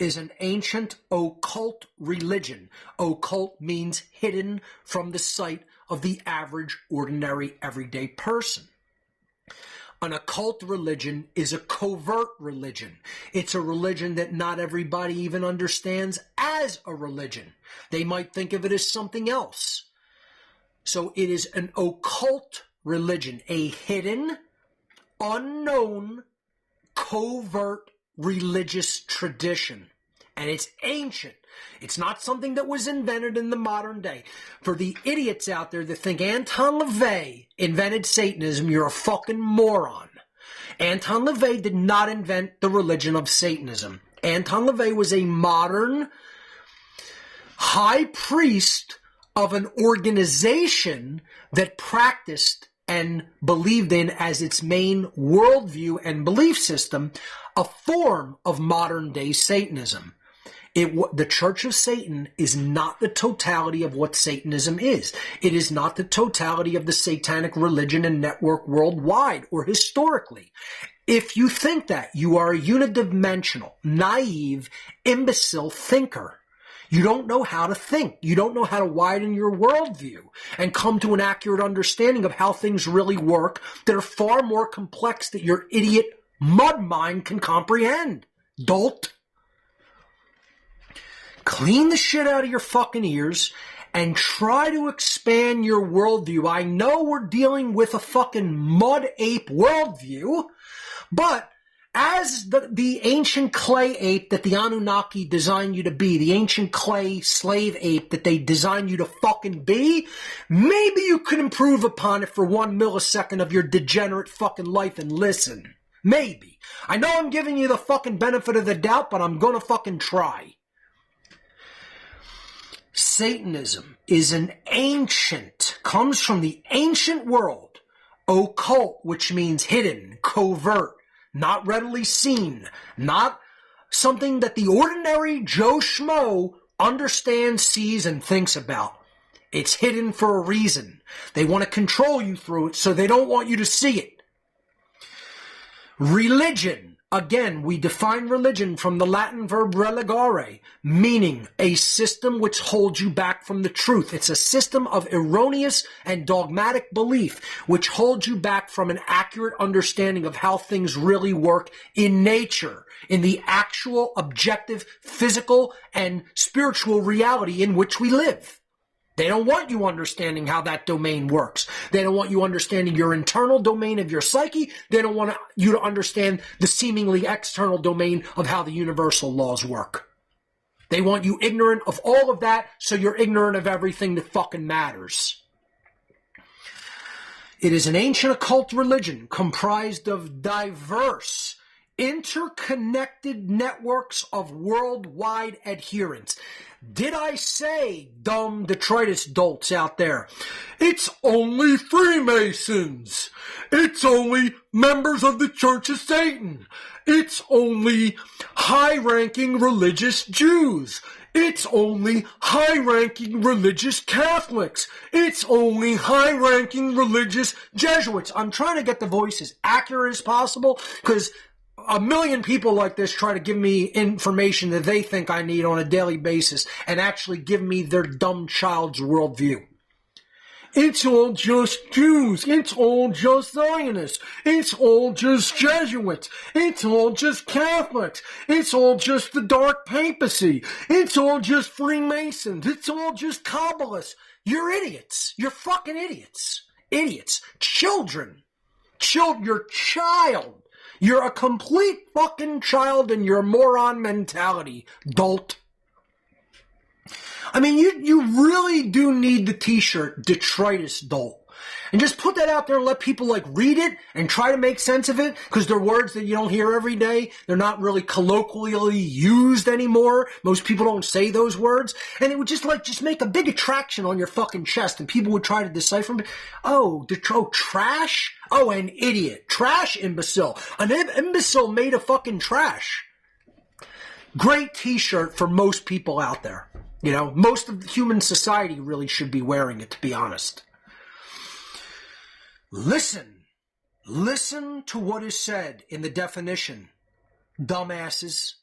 is an ancient occult religion. Occult means hidden from the sight of the average, ordinary, everyday person. An occult religion is a covert religion. It's a religion that not everybody even understands as a religion. They might think of it as something else. So it is an occult religion, a hidden, unknown, covert religious tradition. And it's ancient. It's not something that was invented in the modern day. For the idiots out there that think Anton LaVey invented Satanism, you're a fucking moron. Anton LaVey did not invent the religion of Satanism. Anton LaVey was a modern high priest of an organization that practiced and believed in as its main worldview and belief system a form of modern-day Satanism. The Church of Satan is not the totality of what Satanism is. It is not the totality of the satanic religion and network worldwide or historically. If you think that, you are a unidimensional, naive, imbecile thinker. You don't know how to think. You don't know how to widen your worldview and come to an accurate understanding of how things really work that are far more complex than your idiot mud mind can comprehend. Dolt. Clean the shit out of your fucking ears and try to expand your worldview. I know we're dealing with a fucking mud ape worldview, but as the ancient clay ape that the Anunnaki designed you to be, the ancient clay slave ape that they designed you to fucking be, maybe you could improve upon it for 1 millisecond of your degenerate fucking life and listen. Maybe. I know I'm giving you the fucking benefit of the doubt, but I'm gonna fucking try. Satanism is comes from the ancient world Occult, which means hidden, covert, not readily seen, not something that the ordinary Joe Schmo understands, sees, and thinks about. It's hidden for a reason. They want to control you through it, so they don't want you to see it. Religion. Again, we define religion from the Latin verb religare, meaning a system which holds you back from the truth. It's a system of erroneous and dogmatic belief which holds you back from an accurate understanding of how things really work in nature, in the actual, objective, physical, and spiritual reality in which we live. They don't want you understanding how that domain works. They don't want you understanding your internal domain of your psyche. They don't want you to understand the seemingly external domain of how the universal laws work. They want you ignorant of all of that, so you're ignorant of everything that fucking matters. It is an ancient occult religion comprised of diverse, interconnected networks of worldwide adherents. Did I say, dumb detritus dolts out there, it's only Freemasons, it's only members of the Church of Satan, it's only high-ranking religious Jews, it's only high-ranking religious Catholics, it's only high-ranking religious Jesuits? I'm trying to get the voice as accurate as possible, because a million people like this try to give me information that they think I need on a daily basis and actually give me their dumb child's worldview. It's all just Jews. It's all just Zionists. It's all just Jesuits. It's all just Catholics. It's all just the dark papacy. It's all just Freemasons. It's all just Kabbalists. You're idiots. You're fucking idiots. Idiots. Children. Your child. You're a complete fucking child in your moron mentality, dolt. I mean, you really do need the t-shirt, detritus dolt. And just put that out there and let people read it and try to make sense of it, because they're words that you don't hear every day. They're not really colloquially used anymore. Most people don't say those words. And it would just make a big attraction on your fucking chest, and people would try to decipher them. Oh, trash? Oh, an idiot. Trash imbecile. An imbecile made of fucking trash. Great t-shirt for most people out there. You know, most of human society really should be wearing it, to be honest. Listen to what is said in the definition. Dumbasses,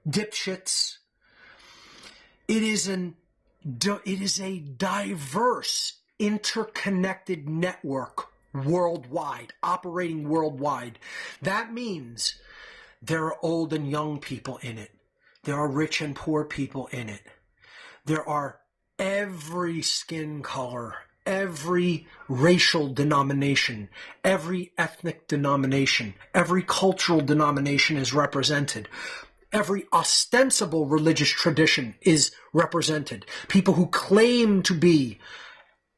dipshits. It is a diverse, interconnected network worldwide, operating worldwide. That means there are old and young people in it. There are rich and poor people in it. There are every skin color, every racial denomination, every ethnic denomination, every cultural denomination is represented. Every ostensible religious tradition is represented. People who claim to be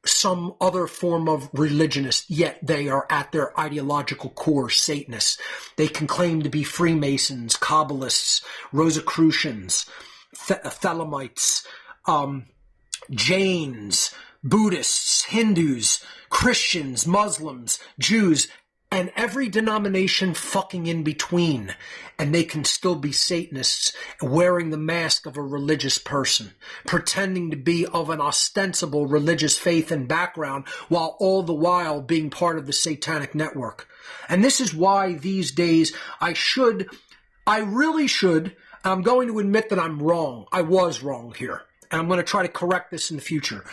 some other form of religionist, yet they are at their ideological core Satanists. They can claim to be Freemasons, Kabbalists, Rosicrucians, Thelemites, Jains, Buddhists, Hindus, Christians, Muslims, Jews, and every denomination fucking in between. And they can still be Satanists wearing the mask of a religious person, pretending to be of an ostensible religious faith and background, while all the while being part of the Satanic network. And this is why these days I really should, I'm going to admit that I'm wrong. I was wrong here. And I'm going to try to correct this in the future.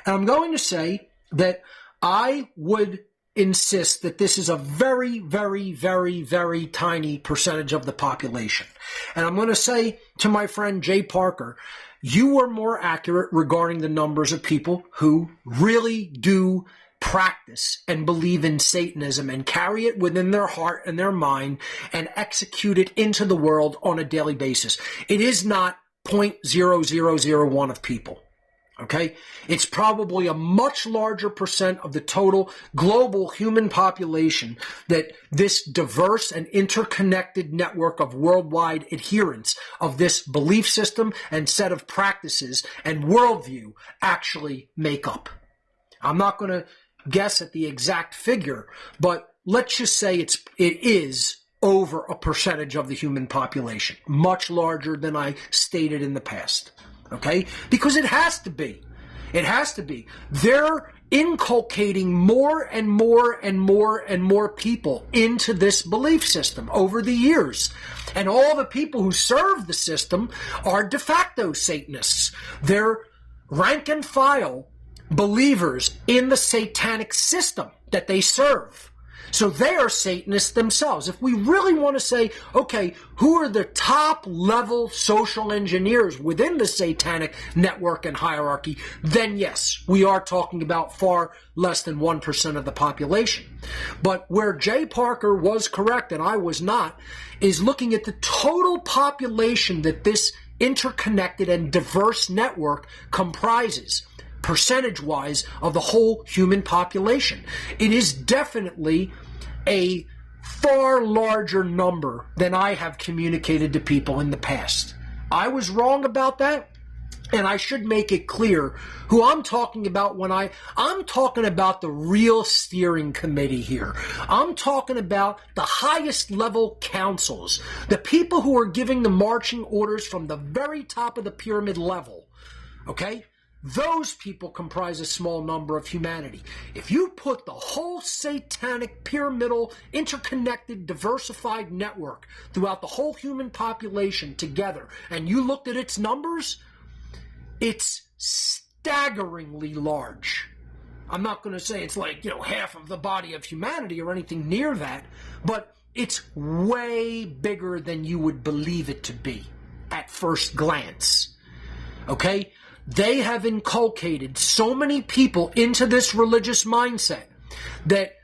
And I'm going to say that I would insist that this is a very, very, very, very tiny percentage of the population. And I'm going to say to my friend Jay Parker, you are more accurate regarding the numbers of people who really do practice and believe in Satanism and carry it within their heart and their mind and execute it into the world on a daily basis. It is not 0.0001 of people. Okay? It's probably a much larger percent of the total global human population that this diverse and interconnected network of worldwide adherents of this belief system and set of practices and worldview actually make up. I'm not going to guess at the exact figure, but let's just say it is over a percentage of the human population, much larger than I stated in the past. Okay? Because it has to be. It has to be. They're inculcating more and more and more and more people into this belief system over the years. And all the people who serve the system are de facto Satanists. They're rank and file believers in the satanic system that they serve. So they are Satanists themselves. If we really want to say, okay, who are the top level social engineers within the satanic network and hierarchy, then yes, we are talking about far less than 1% of the population. But where Jay Parker was correct and I was not, is looking at the total population that this interconnected and diverse network comprises, percentage-wise, of the whole human population. It is definitely a far larger number than I have communicated to people in the past. I was wrong about that, and I should make it clear who I'm talking about when I'm talking about the real steering committee here. I'm talking about the highest level councils, the people who are giving the marching orders from the very top of the pyramid level, okay? Those people comprise a small number of humanity. If you put the whole satanic, pyramidal, interconnected, diversified network throughout the whole human population together, and you looked at its numbers, it's staggeringly large. I'm not going to say it's like, half of the body of humanity or anything near that, but it's way bigger than you would believe it to be at first glance. Okay? They have inculcated so many people into this religious mindset that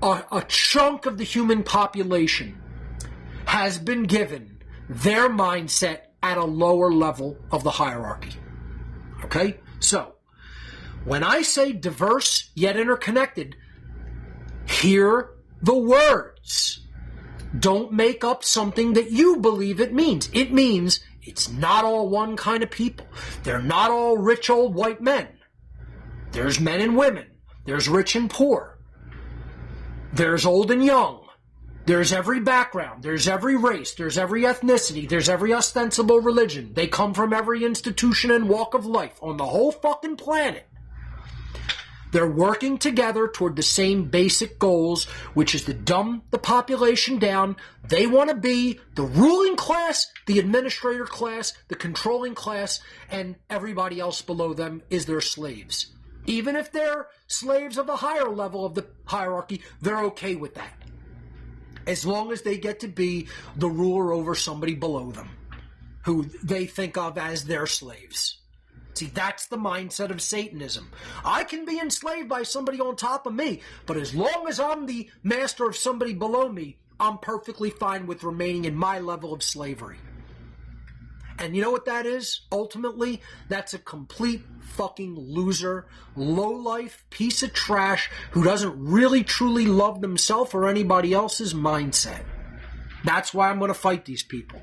a chunk of the human population has been given their mindset at a lower level of the hierarchy. Okay? So, when I say diverse yet interconnected, hear the words. Don't make up something that you believe it means. It means it's not all one kind of people. They're not all rich old white men. There's men and women. There's rich and poor. There's old and young. There's every background. There's every race. There's every ethnicity. There's every ostensible religion. They come from every institution and walk of life on the whole fucking planet. They're working together toward the same basic goals, which is to dumb the population down. They want to be the ruling class, the administrator class, the controlling class, and everybody else below them is their slaves. Even if they're slaves of a higher level of the hierarchy, they're okay with that, as long as they get to be the ruler over somebody below them, who they think of as their slaves. See, that's the mindset of Satanism. I can be enslaved by somebody on top of me, but as long as I'm the master of somebody below me, I'm perfectly fine with remaining in my level of slavery. And you know what that is? Ultimately, that's a complete fucking loser, low-life piece of trash who doesn't really truly love themselves or anybody else's mindset. That's why I'm going to fight these people.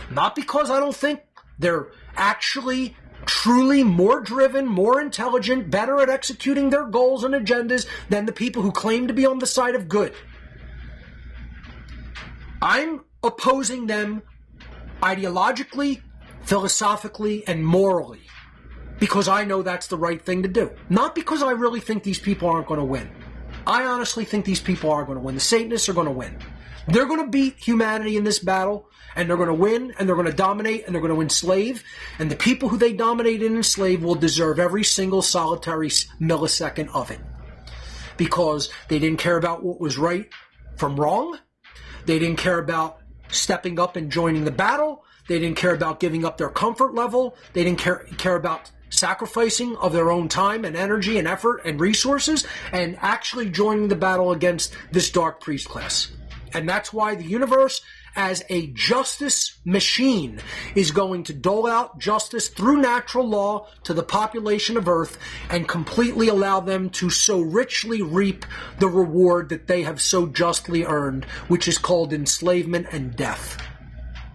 Not because I don't think they're actually truly more driven, more intelligent, better at executing their goals and agendas than the people who claim to be on the side of good. I'm opposing them ideologically, philosophically, and morally because I know that's the right thing to do. Not because I really think these people aren't going to win. I honestly think these people are going to win. The Satanists are going to win. They're going to beat humanity in this battle, and they're going to win, and they're going to dominate, and they're going to enslave, and the people who they dominate and enslave will deserve every single solitary millisecond of it. Because they didn't care about what was right from wrong. They didn't care about stepping up and joining the battle. They didn't care about giving up their comfort level. They didn't care about sacrificing of their own time and energy and effort and resources and actually joining the battle against this dark priest class. And that's why the universe, as a justice machine, is going to dole out justice through natural law to the population of Earth and completely allow them to so richly reap the reward that they have so justly earned, which is called enslavement and death.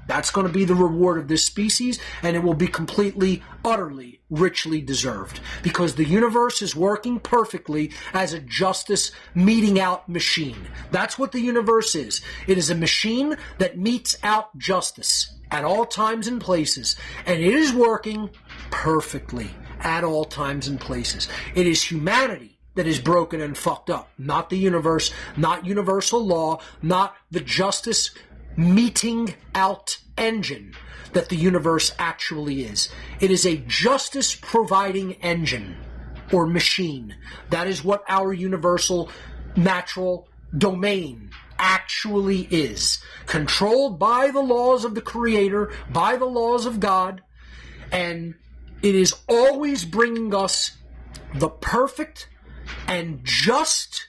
That's going to be the reward of this species, and it will be completely, utterly, richly deserved. Because the universe is working perfectly as a justice meting out machine. That's what the universe is. It is a machine that metes out justice at all times and places. And it is working perfectly at all times and places. It is humanity that is broken and fucked up. Not the universe, not universal law, not the justice meting out engine that the universe actually is. It is a justice providing engine or machine. That is what our universal natural domain actually is. Controlled by the laws of the Creator, by the laws of God, and it is always bringing us the perfect and just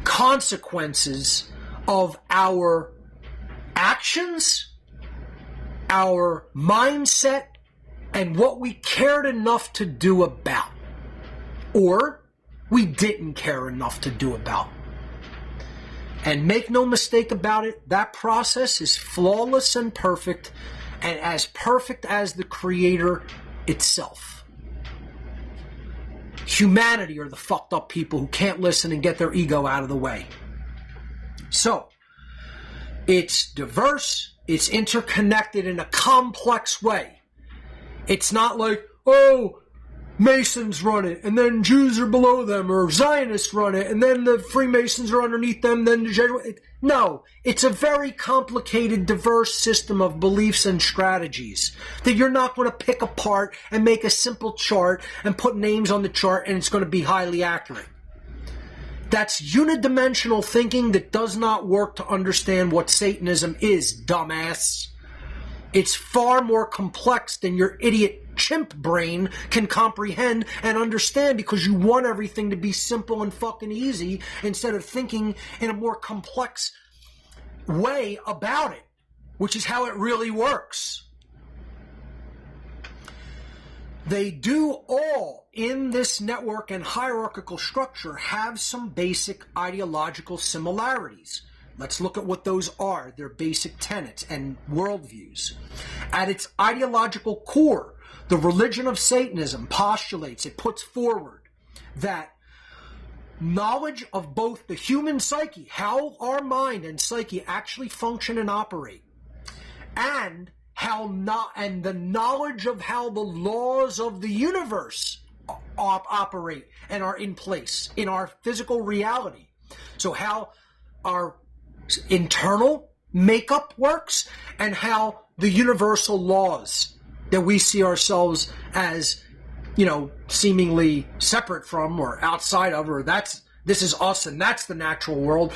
consequences of our actions, our mindset, and what we cared enough to do about, or we didn't care enough to do about. And make no mistake about it, that process is flawless and perfect as the Creator itself. Humanity are the fucked up people who can't listen and get their ego out of the way. So, it's diverse, it's interconnected in a complex way. It's not like, oh, Masons run it, and then Jews are below them, or Zionists run it, and then the Freemasons are underneath them, then the Jesuits. No, it's a very complicated, diverse system of beliefs and strategies that you're not going to pick apart and make a simple chart and put names on the chart and it's going to be highly accurate. That's unidimensional thinking that does not work to understand what Satanism is, dumbass. It's far more complex than your idiot chimp brain can comprehend and understand, because you want everything to be simple and fucking easy instead of thinking in a more complex way about it, which is how it really works. They do all, in this network and hierarchical structure, have some basic ideological similarities. Let's look at what those are, their basic tenets and worldviews. At its ideological core, the religion of Satanism postulates, it puts forward, that knowledge of both the human psyche, how our mind and psyche actually function and operate, and the knowledge of how the laws of the universe operate and are in place in our physical reality. So how our internal makeup works and how the universal laws that we see ourselves as, seemingly separate from or outside of, or this is us and that's the natural world.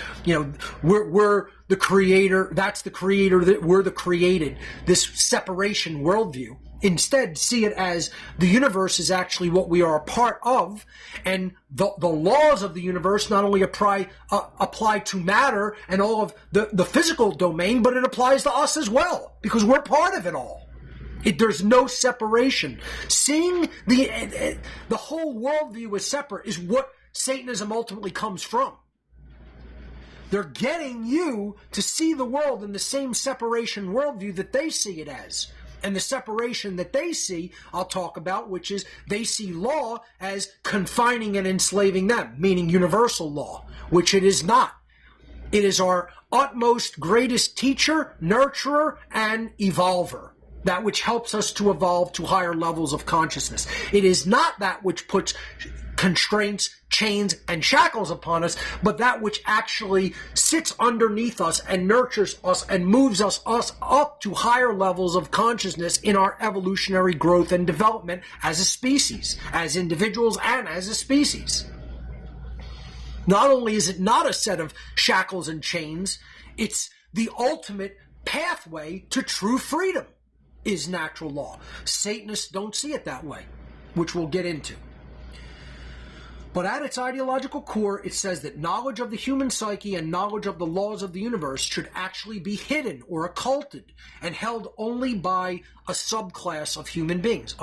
We're the creator, that's the creator, that we're the created, this separation worldview. Instead, see it as the universe is actually what we are a part of, and the laws of the universe not only apply to matter and all of the physical domain, but it applies to us as well, because we're part of it all. There's no separation. Seeing the whole worldview as separate is what Satanism ultimately comes from. They're getting you to see the world in the same separation worldview that they see it as. And the separation that they see, I'll talk about, which is they see law as confining and enslaving them, meaning universal law, which it is not. It is our utmost greatest teacher, nurturer, and evolver. That which helps us to evolve to higher levels of consciousness. It is not that which puts constraints, chains, and shackles upon us, but that which actually sits underneath us and nurtures us and moves us up to higher levels of consciousness in our evolutionary growth and development as a species, as individuals and as a species. Not only is it not a set of shackles and chains, it's the ultimate pathway to true freedom. Is natural law. Satanists don't see it that way, which we'll get into. But at its ideological core, it says that knowledge of the human psyche and knowledge of the laws of the universe should actually be hidden or occulted and held only by a subclass of human beings.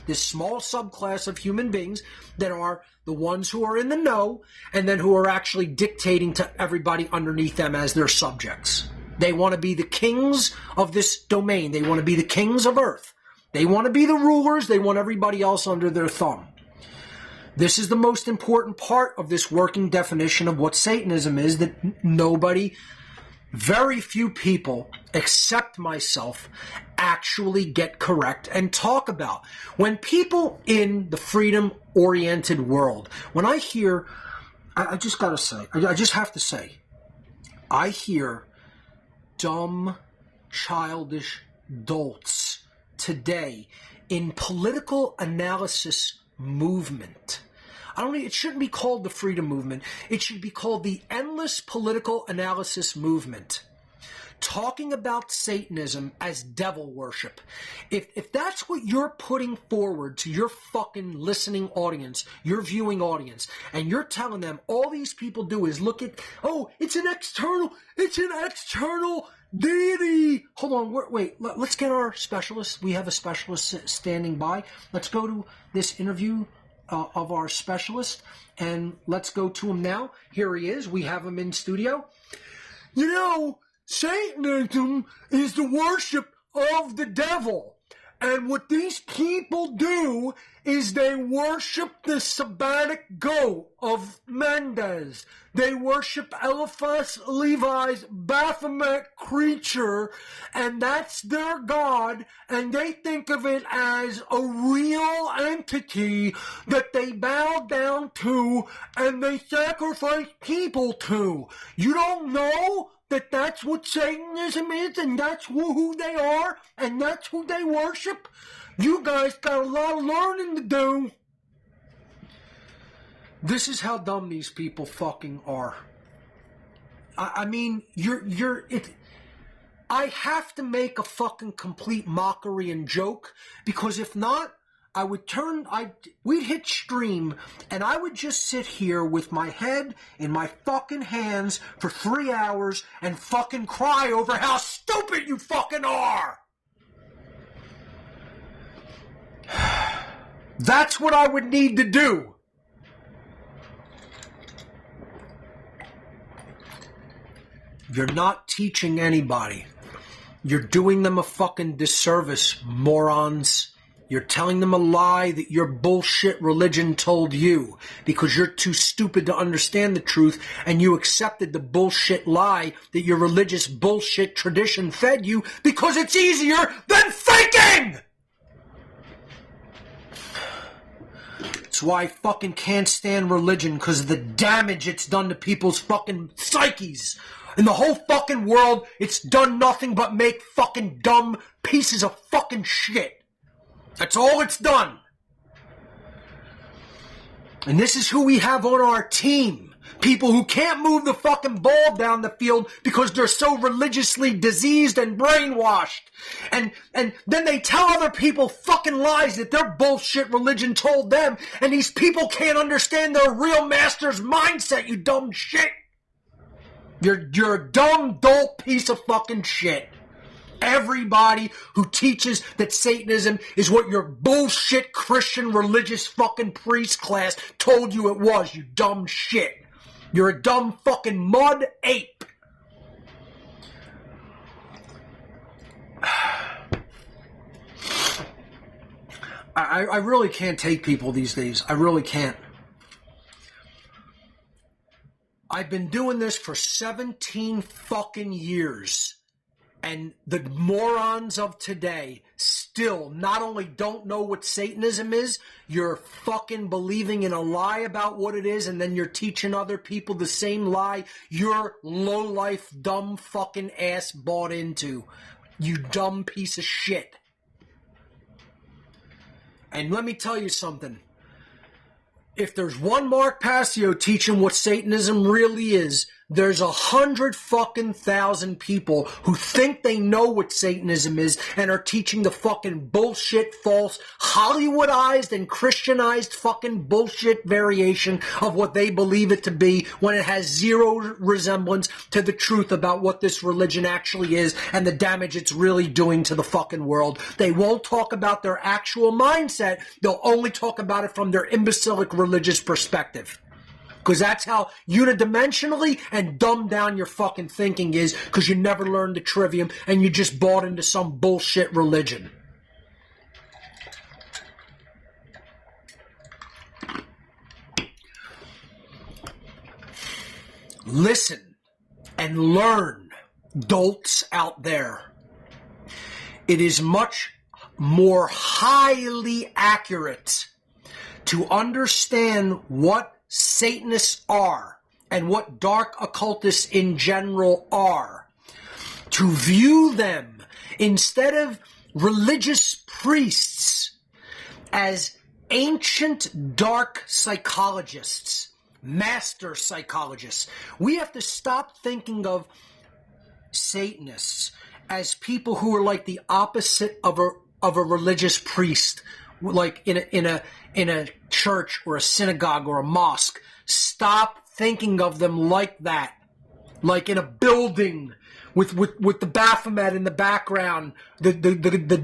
This small subclass of human beings that are the ones who are in the know and then who are actually dictating to everybody underneath them as their subjects. They want to be the kings of this domain. They want to be the kings of earth. They want to be the rulers. They want everybody else under their thumb. This is the most important part of this working definition of what Satanism is, that very few people, except myself, actually get correct and talk about. When people in the freedom-oriented world, when I hear, I just got to say, I just have to say, I hear dumb, childish dolts today in political analysis movement. It shouldn't be called the freedom movement. It should be called the endless political analysis movement. Talking about Satanism as devil worship. If that's what you're putting forward to your fucking listening audience, your viewing audience, and you're telling them all these people do is look at, oh, it's an external deity. Hold on, wait, let's get our specialist. We have a specialist standing by. Let's go to this interview of our specialist, and let's go to him now. Here he is. We have him in studio. Satanism is the worship of the devil. And what these people do is they worship the Sabbatic goat of Mendes. They worship Eliphaz Levi's Baphomet creature, and that's their god, and they think of it as a real entity that they bow down to and they sacrifice people to. You don't know that that's what Satanism is, and that's who they are, and that's who they worship? You guys got a lot of learning to do. This is how dumb these people fucking are. I mean, I have to make a fucking complete mockery and joke, because if not, we'd hit stream, and I would just sit here with my head in my fucking hands for 3 hours and fucking cry over how stupid you fucking are. That's what I would need to do. You're not teaching anybody. You're doing them a fucking disservice, morons. You're telling them a lie that your bullshit religion told you because you're too stupid to understand the truth, and you accepted the bullshit lie that your religious bullshit tradition fed you because it's easier than thinking! That's why I fucking can't stand religion, because of the damage it's done to people's fucking psyches. In the whole fucking world, it's done nothing but make fucking dumb pieces of fucking shit. That's all it's done. And this is who we have on our team. People who can't move the fucking ball down the field because they're so religiously diseased and brainwashed. And then they tell other people fucking lies that their bullshit religion told them, and these people can't understand their real master's mindset, you dumb shit. You're a dumb, dolt piece of fucking shit. Everybody who teaches that Satanism is what your bullshit Christian religious fucking priest class told you it was, you dumb shit. You're a dumb fucking mud ape. I really can't take people these days. I really can't. I've been doing this for 17 fucking years. And the morons of today still not only don't know what Satanism is, you're fucking believing in a lie about what it is, and then you're teaching other people the same lie your low-life, dumb fucking ass bought into. You dumb piece of shit. And let me tell you something. If there's one Mark Passio teaching what Satanism really is, there's 100,000 people who think they know what Satanism is and are teaching the fucking bullshit, false, Hollywoodized and Christianized fucking bullshit variation of what they believe it to be, when it has zero resemblance to the truth about what this religion actually is and the damage it's really doing to the fucking world. They won't talk about their actual mindset. They'll only talk about it from their imbecilic religious perspective. Because that's how unidimensionally and dumbed down your fucking thinking is, because you never learned the trivium and you just bought into some bullshit religion. Listen and learn, dolts out there. It is much more highly accurate to understand what Satanists are and what dark occultists in general are, to view them instead of religious priests as ancient dark psychologists, master psychologists. We have to stop thinking of Satanists as people who are like the opposite of a religious priest, like in a church or a synagogue or a mosque. Stop thinking of them like that, like in a building with the Baphomet in the background, the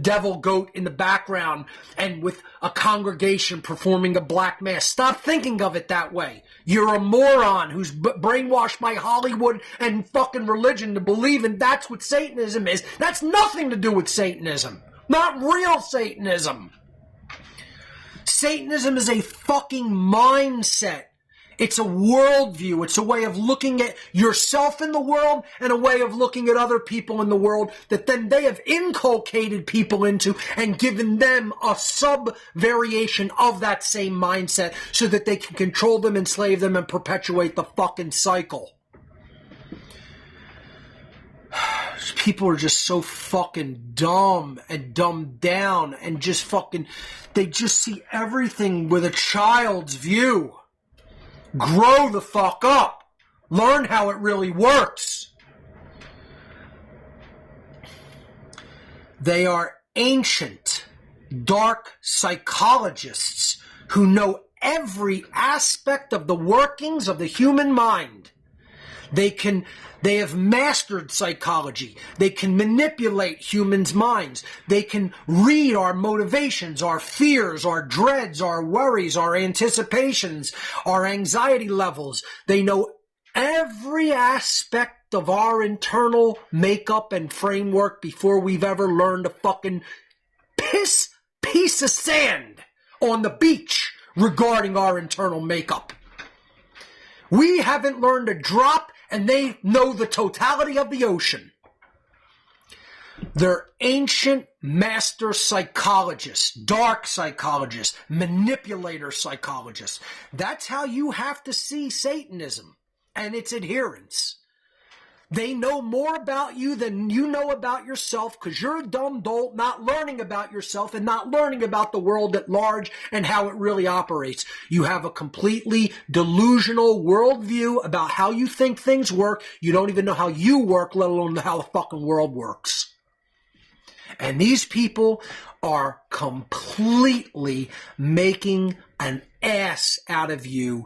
devil goat in the background, and with a congregation performing a black mass. Stop thinking of it that way. You're a moron who's brainwashed by Hollywood and fucking religion to believe in that's what Satanism is. That's nothing to do with Satanism. Not real Satanism. Satanism is a fucking mindset. It's a worldview. It's a way of looking at yourself in the world and a way of looking at other people in the world that then they have inculcated people into and given them a sub-variation of that same mindset so that they can control them, enslave them, and perpetuate the fucking cycle. People are just so fucking dumb and dumbed down and just fucking, they just see everything with a child's view. Grow the fuck up. Learn how it really works. They are ancient, dark psychologists who know every aspect of the workings of the human mind. They have mastered psychology. They can manipulate humans' minds. They can read our motivations, our fears, our dreads, our worries, our anticipations, our anxiety levels. They know every aspect of our internal makeup and framework before we've ever learned a fucking piece of sand on the beach regarding our internal makeup. We haven't learned a drop, and they know the totality of the ocean. They're ancient master psychologists, dark psychologists, manipulator psychologists. That's how you have to see Satanism and its adherents. They know more about you than you know about yourself because you're a dumb dolt not learning about yourself and not learning about the world at large and how it really operates. You have a completely delusional worldview about how you think things work. You don't even know how you work, let alone how the fucking world works. And these people are completely making an ass out of you,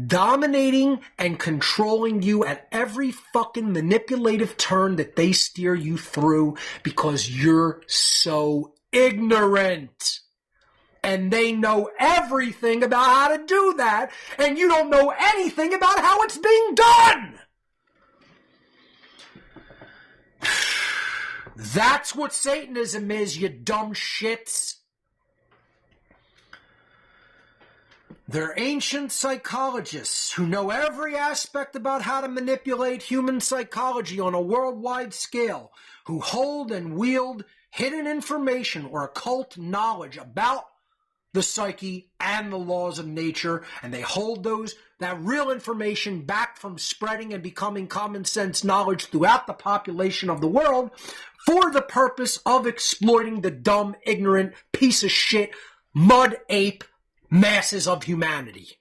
dominating and controlling you at every fucking manipulative turn that they steer you through because you're so ignorant. And they know everything about how to do that, and you don't know anything about how it's being done. That's what Satanism is, you dumb shits. They're ancient psychologists who know every aspect about how to manipulate human psychology on a worldwide scale, who hold and wield hidden information or occult knowledge about the psyche and the laws of nature, and they hold that real information back from spreading and becoming common sense knowledge throughout the population of the world for the purpose of exploiting the dumb, ignorant, piece of shit, mud ape masses of humanity.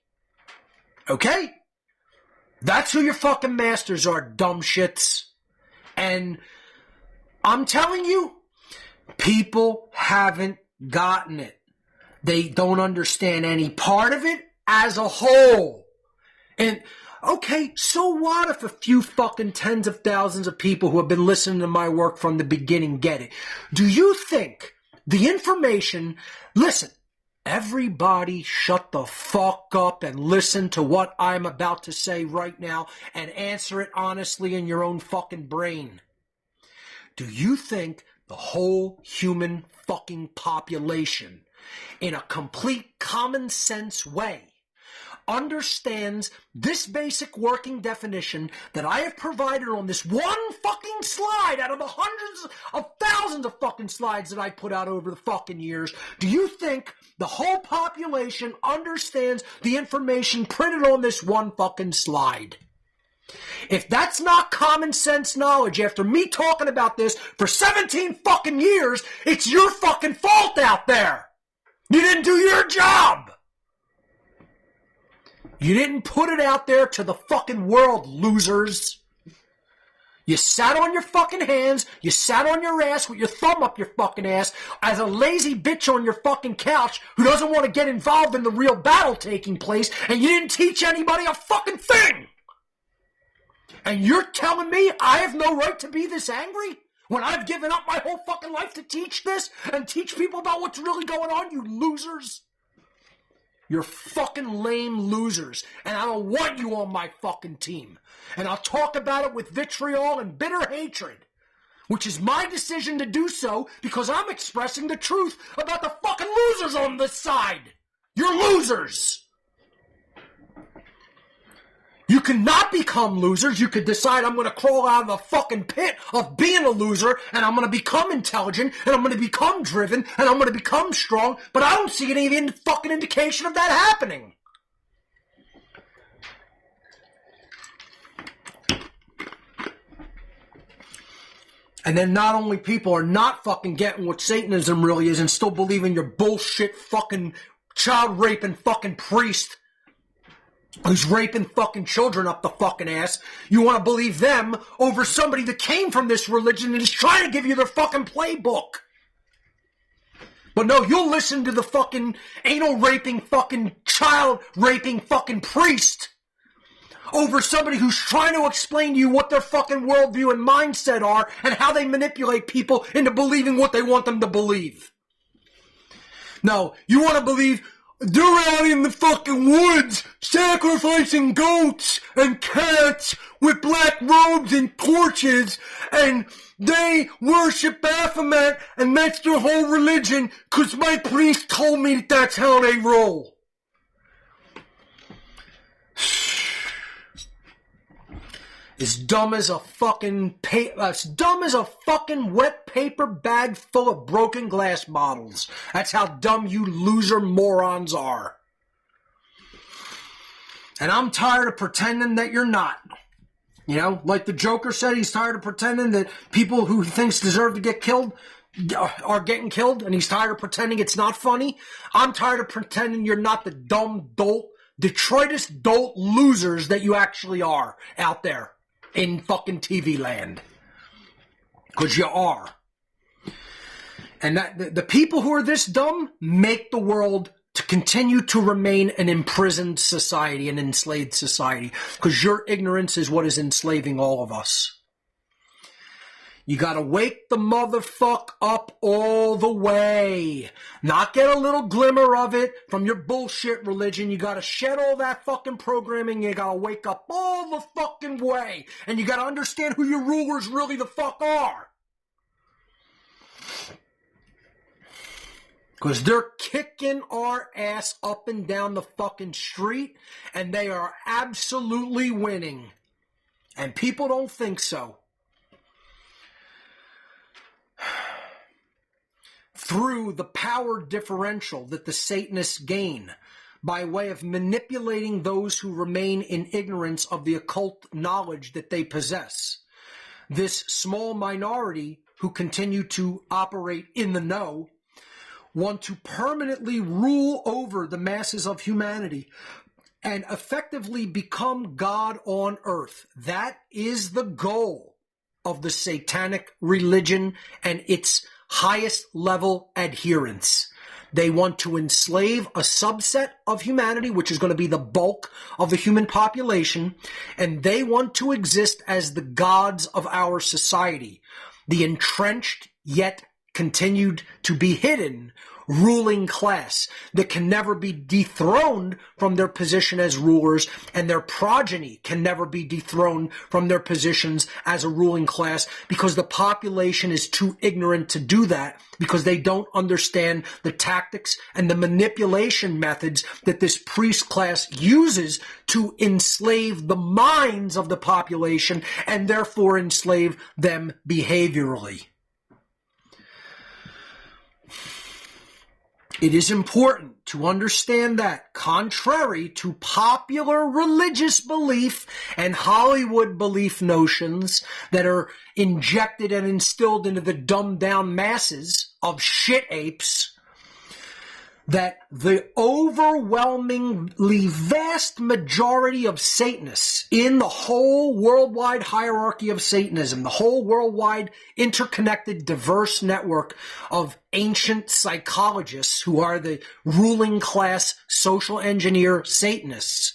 Okay? That's who your fucking masters are, dumb shits. And I'm telling you, people haven't gotten it. They don't understand any part of it as a whole. And, okay, so what if a few fucking tens of thousands of people who have been listening to my work from the beginning get it? Do you think the information, listen, Everybody shut the fuck up and listen to what I'm about to say right now and answer it honestly in your own fucking brain. Do you think the whole human fucking population, in a complete common sense way, understands this basic working definition that I have provided on this one fucking slide out of the hundreds of thousands of fucking slides that I put out over the fucking years? Do you think the whole population understands the information printed on this one fucking slide? If that's not common sense knowledge after me talking about this for 17 fucking years, it's your fucking fault out there. You didn't do your job. You didn't put it out there to the fucking world, losers. You sat on your fucking hands, you sat on your ass with your thumb up your fucking ass as a lazy bitch on your fucking couch who doesn't want to get involved in the real battle taking place, and you didn't teach anybody a fucking thing. And you're telling me I have no right to be this angry when I've given up my whole fucking life to teach this and teach people about what's really going on, you losers? You're fucking lame losers, and I don't want you on my fucking team. And I'll talk about it with vitriol and bitter hatred, which is my decision to do so because I'm expressing the truth about the fucking losers on this side. You're losers. You cannot become losers. You could decide I'm going to crawl out of the fucking pit of being a loser and I'm going to become intelligent and I'm going to become driven and I'm going to become strong, but I don't see any fucking indication of that happening. And then not only people are not fucking getting what Satanism really is and still believing your bullshit fucking child raping fucking priest who's raping fucking children up the fucking ass. You want to believe them over somebody that came from this religion and is trying to give you their fucking playbook. But no, you'll listen to the fucking anal raping fucking child raping fucking priest over somebody who's trying to explain to you what their fucking worldview and mindset are and how they manipulate people into believing what they want them to believe. No, you want to believe they're out in the fucking woods sacrificing goats and cats with black robes and torches, and they worship Baphomet, and that's their whole religion because my priest told me that that's how they roll. As dumb as a fucking wet paper bag full of broken glass bottles. That's how dumb you loser morons are. And I'm tired of pretending that you're not. You know, like the Joker said, he's tired of pretending that people who he thinks deserve to get killed are getting killed, and he's tired of pretending it's not funny. I'm tired of pretending you're not the dumb dolt, detritus dolt losers that you actually are out there in fucking TV land. Because you are. And that the people who are this dumb make the world to continue to remain an imprisoned society, an enslaved society. Because your ignorance is what is enslaving all of us. You gotta wake the motherfuck up all the way. Not get a little glimmer of it from your bullshit religion. You gotta shed all that fucking programming. You gotta wake up all the fucking way. And you gotta understand who your rulers really the fuck are. Because they're kicking our ass up and down the fucking street. And they are absolutely winning. And people don't think so. Through the power differential that the Satanists gain by way of manipulating those who remain in ignorance of the occult knowledge that they possess. This small minority who continue to operate in the know want to permanently rule over the masses of humanity and effectively become God on earth. That is the goal of the Satanic religion and its highest level adherents. They want to enslave a subset of humanity, which is going to be the bulk of the human population, and they want to exist as the gods of our society, the entrenched yet continued to be hidden ruling class that can never be dethroned from their position as rulers, and their progeny can never be dethroned from their positions as a ruling class, because the population is too ignorant to do that, because they don't understand the tactics and the manipulation methods that this priest class uses to enslave the minds of the population and therefore enslave them behaviorally. It is important to understand that, contrary to popular religious belief and Hollywood belief notions that are injected and instilled into the dumbed-down masses of shit apes, that the overwhelmingly vast majority of Satanists in the whole worldwide hierarchy of Satanism, the whole worldwide interconnected diverse network of ancient psychologists who are the ruling class social engineer Satanists,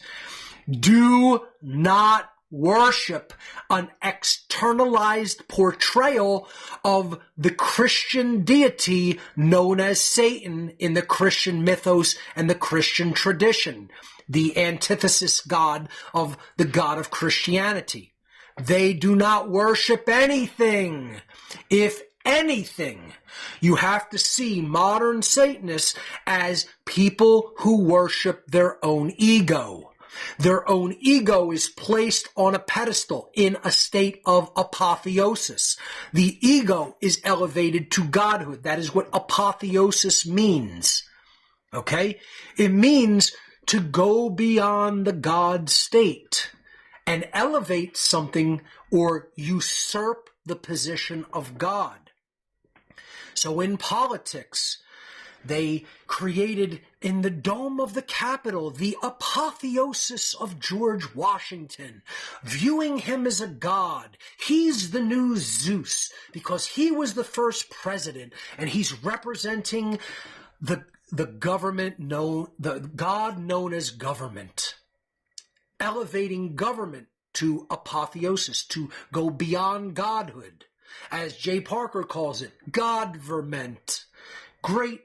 do not worship an externalized portrayal of the Christian deity known as Satan in the Christian mythos and the Christian tradition, the antithesis god of the God of Christianity. They do not worship anything. If anything, you have to see modern Satanists as people who worship their own ego. Their own ego is placed on a pedestal in a state of apotheosis. The ego is elevated to godhood. That is what apotheosis means. Okay? It means to go beyond the God state and elevate something or usurp the position of God. So in politics, they created in the dome of the Capitol the apotheosis of George Washington, viewing him as a god. He's the new Zeus because he was the first president, and he's representing the government known, the God known as government, elevating government to apotheosis, to go beyond godhood, as Jay Parker calls it, godverment. Great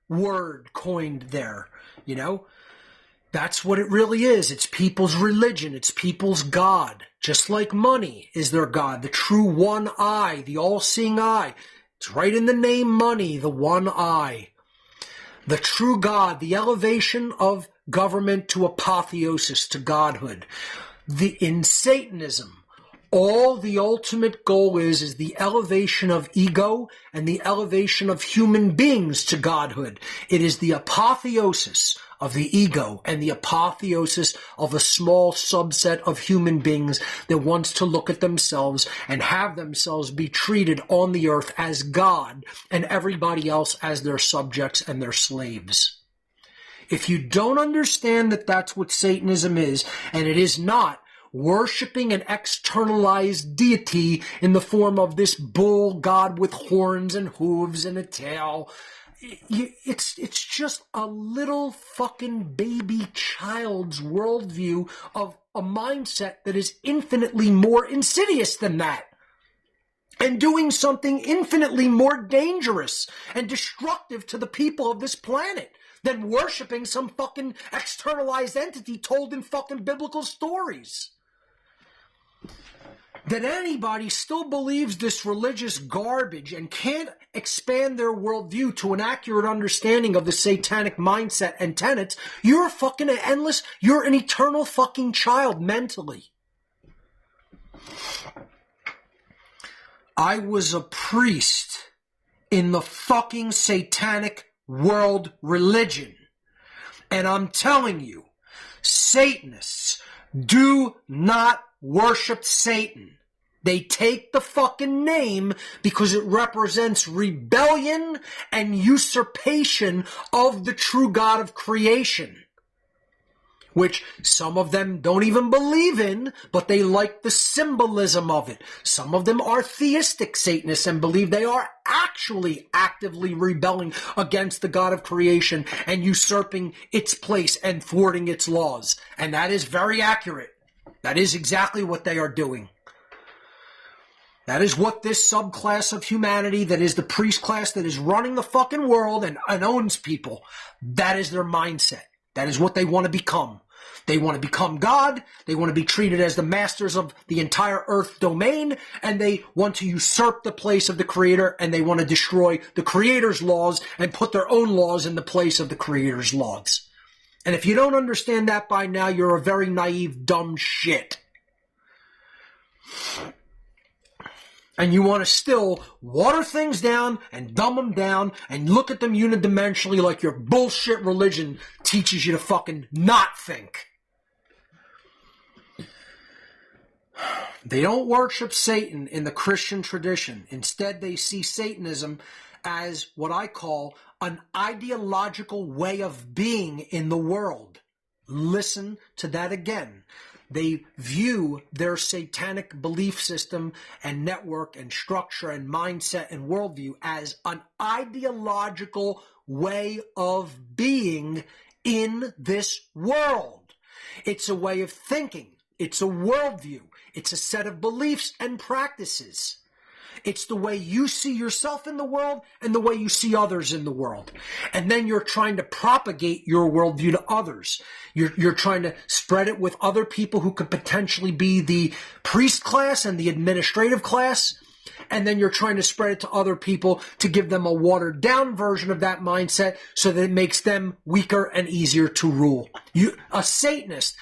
word coined there, you know. That's what it really is. It's people's religion. It's people's God. Just like money is their God, the true one eye, the all-seeing eye. It's right in the name money, the one eye. The true God, the elevation of government to apotheosis, to godhood. In Satanism, all the ultimate goal is the elevation of ego and the elevation of human beings to godhood. It is the apotheosis of the ego and the apotheosis of a small subset of human beings that wants to look at themselves and have themselves be treated on the earth as God and everybody else as their subjects and their slaves. If you don't understand that that's what Satanism is, and it is not worshiping an externalized deity in the form of this bull god with horns and hooves and a tail, it's just a little fucking baby child's worldview of a mindset that is infinitely more insidious than that, and doing something infinitely more dangerous and destructive to the people of this planet than worshiping some fucking externalized entity told in fucking biblical stories. That anybody still believes this religious garbage and can't expand their worldview to an accurate understanding of the satanic mindset and tenets, you're fucking endless, you're an eternal fucking child mentally. I was a priest in the fucking satanic world religion. And I'm telling you, Satanists do not worship Satan. They take the fucking name because it represents rebellion and usurpation of the true God of creation, which some of them don't even believe in, but they like the symbolism of it. Some of them are theistic Satanists and believe they are actually actively rebelling against the God of creation and usurping its place and thwarting its laws. And that is very accurate. That is exactly what they are doing. That is what this subclass of humanity, that is the priest class that is running the fucking world and owns people, that is their mindset. That is what they want to become. They want to become God. They want to be treated as the masters of the entire earth domain, and they want to usurp the place of the Creator, and they want to destroy the Creator's laws and put their own laws in the place of the Creator's laws. And if you don't understand that by now, you're a very naive, dumb shit. And you want to still water things down and dumb them down and look at them unidimensionally like your bullshit religion teaches you to fucking not think. They don't worship Satan in the Christian tradition. Instead, they see Satanism as what I call an ideological way of being in the world. Listen to that again. They view their satanic belief system and network and structure and mindset and worldview as an ideological way of being in this world. It's a way of thinking. It's a worldview. It's a set of beliefs and practices. It's the way you see yourself in the world and the way you see others in the world. And then you're trying to propagate your worldview to others. You're trying to spread it with other people who could potentially be the priest class and the administrative class. And then you're trying to spread it to other people to give them a watered down version of that mindset so that it makes them weaker and easier to rule. A Satanist,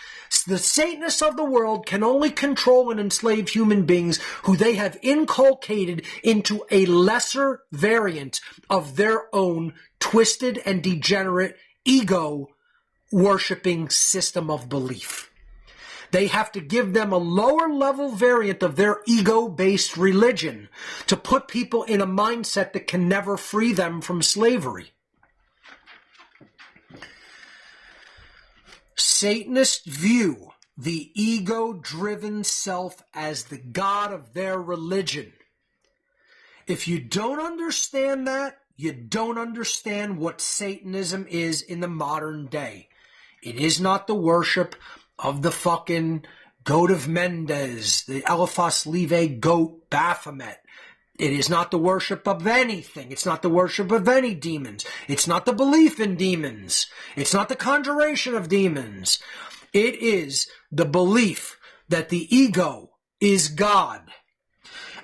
the Satanists of the world can only control and enslave human beings who they have inculcated into a lesser variant of their own twisted and degenerate ego-worshipping system of belief. They have to give them a lower level variant of their ego-based religion to put people in a mindset that can never free them from slavery. Satanists view the ego-driven self as the god of their religion. If you don't understand that, you don't understand what Satanism is in the modern day. It is not the worship of the fucking goat of Mendes, the Eliphas Levi goat Baphomet. It is not the worship of anything. It's not the worship of any demons. It's not the belief in demons. It's not the conjuration of demons. It is the belief that the ego is God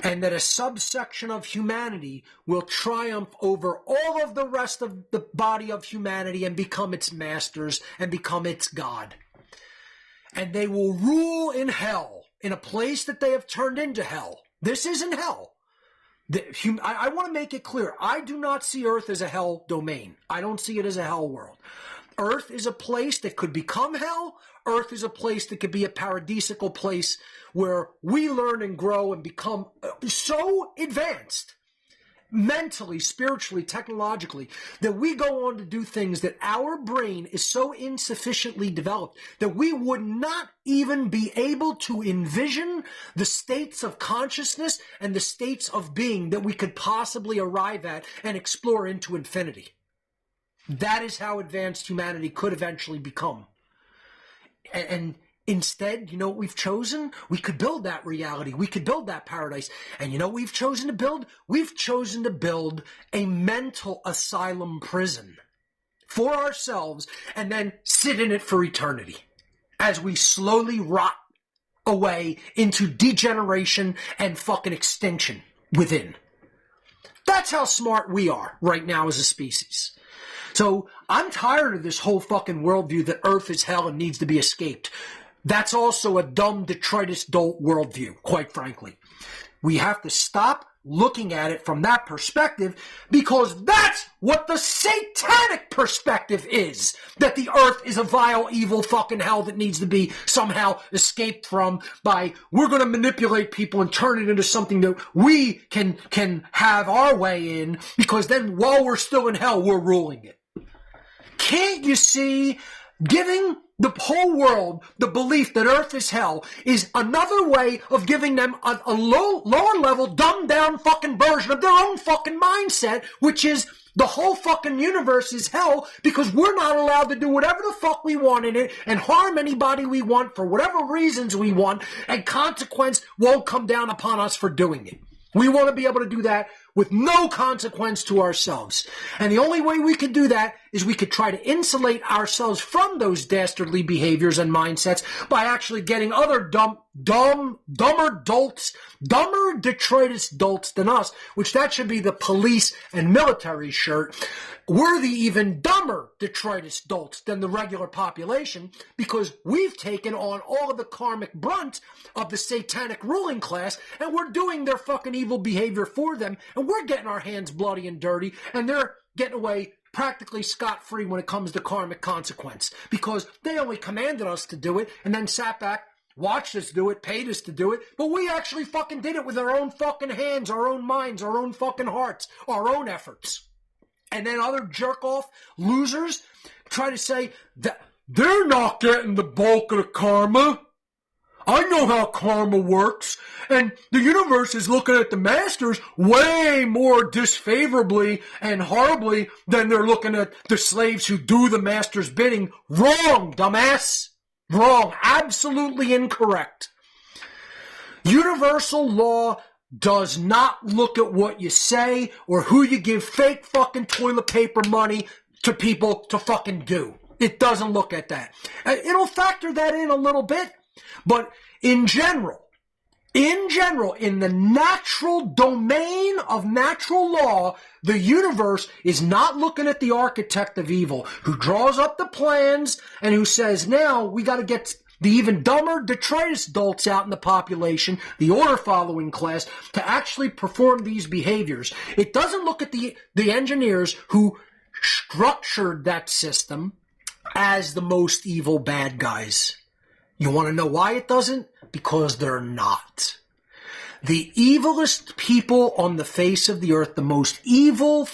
and that a subsection of humanity will triumph over all of the rest of the body of humanity and become its masters and become its God. And they will rule in hell, in a place that they have turned into hell. This isn't hell. I want to make it clear. I do not see Earth as a hell domain. I don't see it as a hell world. Earth is a place that could become hell. Earth is a place that could be a paradisical place where we learn and grow and become so advanced mentally, spiritually, technologically, that we go on to do things that our brain is so insufficiently developed that we would not even be able to envision the states of consciousness and the states of being that we could possibly arrive at and explore into infinity. That is how advanced humanity could eventually become. And instead, you know what we've chosen? We could build that reality. We could build that paradise. And you know what we've chosen to build? We've chosen to build a mental asylum prison for ourselves and then sit in it for eternity as we slowly rot away into degeneration and fucking extinction within. That's how smart we are right now as a species. So I'm tired of this whole fucking worldview that Earth is hell and needs to be escaped. That's also a dumb detritus dolt worldview, quite frankly. We have to stop looking at it from that perspective because that's what the satanic perspective is. That the earth is a vile, evil fucking hell that needs to be somehow escaped from by we're going to manipulate people and turn it into something that we can have our way in because then while we're still in hell, we're ruling it. Can't you see giving the whole world the belief that earth is hell is another way of giving them a lower level, dumbed down fucking version of their own fucking mindset, which is the whole fucking universe is hell because we're not allowed to do whatever the fuck we want in it and harm anybody we want for whatever reasons we want, and consequence won't come down upon us for doing it. We want to be able to do that with no consequence to ourselves. And the only way we could do that is we could try to insulate ourselves from those dastardly behaviors and mindsets by actually getting other dumber detritus dolts than us, which that should be the police and military shirt. We're the even dumber detritus dolts than the regular population because we've taken on all of the karmic brunt of the satanic ruling class and we're doing their fucking evil behavior for them and we're getting our hands bloody and dirty and they're getting away practically scot-free when it comes to karmic consequence because they only commanded us to do it and then sat back, watched us do it, paid us to do it, but we actually fucking did it with our own fucking hands, our own minds, our own fucking hearts, our own efforts. And then other jerk-off losers try to say that they're not getting the bulk of the karma. I know how karma works. And the universe is looking at the masters way more disfavorably and horribly than they're looking at the slaves who do the master's bidding. Wrong, dumbass. Wrong. Absolutely incorrect. Universal law does not look at what you say or who you give fake fucking toilet paper money to people to fucking do. It doesn't look at that. It'll factor that in a little bit, but in general, in the natural domain of natural law, the universe is not looking at the architect of evil who draws up the plans and who says, now we got to get the even dumber detritus dolts out in the population, the order-following class, to actually perform these behaviors. It doesn't look at the engineers who structured that system as the most evil bad guys. You want to know why it doesn't? Because they're not. The evilest people on the face of the earth, the most evil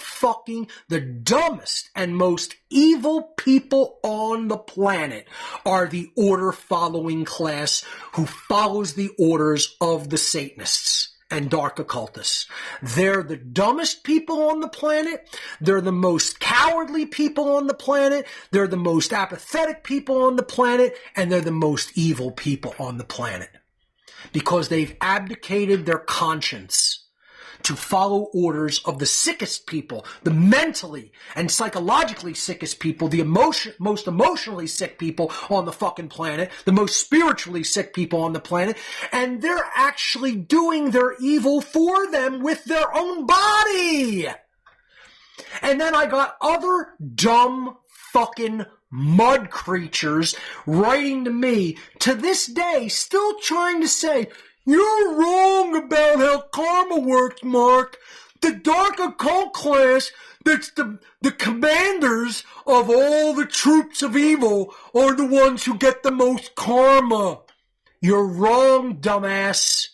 the dumbest and most evil people on the planet are the order-following class who follows the orders of the Satanists and dark occultists. They're the dumbest people on the planet. They're the most cowardly people on the planet. They're the most apathetic people on the planet. And they're the most evil people on the planet. Because they've abdicated their conscience to follow orders of the sickest people, the mentally and psychologically sickest people, the most emotionally sick people on the fucking planet, the most spiritually sick people on the planet, and they're actually doing their evil for them with their own body. And then I got other dumb fucking mud creatures writing to me to this day, still trying to say, you're wrong about how karma works, Mark. The dark occult class, that's the commanders of all the troops of evil, are the ones who get the most karma. You're wrong, dumbass.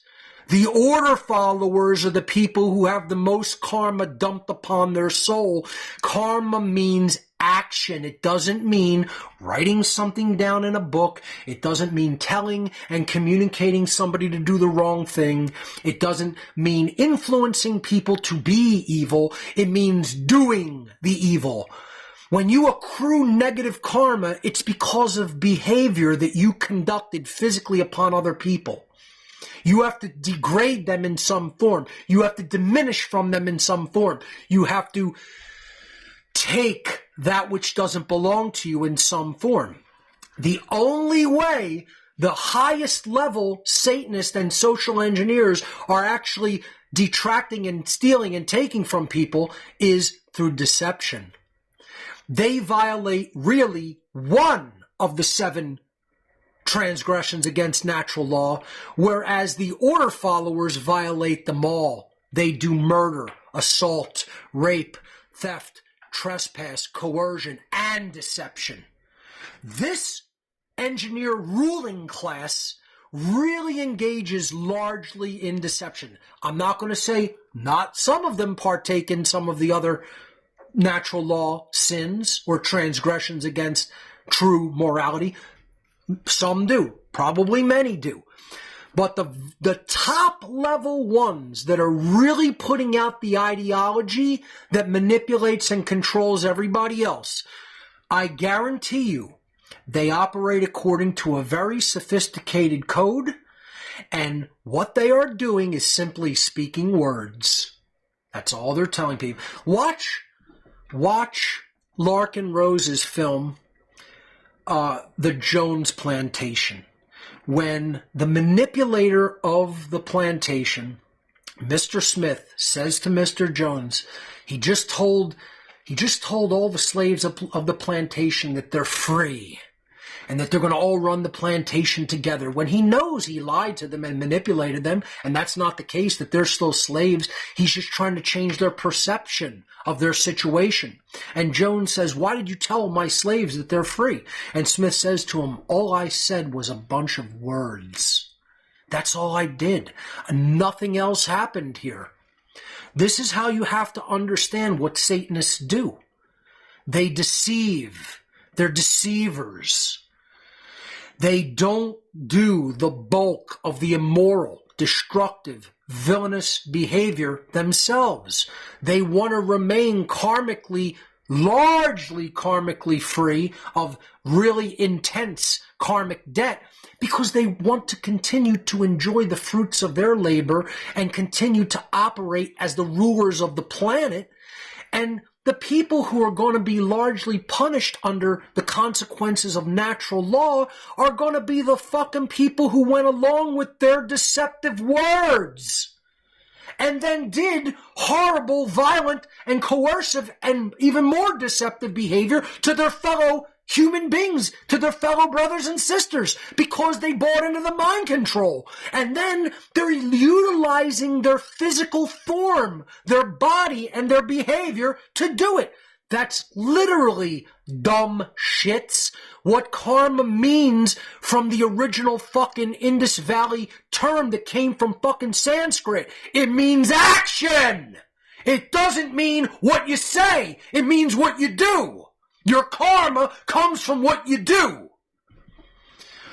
The order followers are the people who have the most karma dumped upon their soul. Karma means action. It doesn't mean writing something down in a book. It doesn't mean telling and communicating somebody to do the wrong thing. It doesn't mean influencing people to be evil. It means doing the evil. When you accrue negative karma, it's because of behavior that you conducted physically upon other people. You have to degrade them in some form. You have to diminish from them in some form. You have to take that which doesn't belong to you in some form. The only way the highest level Satanists and social engineers are actually detracting and stealing and taking from people is through deception. They violate really one of the 7 transgressions against natural law, whereas the order followers violate them all. They do murder, assault, rape, theft, trespass, coercion, and deception. This engineer ruling class really engages largely in deception. I'm not going to say not some of them partake in some of the other natural law sins or transgressions against true morality. Some do. Probably many do. But the top level ones that are really putting out the ideology that manipulates and controls everybody else, I guarantee you, they operate according to a very sophisticated code, And what they are doing is simply speaking words. That's all they're telling people. Watch Larkin Rose's film, The Jones Plantation. When the manipulator of the plantation, Mr. Smith, says to Mr. Jones, he just told all the slaves of the plantation that they're free and that they're going to all run the plantation together, when he knows he lied to them and manipulated them, and that's not the case, that they're still slaves. He's just trying to change their perception of their situation. And Jones says, why did you tell my slaves that they're free? And Smith says to him, all I said was a bunch of words. That's all I did. Nothing else happened here. This is how you have to understand what Satanists do. They deceive. They're deceivers. They don't do the bulk of the immoral, destructive, villainous behavior themselves. They want to remain largely karmically free of really intense karmic debt, because they want to continue to enjoy the fruits of their labor and continue to operate as the rulers of the planet. And the people who are going to be largely punished under the consequences of natural law are going to be the fucking people who went along with their deceptive words and then did horrible, violent, and coercive and even more deceptive behavior to their fellow human beings, to their fellow brothers and sisters, because they bought into the mind control. And then they're utilizing their physical form, their body, and their behavior to do it. That's literally dumb shits. What karma means from the original fucking Indus Valley term that came from fucking Sanskrit. It means action. It doesn't mean what you say. It means what you do. Your karma comes from what you do.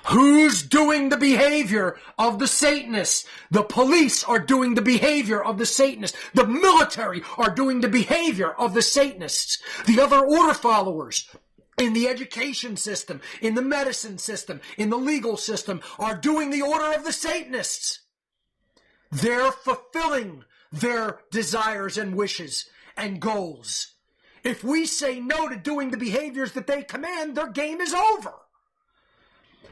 Who's doing the behavior of the Satanists? The police are doing the behavior of the Satanists. The military are doing the behavior of the Satanists. The other order followers in the education system, in the medicine system, in the legal system are doing the order of the Satanists. They're fulfilling their desires and wishes and goals. If we say no to doing the behaviors that they command, their game is over.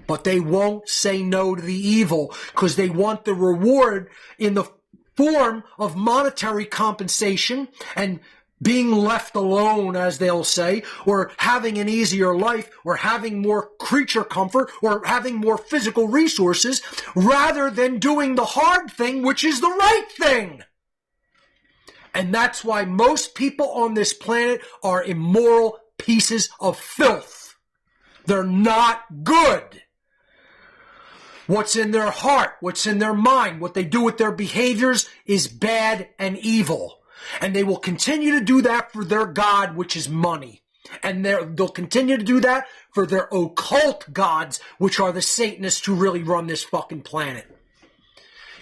But they won't say no to the evil because they want the reward in the form of monetary compensation and being left alone, as they'll say, or having an easier life, or having more creature comfort, or having more physical resources, rather than doing the hard thing, which is the right thing. And that's why most people on this planet are immoral pieces of filth. They're not good. What's in their heart, what's in their mind, what they do with their behaviors is bad and evil. And they will continue to do that for their God, which is money. And they'll continue to do that for their occult gods, which are the Satanists who really run this fucking planet.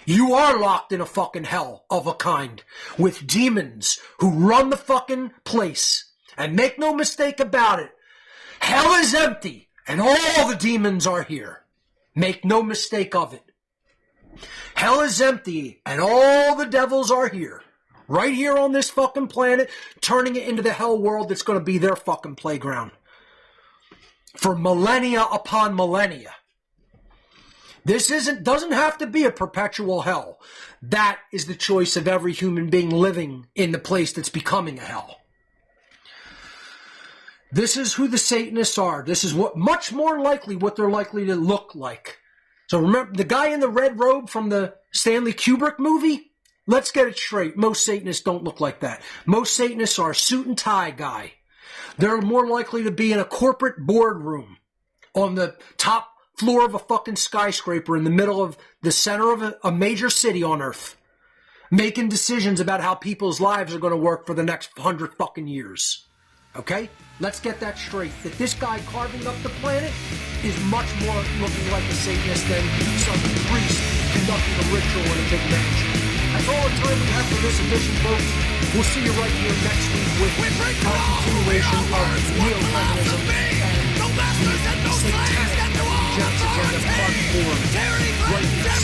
You are locked in a fucking hell of a kind with demons who run the fucking place. And make no mistake about it, hell is empty and all the demons are here. Make no mistake of it. Hell is empty and all the devils are here. Right here on this fucking planet, turning it into the hell world that's going to be their fucking playground. For millennia upon millennia. This doesn't have to be a perpetual hell. That is the choice of every human being living in the place that's becoming a hell. This is who the Satanists are. This is much more likely what they're likely to look like. So remember, the guy in the red robe from the Stanley Kubrick movie? Let's get it straight. Most Satanists don't look like that. Most Satanists are a suit and tie guy. They're more likely to be in a corporate boardroom on the top floor of a fucking skyscraper in the middle of the center of a major city on Earth, making decisions about how people's lives are going to work for the next 100 fucking years. Okay? Let's get that straight. That this guy carving up the planet is much more looking like a Satanist than some priest conducting a ritual in a big mansion. That's all the time we have for this edition, folks. We'll see you right here next week with a continuation of Neo-Feminism and the Satanic Epi-Eugenics agenda part 4. Right here.